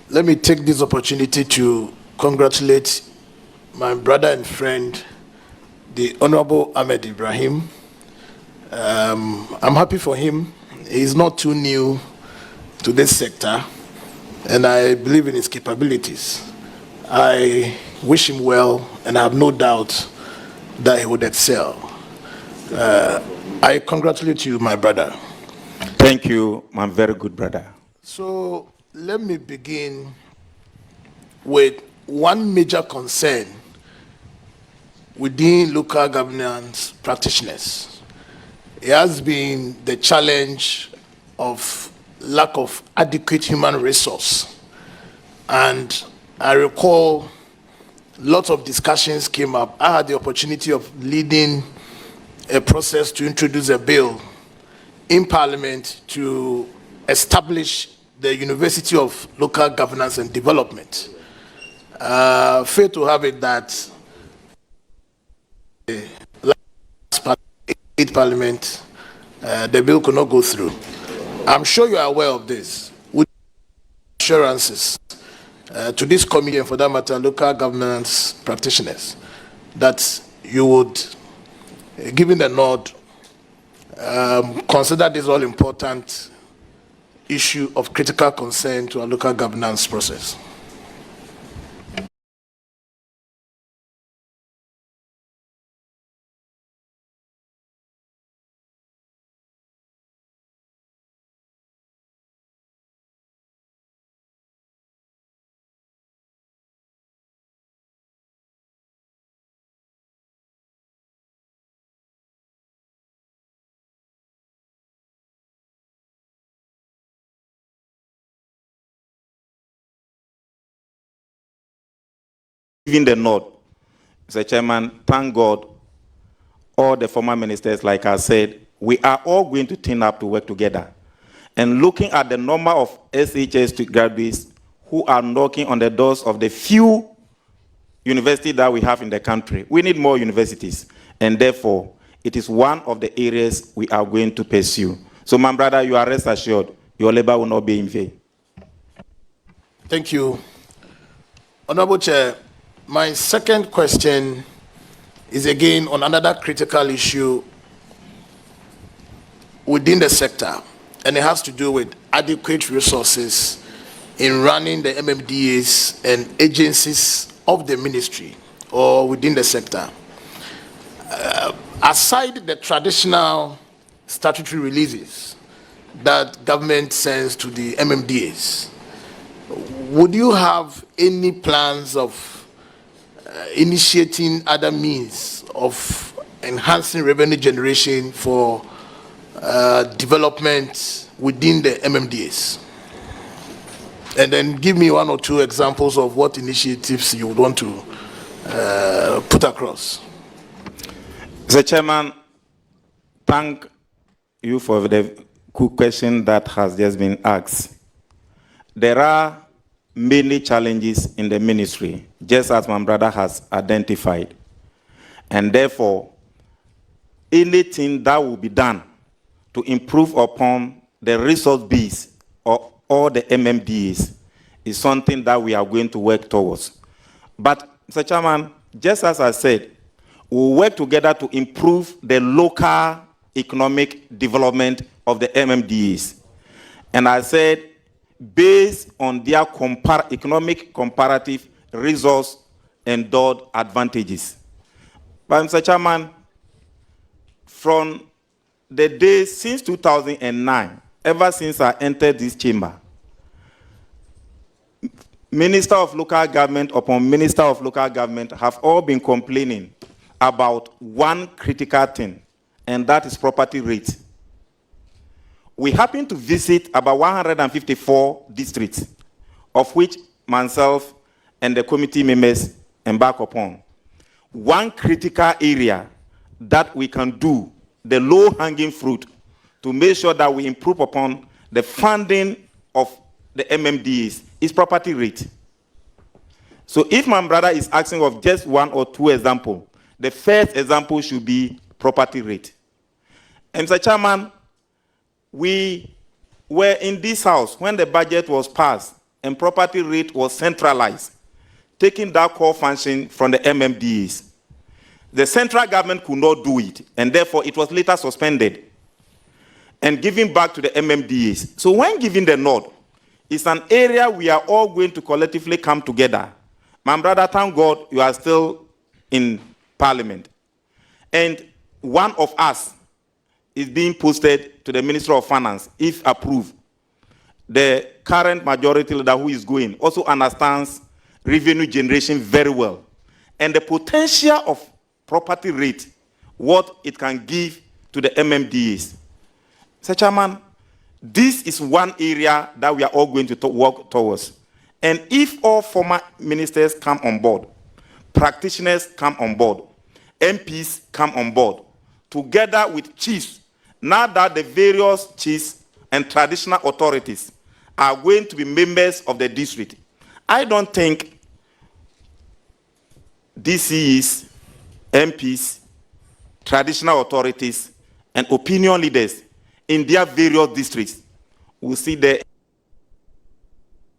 Let me take this opportunity to congratulate my brother and friend, the Honorable Ahmed Ibrahim. I'm happy for him. He's not too new to this sector, and I believe in his capabilities. I wish him well, and I have no doubt that he would excel. I congratulate you, my brother. Thank you, my very good brother. So let me begin with one major concern within local governance practitioners. It has been the challenge of lack of adequate human resource. And I recall lots of discussions came up. I had the opportunity of leading a process to introduce a bill in Parliament to establish the University of Local Governance and Development. Fair to have it that the last Parliament, the bill could not go through. I'm sure you are aware of this. With assurances to this committee, and for that matter, local governance practitioners, that you would, given the nod, consider this all-important issue of critical concern to our local governance process. giving the nod, Mr. Chairman, thank God, all the former ministers, like I said, we are all going to team up to work together. And looking at the number of SHS graduates who are knocking on the doors of the few universities that we have in the country, we need more universities. And therefore, it is one of the areas we are going to pursue. So, my brother, you are rest assured, your labor will not be in vain. Thank you. Honorable Chair, my second question is again on another critical issue within the sector, and it has to do with adequate resources in running the MMDAs and agencies of the ministry or within the sector. Aside the traditional statutory releases that government sends to the MMDAs, would you have any plans of initiating other means of enhancing revenue generation for development within the MMDAs? And then give me one or two examples of what initiatives you would want to put across. Mr. Chairman, thank you for the good question that has just been asked. There are many challenges in the ministry, just as my brother has identified. And therefore, anything that will be done to improve upon the resource base of all the MMDAs is something that we are going to work towards. But, Mr. Chairman, just as I said, we'll work together to improve the local economic development of the MMDAs. And I said, based on their economic comparative resource endowed advantages. But, Mr. Chairman, from the day since 2009, ever since I entered this chamber, Minister of Local Government upon Minister of Local Government have all been complaining about one critical thing, and that is property rate. We happen to visit about 154 districts, of which myself and the committee members embark upon. One critical area that we can do, the low-hanging fruit, to make sure that we improve upon the funding of the MMDAs is property rate. So if my brother is asking of just one or two examples, the first example should be property rate. And Mr. Chairman, we were in this house when the budget was passed and property rate was centralized, taking that core function from the MMDAs. The central government could not do it, and therefore it was later suspended and given back to the MMDAs. So when giving the nod, it's an area we are all going to collectively come together. My brother, thank God you are still in Parliament. And one of us is being posted to the Minister of Finance, if approved. The current majority leader who is going also understands revenue generation very well. And the potential of property rate, what it can give to the MMDAs. Mr. Chairman, this is one area that we are all going to work towards. And if all former ministers come on board, practitioners come on board, MPs come on board, together with chiefs, now that the various chiefs and traditional authorities are going to be members of the district, I don't think DCEs, MPs, traditional authorities, and opinion leaders in their various districts will see the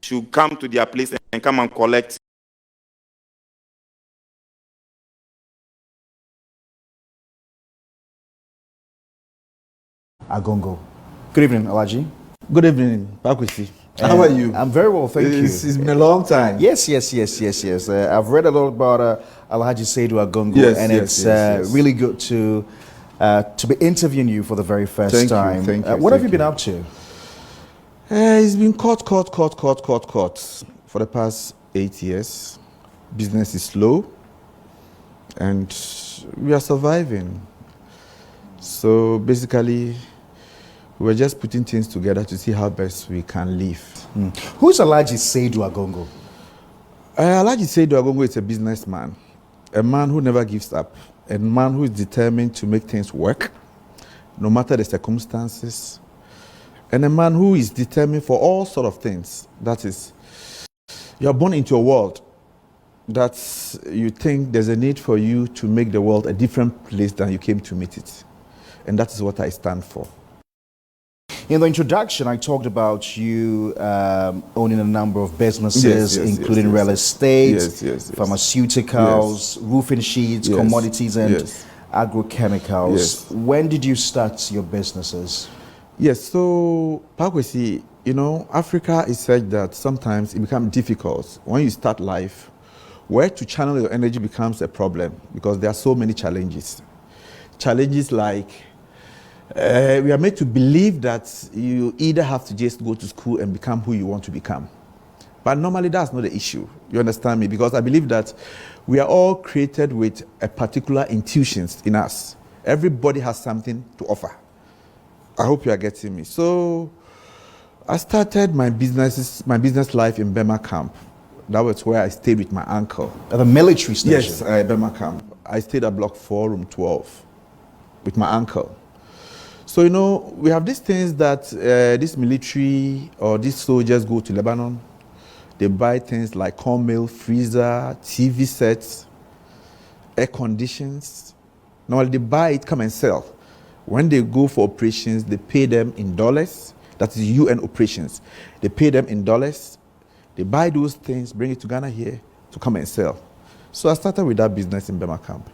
should come to their place and come and collect. Agongo. Good evening, Alaji. Good evening, Pakwisi. How are you? I'm very well, thank you. It's been a long time. Yes. I've read a lot about Alhaji Seydou Agongo, and it's really good to be interviewing you for the very first time. Thank you. What have you been up to? It's been caught for the past 8 years. Business is slow, and we are surviving. So basically, we're just putting things together to see how best we can live. Who's Alhaji Seydou Agongo? Alhaji Seydou Agongo is a businessman, a man who never gives up, a man who is determined to make things work, no matter the circumstances, and a man who is determined for all sort of things. That is, you are born into a world that you think there's a need for you to make the world a different place than you came to meet it. And that is what I stand for. In the introduction, I talked about you owning a number of businesses, including real estate, pharmaceuticals, roofing sheets, commodities, and agrochemicals. When did you start your businesses? Yes, so Pakwesi, you know, Africa is such that sometimes it becomes difficult when you start life. Where to channel your energy becomes a problem because there are so many challenges. Challenges like we are made to believe that you either have to just go to school and become who you want to become. But normally that's not the issue. You understand me? Because I believe that we are all created with a particular intuitions in us. Everybody has something to offer. I hope you are getting me. So I started my business life in Bema camp. That was where I stayed with my uncle. At the military station? Yes, Bema camp. I stayed at block 4, room 12 with my uncle. So, you know, we have these things that this military or these soldiers go to Lebanon. They buy things like cornmeal, freezer, TV sets, air conditions. Now they buy it, come and sell. When they go for operations, they pay them in dollars. That is UN operations. They pay them in dollars. They buy those things, bring it to Ghana here to come and sell. So I started with that business in Bema camp.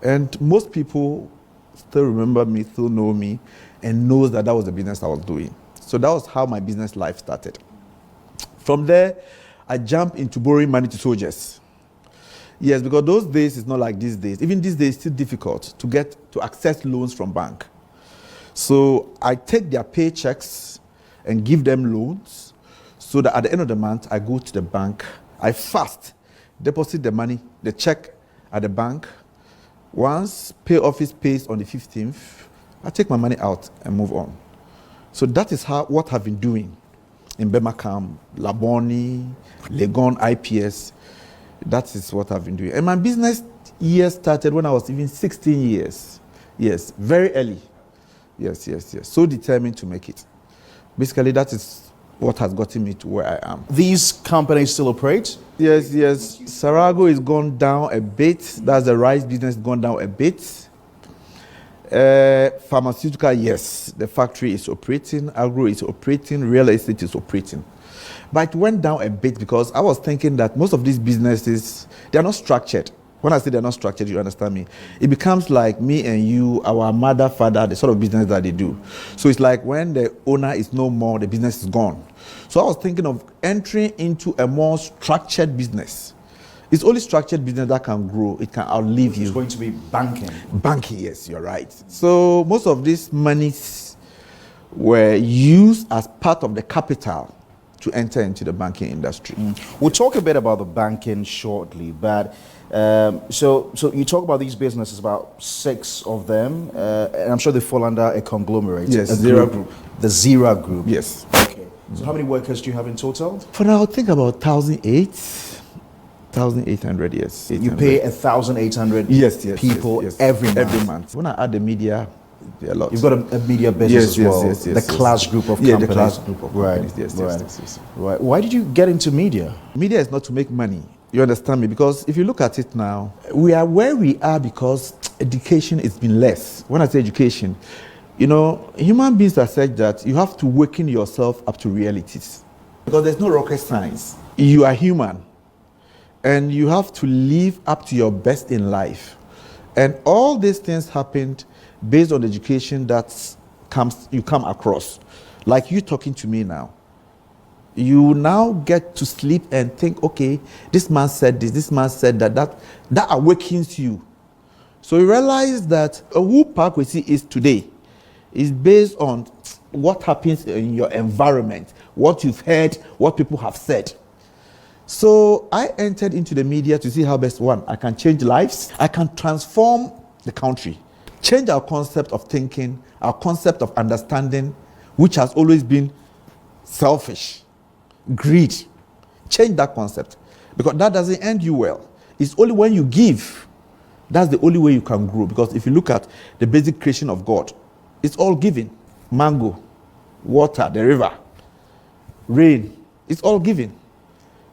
And most people still remember me, still know me, and knows that that was the business I was doing. So that was how my business life started. From there, I jumped into borrowing money to soldiers. Yes, because those days is not like these days. Even these days, it's still difficult to access loans from bank. So I take their paychecks and give them loans so that at the end of the month, I go to the bank, I fast, deposit the money, the check at the bank. Once pay office pays on the 15th, I take my money out and move on. So that is what I've been doing in Bema camp, Laboni, Legon, IPS. That is what I've been doing. And my business year started when I was even 16 years. Yes, very early. Yes. So determined to make it. Basically, that is what has gotten me to where I am. These companies still operate? Yes. Sarago is gone down a bit. That's the rice business gone down a bit. Pharmaceutical, yes. The factory is operating. Agro is operating. Real estate is operating. But it went down a bit because I was thinking that most of these businesses, they are not structured. When I say they're not structured, you understand me? It becomes like me and you, our mother, father, the sort of business that they do. So it's like when the owner is no more, the business is gone. So I was thinking of entering into a more structured business. It's only structured business that can grow. It can outlive you. It's going to be banking. Banking, yes, you're right. So most of these monies were used as part of the capital to enter into the banking industry. We'll talk a bit about the banking shortly, but so you talk about these businesses, about 6 of them, and I'm sure they fall under a conglomerate. Yes, Zira Group. The Zira Group. Yes. Okay. So how many workers do you have in total? For now, I think about 1,800, yes. 800. You pay 1,800 people every month. When I add the media, there are a lot. You've got a media business as well. Yes. The Class Group of companies. The Class Group of companies. Right. Why did you get into media? Media is not to make money. You understand me? Because if you look at it now, we are where we are because education has been less. When I say education, you know, human beings are such that you have to waken yourself up to realities. Because there's no rocket science. You are human. And you have to live up to your best in life. And all these things happened based on the education that you come across. Like you talking to me now. You now get to sleep and think, okay, this man said this man said that. That awakens you. So you realize that who Pakwesi is today is based on what happens in your environment, what you've heard, what people have said. So I entered into the media to see how best, one, I can change lives, I can transform the country, change our concept of thinking, our concept of understanding, which has always been selfish. Greed. Change that concept. because that doesn't end you well. It's only when you give, that's the only way you can grow. Because if you look at the basic creation of God, it's all given. Mango, water, the river, rain, it's all given.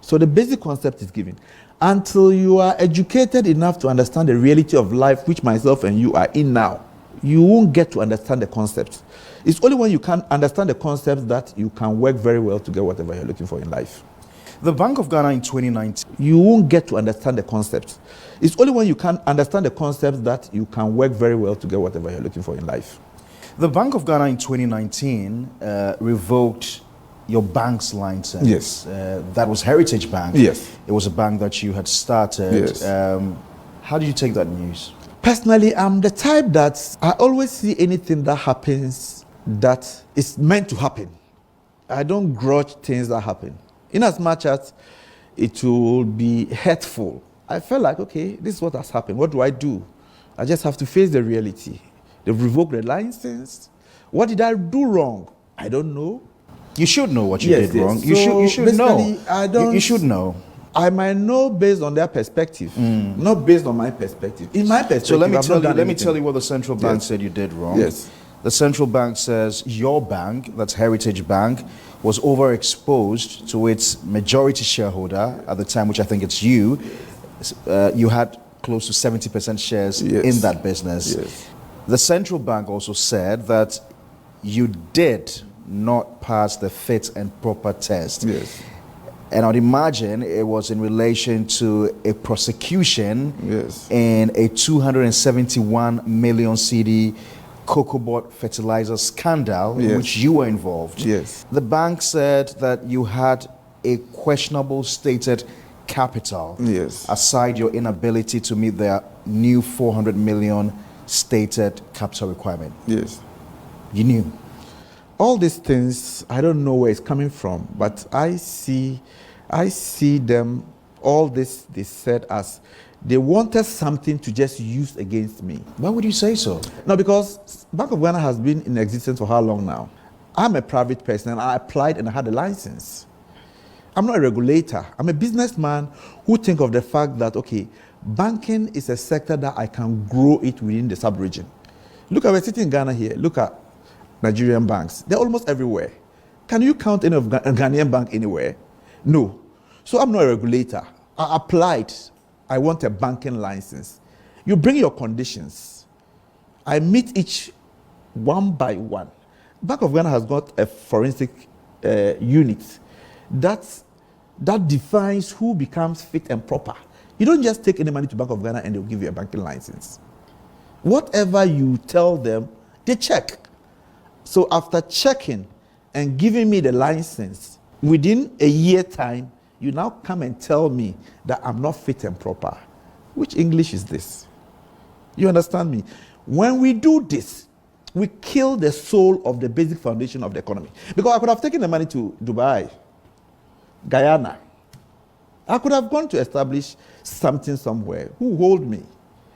So the basic concept is given. Until you are educated enough to understand the reality of life, which myself and you are in now, you won't get to understand the concept. It's only when you can understand the concept that you can work very well to get whatever you're looking for in life. The Bank of Ghana in 2019. You won't get to understand the concept. It's only when you can understand the concept that you can work very well to get whatever you're looking for in life. The Bank of Ghana in 2019 revoked your bank's license. Yes. That was Heritage Bank. Yes. It was a bank that you had started. Yes. How did you take that news? Personally, I'm the type that I always see anything that happens that is meant to happen. I don't grudge things that happen. In as much as it will be hurtful, I felt like, okay, this is what has happened. What do? I just have to face the reality. They've revoked the license. What did I do wrong? I don't know. You should know what you did wrong. So You should know. You should know. I might know based on their perspective, not based on my perspective. In my perspective, so let me tell you what the central bank said you did wrong. Yes. The central bank says your bank, that's Heritage Bank, was overexposed to its majority shareholder at the time, which I think it's you. You had close to 70% shares in that business. Yes. The central bank also said that you did not pass the fit and proper test. Yes. And I'd imagine it was in relation to a prosecution in a 271 million cedi cocoa fertilizer scandal in which you were involved. Yes. The bank said that you had a questionable stated capital aside your inability to meet their new 400 million stated capital requirement. Yes. You knew. All these things, I don't know where it's coming from, but I see them, all this they said as they wanted something to just use against me. Why would you say so? No, because Bank of Ghana has been in existence for how long now? I'm a private person and I applied and I had a license. I'm not a regulator. I'm a businessman who think of the fact that, okay, banking is a sector that I can grow it within the sub-region. Look at, we're sitting in Ghana here, look at Nigerian banks. They're almost everywhere. Can you count any of a Ghanaian bank anywhere? No. So I'm not a regulator. I applied. I want a banking license. You bring your conditions. I meet each one by one. Bank of Ghana has got a forensic unit that defines who becomes fit and proper. You don't just take any money to Bank of Ghana and they'll give you a banking license. Whatever you tell them, they check. So after checking and giving me the license, within a year time, you now come and tell me that I'm not fit and proper. Which English is this? You understand me? When we do this, we kill the soul of the basic foundation of the economy. Because I could have taken the money to Dubai, Guyana. I could have gone to establish something somewhere. Who hold me?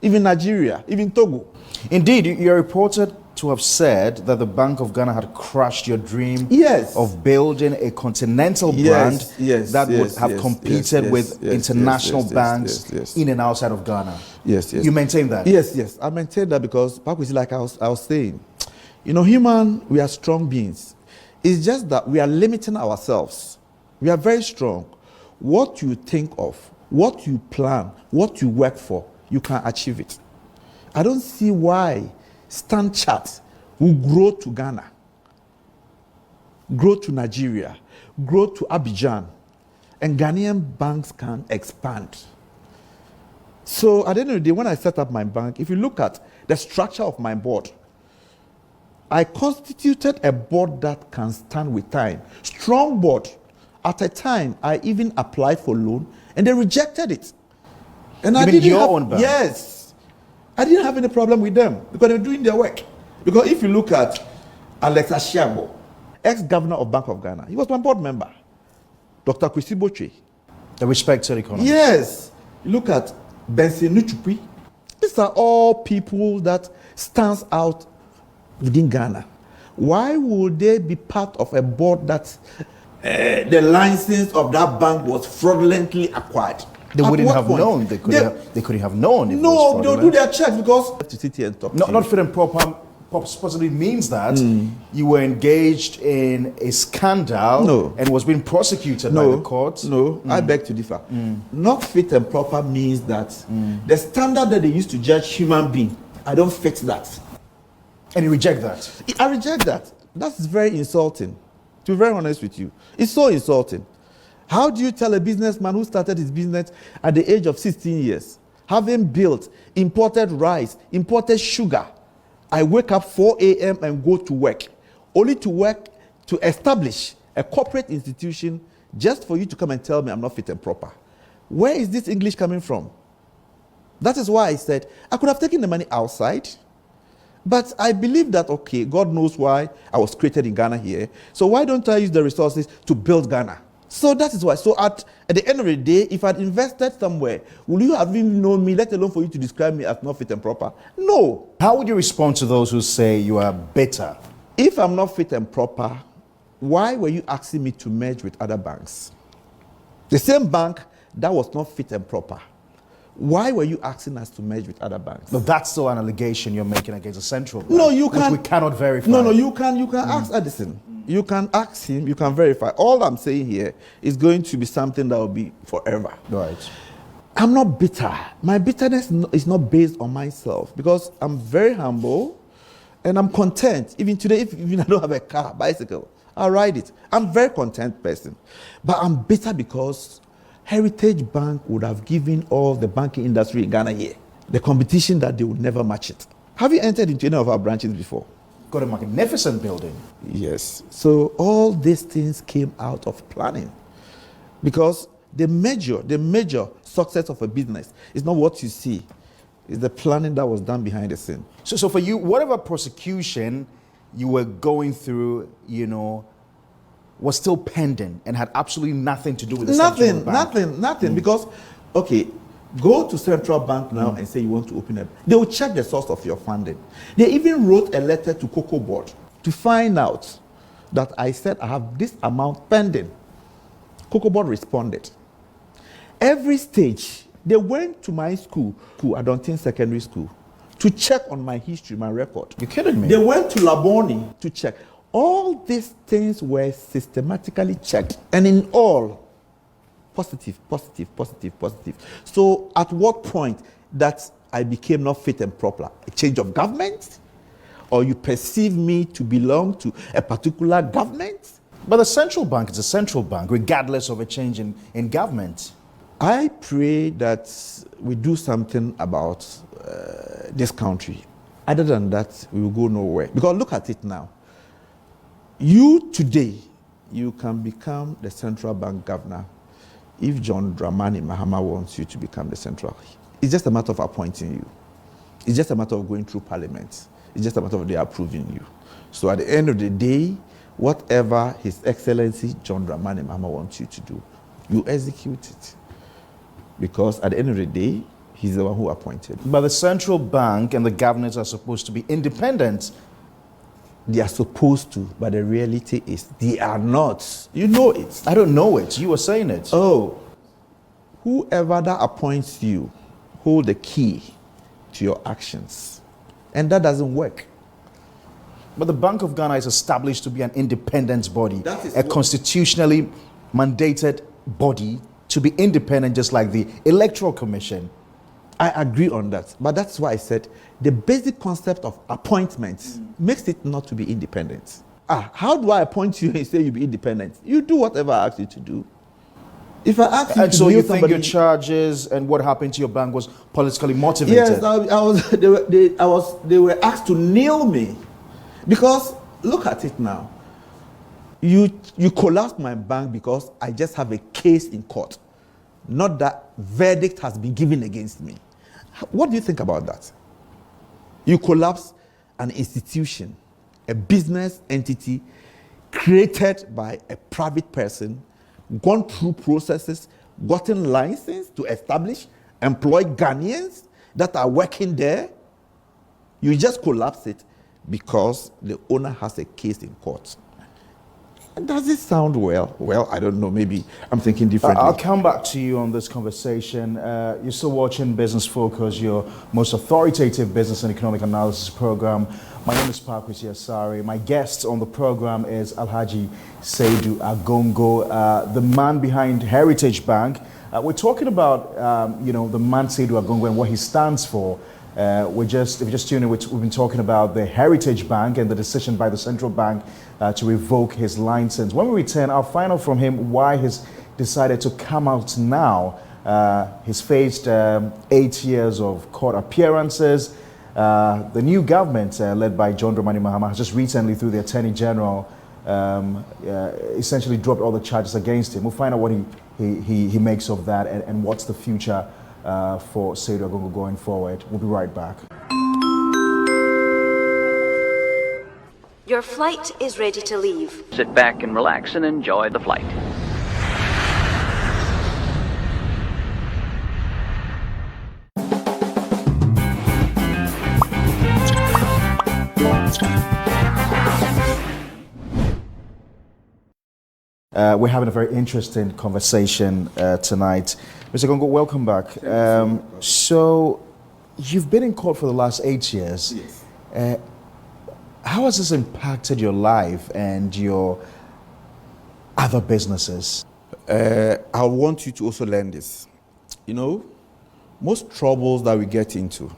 Even Nigeria, even Togo. Indeed, you're reported to have said that the Bank of Ghana had crushed your dream of building a continental brand that would have competed with international banks in and outside of Ghana. Yes. You maintain that? Yes. I maintain that because, like I was saying, we are strong beings. It's just that we are limiting ourselves. We are very strong. What you think of, what you plan, what you work for, you can achieve it. I don't see why Stand Chart will grow to Ghana, grow to Nigeria, grow to Abidjan, and Ghanaian banks can expand. So at the end of the day, when I set up my bank, if you look at the structure of my board, I constituted a board that can stand with time. Strong board. At a time, I even applied for loan, and they rejected it. And I didn't have, own bank? Yes. I didn't have any problem with them because they were doing their work. Because if you look at Alex Ashiago, ex-governor of Bank of Ghana, he was my board member. Dr. Kwesi Botwe. The respected economist. Yes. Look at Benson Nuchukwi. These are all people that stands out within Ghana. Why would they be part of a board that the license of that bank was fraudulently acquired. They wouldn't have known. They couldn't have known. If no, they'll do their checks because to sit here and talk. Not fit and proper possibly means that you were engaged in a scandal and was being prosecuted by the courts. No, I beg to differ. Not fit and proper means that the standard that they used to judge human being, I don't fit that. And you reject that? I reject that. That's very insulting. To be very honest with you, it's so insulting. How do you tell a businessman who started his business at the age of 16 years, having built, imported rice, imported sugar, I wake up 4 a.m. and go to work, only to work to establish a corporate institution just for you to come and tell me I'm not fit and proper? Where is this English coming from? That is why I said I could have taken the money outside, but I believe that, okay, God knows why I was created in Ghana here, so why don't I use the resources to build Ghana? So that is why. So at the end of the day, if I'd invested somewhere, would you have even known me, let alone for you to describe me as not fit and proper? No. How would you respond to those who say you are bitter? If I'm not fit and proper, why were you asking me to merge with other banks? The same bank that was not fit and proper. Why were you asking us to merge with other banks? No, that's still an allegation you're making against the central bank. No, you can. Which we cannot verify. No, you can ask Edison. You can ask him, you can verify. All I'm saying here is going to be something that will be forever. Right. I'm not bitter. My bitterness is not based on myself because I'm very humble and I'm content. Even today, even I don't have a car, bicycle, I'll ride it. I'm a very content person. But I'm bitter because Heritage Bank would have given all the banking industry in Ghana here the competition that they would never match it. Have you entered into any of our branches before? Got a magnificent building. Yes. So all these things came out of planning. Because the major success of a business is not what you see. It's the planning that was done behind the scene. So for you, whatever prosecution you were going through, was still pending and had absolutely nothing to do with the central bank. Nothing. Because, okay, go to central bank now and say you want to open up. They will check the source of your funding. They even wrote a letter to Cocoa Board to find out that I said I have this amount pending. Cocoa Board responded. Every stage, they went to my school, Adontin Secondary School, to check on my history, my record. You're kidding me? They went to Laboni to check. All these things were systematically checked. And in all, positive. So at what point that I became not fit and proper? A change of government? Or you perceive me to belong to a particular government? But the central bank is a central bank, regardless of a change in government. I pray that we do something about this country. Other than that, we will go nowhere. Because look at it now. You today, you can become the central bank governor if John Dramani Mahama wants you to become the central. It's just a matter of appointing you. It's just a matter of going through parliament. It's just a matter of they approving you. So at the end of the day, whatever His Excellency John Dramani Mahama wants you to do, you execute it. Because at the end of the day, he's the one who appointed. But the central bank and the governors are supposed to be independent. They are supposed to, but the reality is they are not. You know it. I don't know it. You were saying it. Oh, whoever that appoints you hold the key to your actions. And that doesn't work. But the Bank of Ghana is established to be an independent body, a constitutionally mandated body to be independent, just like the Electoral Commission. I agree on that. But that's why I said the basic concept of appointment makes it not to be independent. How do I appoint you and say you be independent? You do whatever I ask you to do. If I ask you and to so do you somebody, think your charges and what happened to your bank was politically motivated? Yes, they were asked to nail me. Because look at it now. You collapsed my bank because I just have a case in court. Not that verdict has been given against me. What do you think about that? You collapse an institution, a business entity created by a private person, gone through processes, gotten license to establish, employ Ghanaians that are working there. You just collapse it because the owner has a case in court. Does it sound well? Well, I don't know. Maybe I'm thinking differently. I'll come back to you on this conversation. You're still watching Business Focus, your most authoritative business and economic analysis program. My name is Pakwisi Asari. My guest on the program is Alhaji Seidu Agongo, the man behind Heritage Bank. We're talking about, the man Seidu Agongo and what he stands for. If you just tune in, we've been talking about the Heritage Bank and the decision by the central bank to revoke his license. When we return, I'll find out from him why he's decided to come out now. He's faced 8 years of court appearances. The new government, led by John Dramani Mahama, has just recently, through the Attorney General, essentially dropped all the charges against him. We'll find out what he makes of that and what's the future for Seidu Agongo going forward. We'll be right back. Your flight is ready to leave. Sit back and relax and enjoy the flight. We're having a very interesting conversation tonight. Mr. Agongo, welcome back. So, you've been in court for the last 8 years. Yes. How has this impacted your life and your other businesses? I want you to also learn this. Most troubles that we get into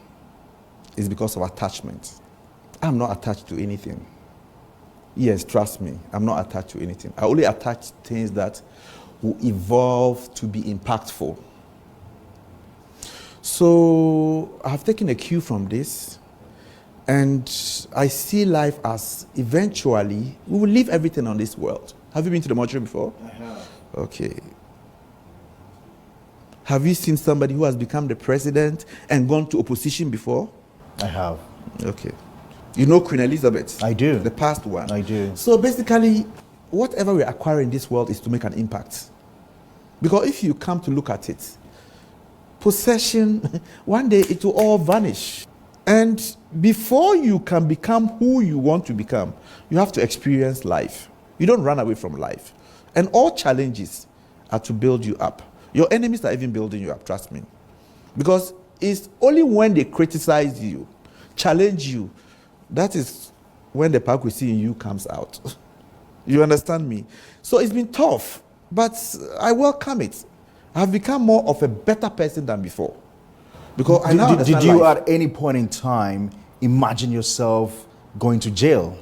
is because of attachment. I'm not attached to anything. Yes, trust me, I'm not attached to anything. I only attach things that will evolve to be impactful. So I have taken a cue from this, and I see life as eventually we will leave everything on this world. Have you been to the mortuary before? I have. Okay. Have you seen somebody who has become the president and gone to opposition before? I have. Okay. You know Queen Elizabeth? I do. The past one. I do. So basically, whatever we acquire in this world is to make an impact. Because if you come to look at it, possession, one day it will all vanish. And before you can become who you want to become, you have to experience life. You don't run away from life. And all challenges are to build you up. Your enemies are even building you up, trust me. Because it's only when they criticize you, challenge you, that is when the Pakwisi in you comes out. You understand me? So it's been tough, but I welcome it. I've become more of a better person than before. Because I now understand Did you life. at any point in time imagine yourself going to jail?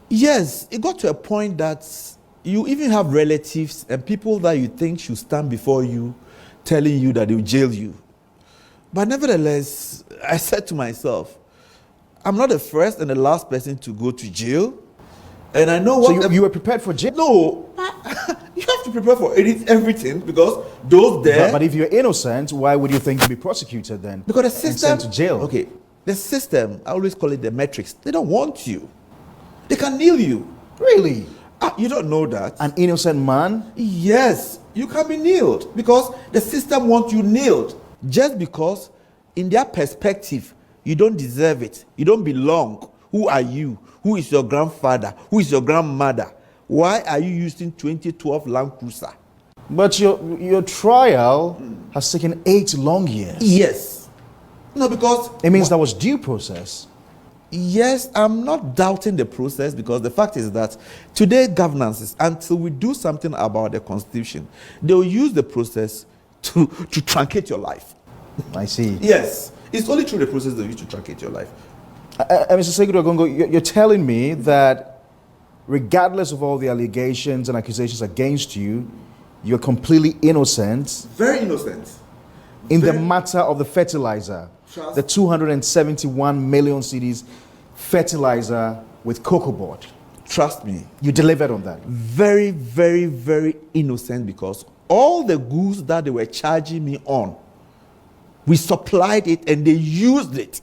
Yes, it got to a point that you even have relatives and people that you think should stand before you telling you that they will jail you. But nevertheless, I said to myself, I'm not the first and the last person to go to jail. And I know what... So you were prepared for jail? No. You have to prepare for everything because those there... But if you're innocent, why would you think you'd be prosecuted then? Because the system... And sent to jail. Okay. The system, I always call it the metrics. They don't want you. They can kneel you. Really? You don't know that. An innocent man? Yes. You can be kneeled because the system wants you kneeled. Just because in their perspective, you don't deserve it. You don't belong. Who are you? Who is your grandfather? Who is your grandmother? Why are you using 2012 Land Cruiser? But your trial has taken 8 long years. Yes. No, because... It means that was due process. Yes, I'm not doubting the process because the fact is that today governances, until we do something about the constitution, they will use the process to truncate your life. I see. Yes. It's only through the process they use to truncate your life. Mr. Seidu Agongo, you're telling me that regardless of all the allegations and accusations against you, you're completely innocent. Very innocent. In the matter of the fertilizer, the 271 million cedis fertilizer with cocoa board. Trust me. You delivered on that. Very, very, very innocent because all the goods that they were charging me on, we supplied it and they used it.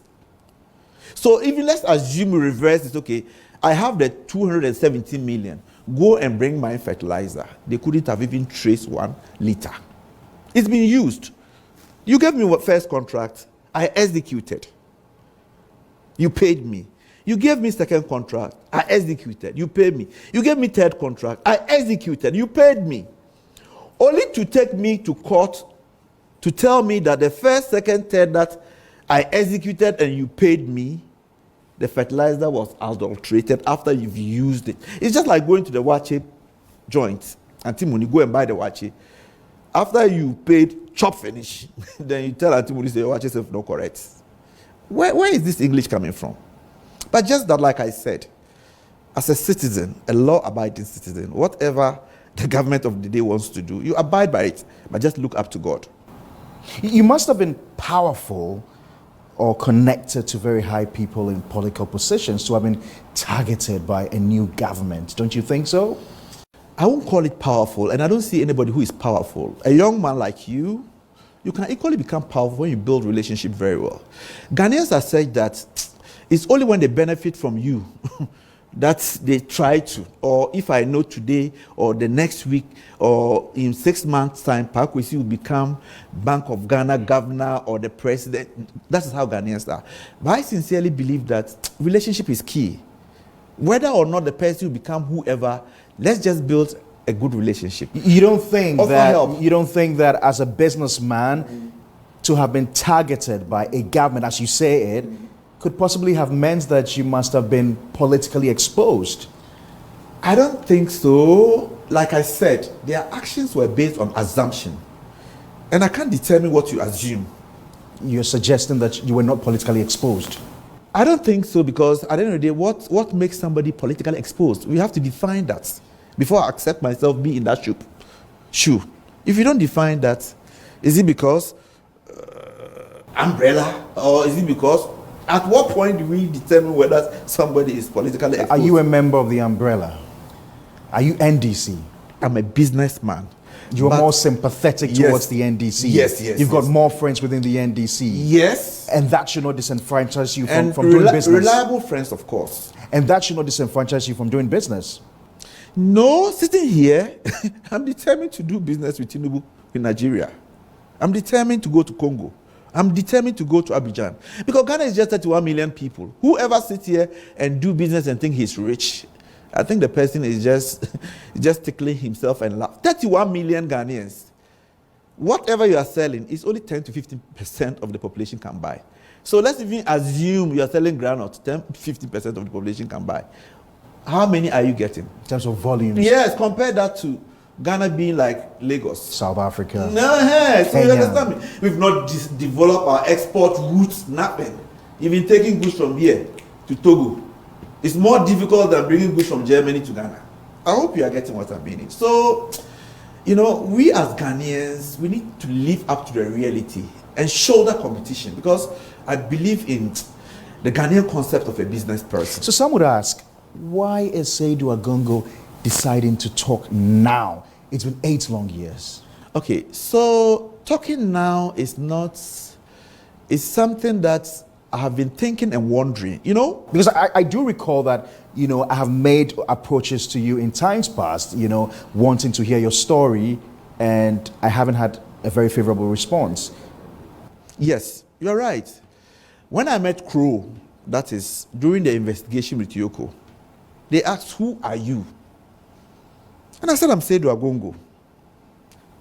So even let's assume we reverse it, okay, I have the 217 million. Go and bring my fertilizer. They couldn't have even traced 1 liter. It's been used. You gave me what first contract, I executed. You paid me. You gave me second contract, I executed, you paid me. You gave me third contract, I executed, you paid me. Only to take me to court to tell me that the first, second, third that I executed and you paid me, the fertilizer was adulterated after you've used it. It's just like going to the wache joint and Timoni, go and buy the wache. After you paid chop finish, then you tell Timoni, say, wache self no correct. Where is this English coming from? But just that, like I said, as a citizen, a law-abiding citizen, whatever the government of the day wants to do, you abide by it, but just look up to God. You must have been powerful or connected to very high people in political positions to have been targeted by a new government. Don't you think so? I won't call it powerful, and I don't see anybody who is powerful. A young man like you can equally become powerful when you build relationship very well. Ghanaians have said that it's only when they benefit from you that they try to, or if I know today or the next week or in 6 months' time, Pakwesi will become Bank of Ghana governor or the president. That is how Ghanaians are. But I sincerely believe that relationship is key. Whether or not the person will become whoever, let's just build a good relationship. You don't think that as a businessman to have been targeted by a government, as you say it, could possibly have meant that you must have been politically exposed? I don't think so. Like I said, their actions were based on assumption. And I can't determine what you assume. You're suggesting that you were not politically exposed? I don't think so, because at the end of the day, what makes somebody politically exposed? We have to define that before I accept myself be in that shoe. If you don't define that, is it because umbrella, or is it because at what point do we determine whether somebody is politically exposed? Are you a member of the umbrella? Are you NDC? I'm a businessman. You're more sympathetic towards the NDC. Yes. You've got more friends within the NDC. Yes. And that should not disenfranchise you from doing business. Reliable friends, of course. And that should not disenfranchise you from doing business. No, sitting here, I'm determined to do business with Tinubu in Nigeria. I'm determined to go to Congo. I'm determined to go to Abidjan. Because Ghana is just 31 million people. Whoever sits here and do business and think he's rich, I think the person is just tickling himself and laugh. 31 million Ghanaians. Whatever you are selling is only 10 to 15% of the population can buy. So let's even assume you are selling groundnut, 10 to 15% of the population can buy. How many are you getting? In terms of volumes? Yes, compare that to Ghana being like Lagos. South Africa. No, so you understand me? We've not developed our export routes, nothing. Even taking goods from here to Togo. It's more difficult than bringing goods from Germany to Ghana. I hope you are getting what I'm meaning. So, we as Ghanaians, we need to live up to the reality and shoulder competition, because I believe in the Ghanaian concept of a business person. So some would ask, why is Seydou Agongo deciding to talk now? It's been 8 long years. Okay, so talking now is something that I have been thinking and wondering, Because I do recall that, I have made approaches to you in times past, wanting to hear your story, and I haven't had a very favorable response. Yes, you're right. When I met Crow, that is during the investigation with Yoko, they asked, who are you? And I said, I'm Seydou Agongo.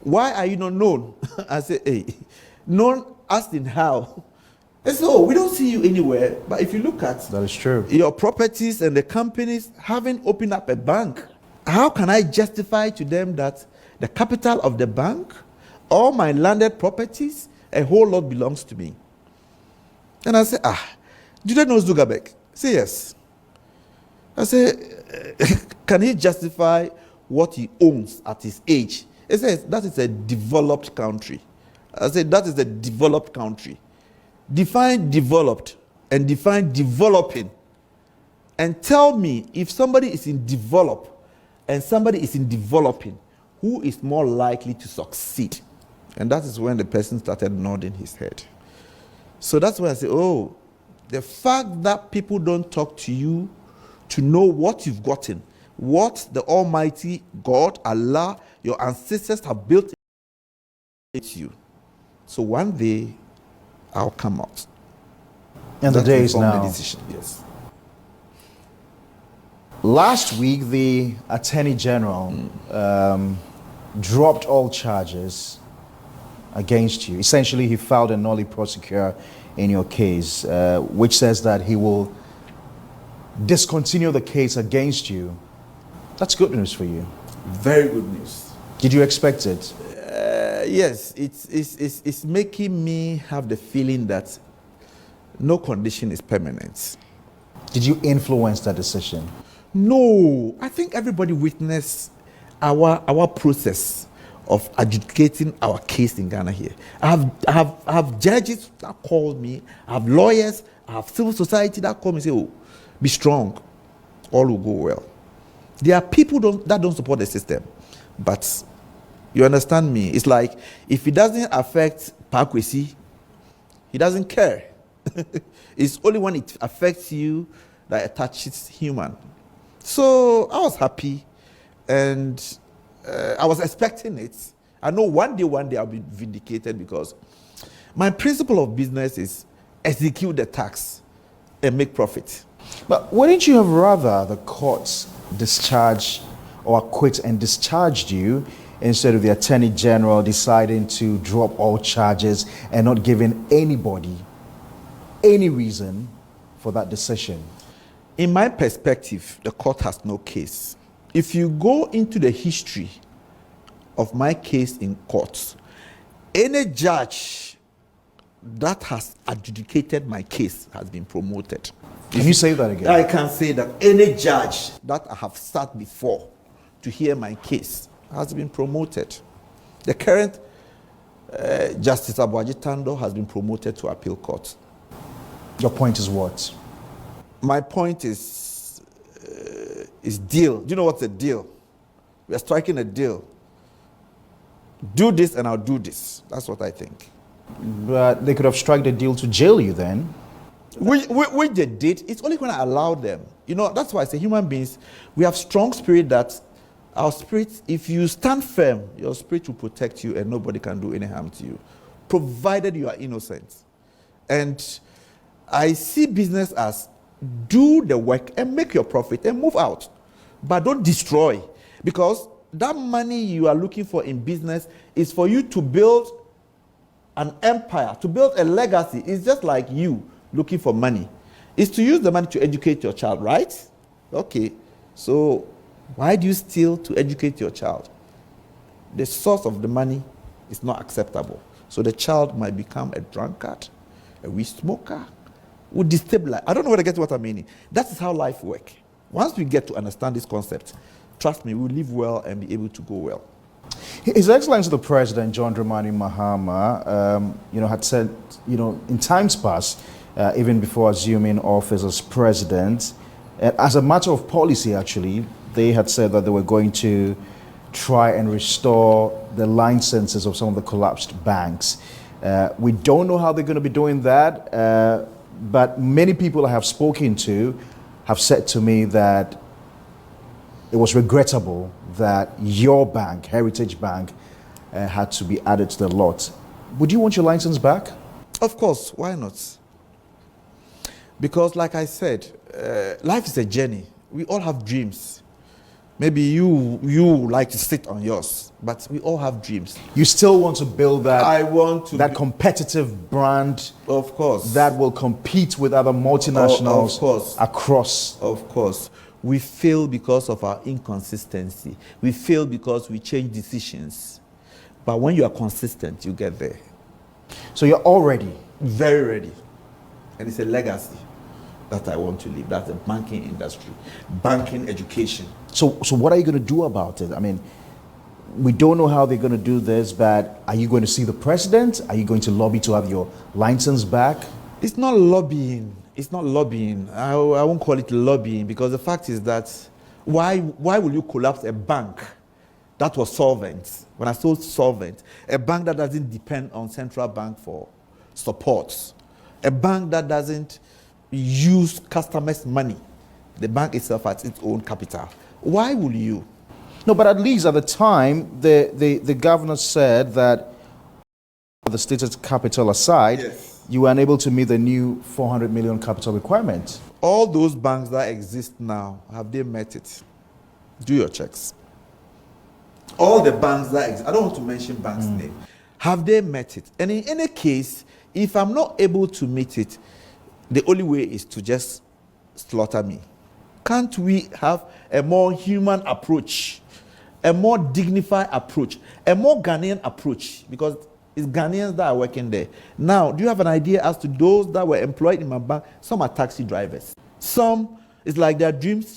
Why are you not known? I said, hey, known as in how? They said, oh, we don't see you anywhere. But if you look at that is true, your properties and the companies haven't opened up a bank, how can I justify to them that the capital of the bank, all my landed properties, a whole lot belongs to me? And I said, do they know Zugabek? Say yes. I said, can he justify what he owns at his age? He says, that is a developed country. I said, that is a developed country. Define developed and define developing. And tell me, if somebody is in develop and somebody is in developing, who is more likely to succeed? And that is when the person started nodding his head. So that's when I say, oh, the fact that people don't talk to you to know what you've gotten, what the Almighty God, Allah, your ancestors have built into you. So one day, I'll come out. And the day is now. Decision. Yes. Last week, the Attorney General dropped all charges against you. Essentially, he filed a nolle prosequi in your case, which says that he will discontinue the case against you. That's good news for you. Very good news. Did you expect it? Yes, it's making me have the feeling that no condition is permanent. Did you influence that decision? No, I think everybody witnessed our process of adjudicating our case in Ghana here. I have judges that call me, I have lawyers, I have civil society that call me and say, oh, be strong, all will go well. There are people that don't support the system, but you understand me, it's like if it doesn't affect Pakwesi, he doesn't care. It's only when it affects you that it touches human. So I was happy, and I was expecting it. I know one day I'll be vindicated, because my principle of business is execute the tax and make profit. But wouldn't you have rather the courts discharge or acquit and discharged you instead of the Attorney General deciding to drop all charges and not giving anybody any reason for that decision? In my perspective, the court has no case. If you go into the history of my case in courts, any judge that has adjudicated my case has been promoted. Can you say that again? I can say that any judge that I have sat before to hear my case has been promoted. The current Justice Abuaji Tando has been promoted to appeal court. Your point is what? My point is deal. Do you know what's a deal? We are striking a deal. Do this and I'll do this. That's what I think. But they could have struck the deal to jail you then. Which they did. It's only when I allowed them. You know, that's why I say human beings, we have strong spirit that our spirit, if you stand firm, your spirit will protect you and nobody can do any harm to you, provided you are innocent. And I see business as do the work and make your profit and move out. But don't destroy. Because that money you are looking for in business is for you to build an empire, to build a legacy. It's just like you looking for money. It's to use the money to educate your child, right? Okay. So why do you steal to educate your child? The source of the money is not acceptable. So the child might become a drunkard, a weed smoker, would destabilize. I don't know whether I get what I'm meaning. That is how life works. Once we get to understand this concept, trust me, we'll live well and be able to go well. His Excellency the President, John Dramani Mahama, had said, in times past, even before assuming office as president, as a matter of policy, actually, they had said that they were going to try and restore the licenses of some of the collapsed banks. We don't know how they're going to be doing that, but many people I have spoken to have said to me that it was regrettable that your bank, Heritage Bank, had to be added to the lot. Would you want your license back? Of course, why not? Because like I said, life is a journey. We all have dreams. Maybe you like to sit on yours, but we all have dreams. You still want to build that? I want to that competitive brand, of course, that will compete with other multinationals, of course, across. Of course, we fail because of our inconsistency. We fail because we change decisions. But when you are consistent, you get there. So you're all ready, very ready, and it's a legacy that I want to leave. That's the banking industry, banking education. So what are you going to do about it? I mean, we don't know how they're going to do this, but are you going to see the president? Are you going to lobby to have your license back? It's not lobbying. It's not lobbying. I won't call it lobbying, because the fact is that why will you collapse a bank that was solvent? When I say solvent, a bank that doesn't depend on central bank for support, a bank that doesn't use customers' money. The bank itself has its own capital. Why will you? No, but at least at the time, the governor said that the stated capital aside, yes, you were unable to meet the new 400 million capital requirement. All those banks that exist now, have they met it? Do your checks. All the banks that exist, I don't want to mention banks' name, have they met it? And in any case, if I'm not able to meet it, the only way is to just slaughter me. Can't we have a more human approach, a more dignified approach, a more Ghanaian approach? Because it's Ghanaians that are working there. Now, do you have an idea as to those that were employed in my bank? Some are taxi drivers. Some, it's like their dreams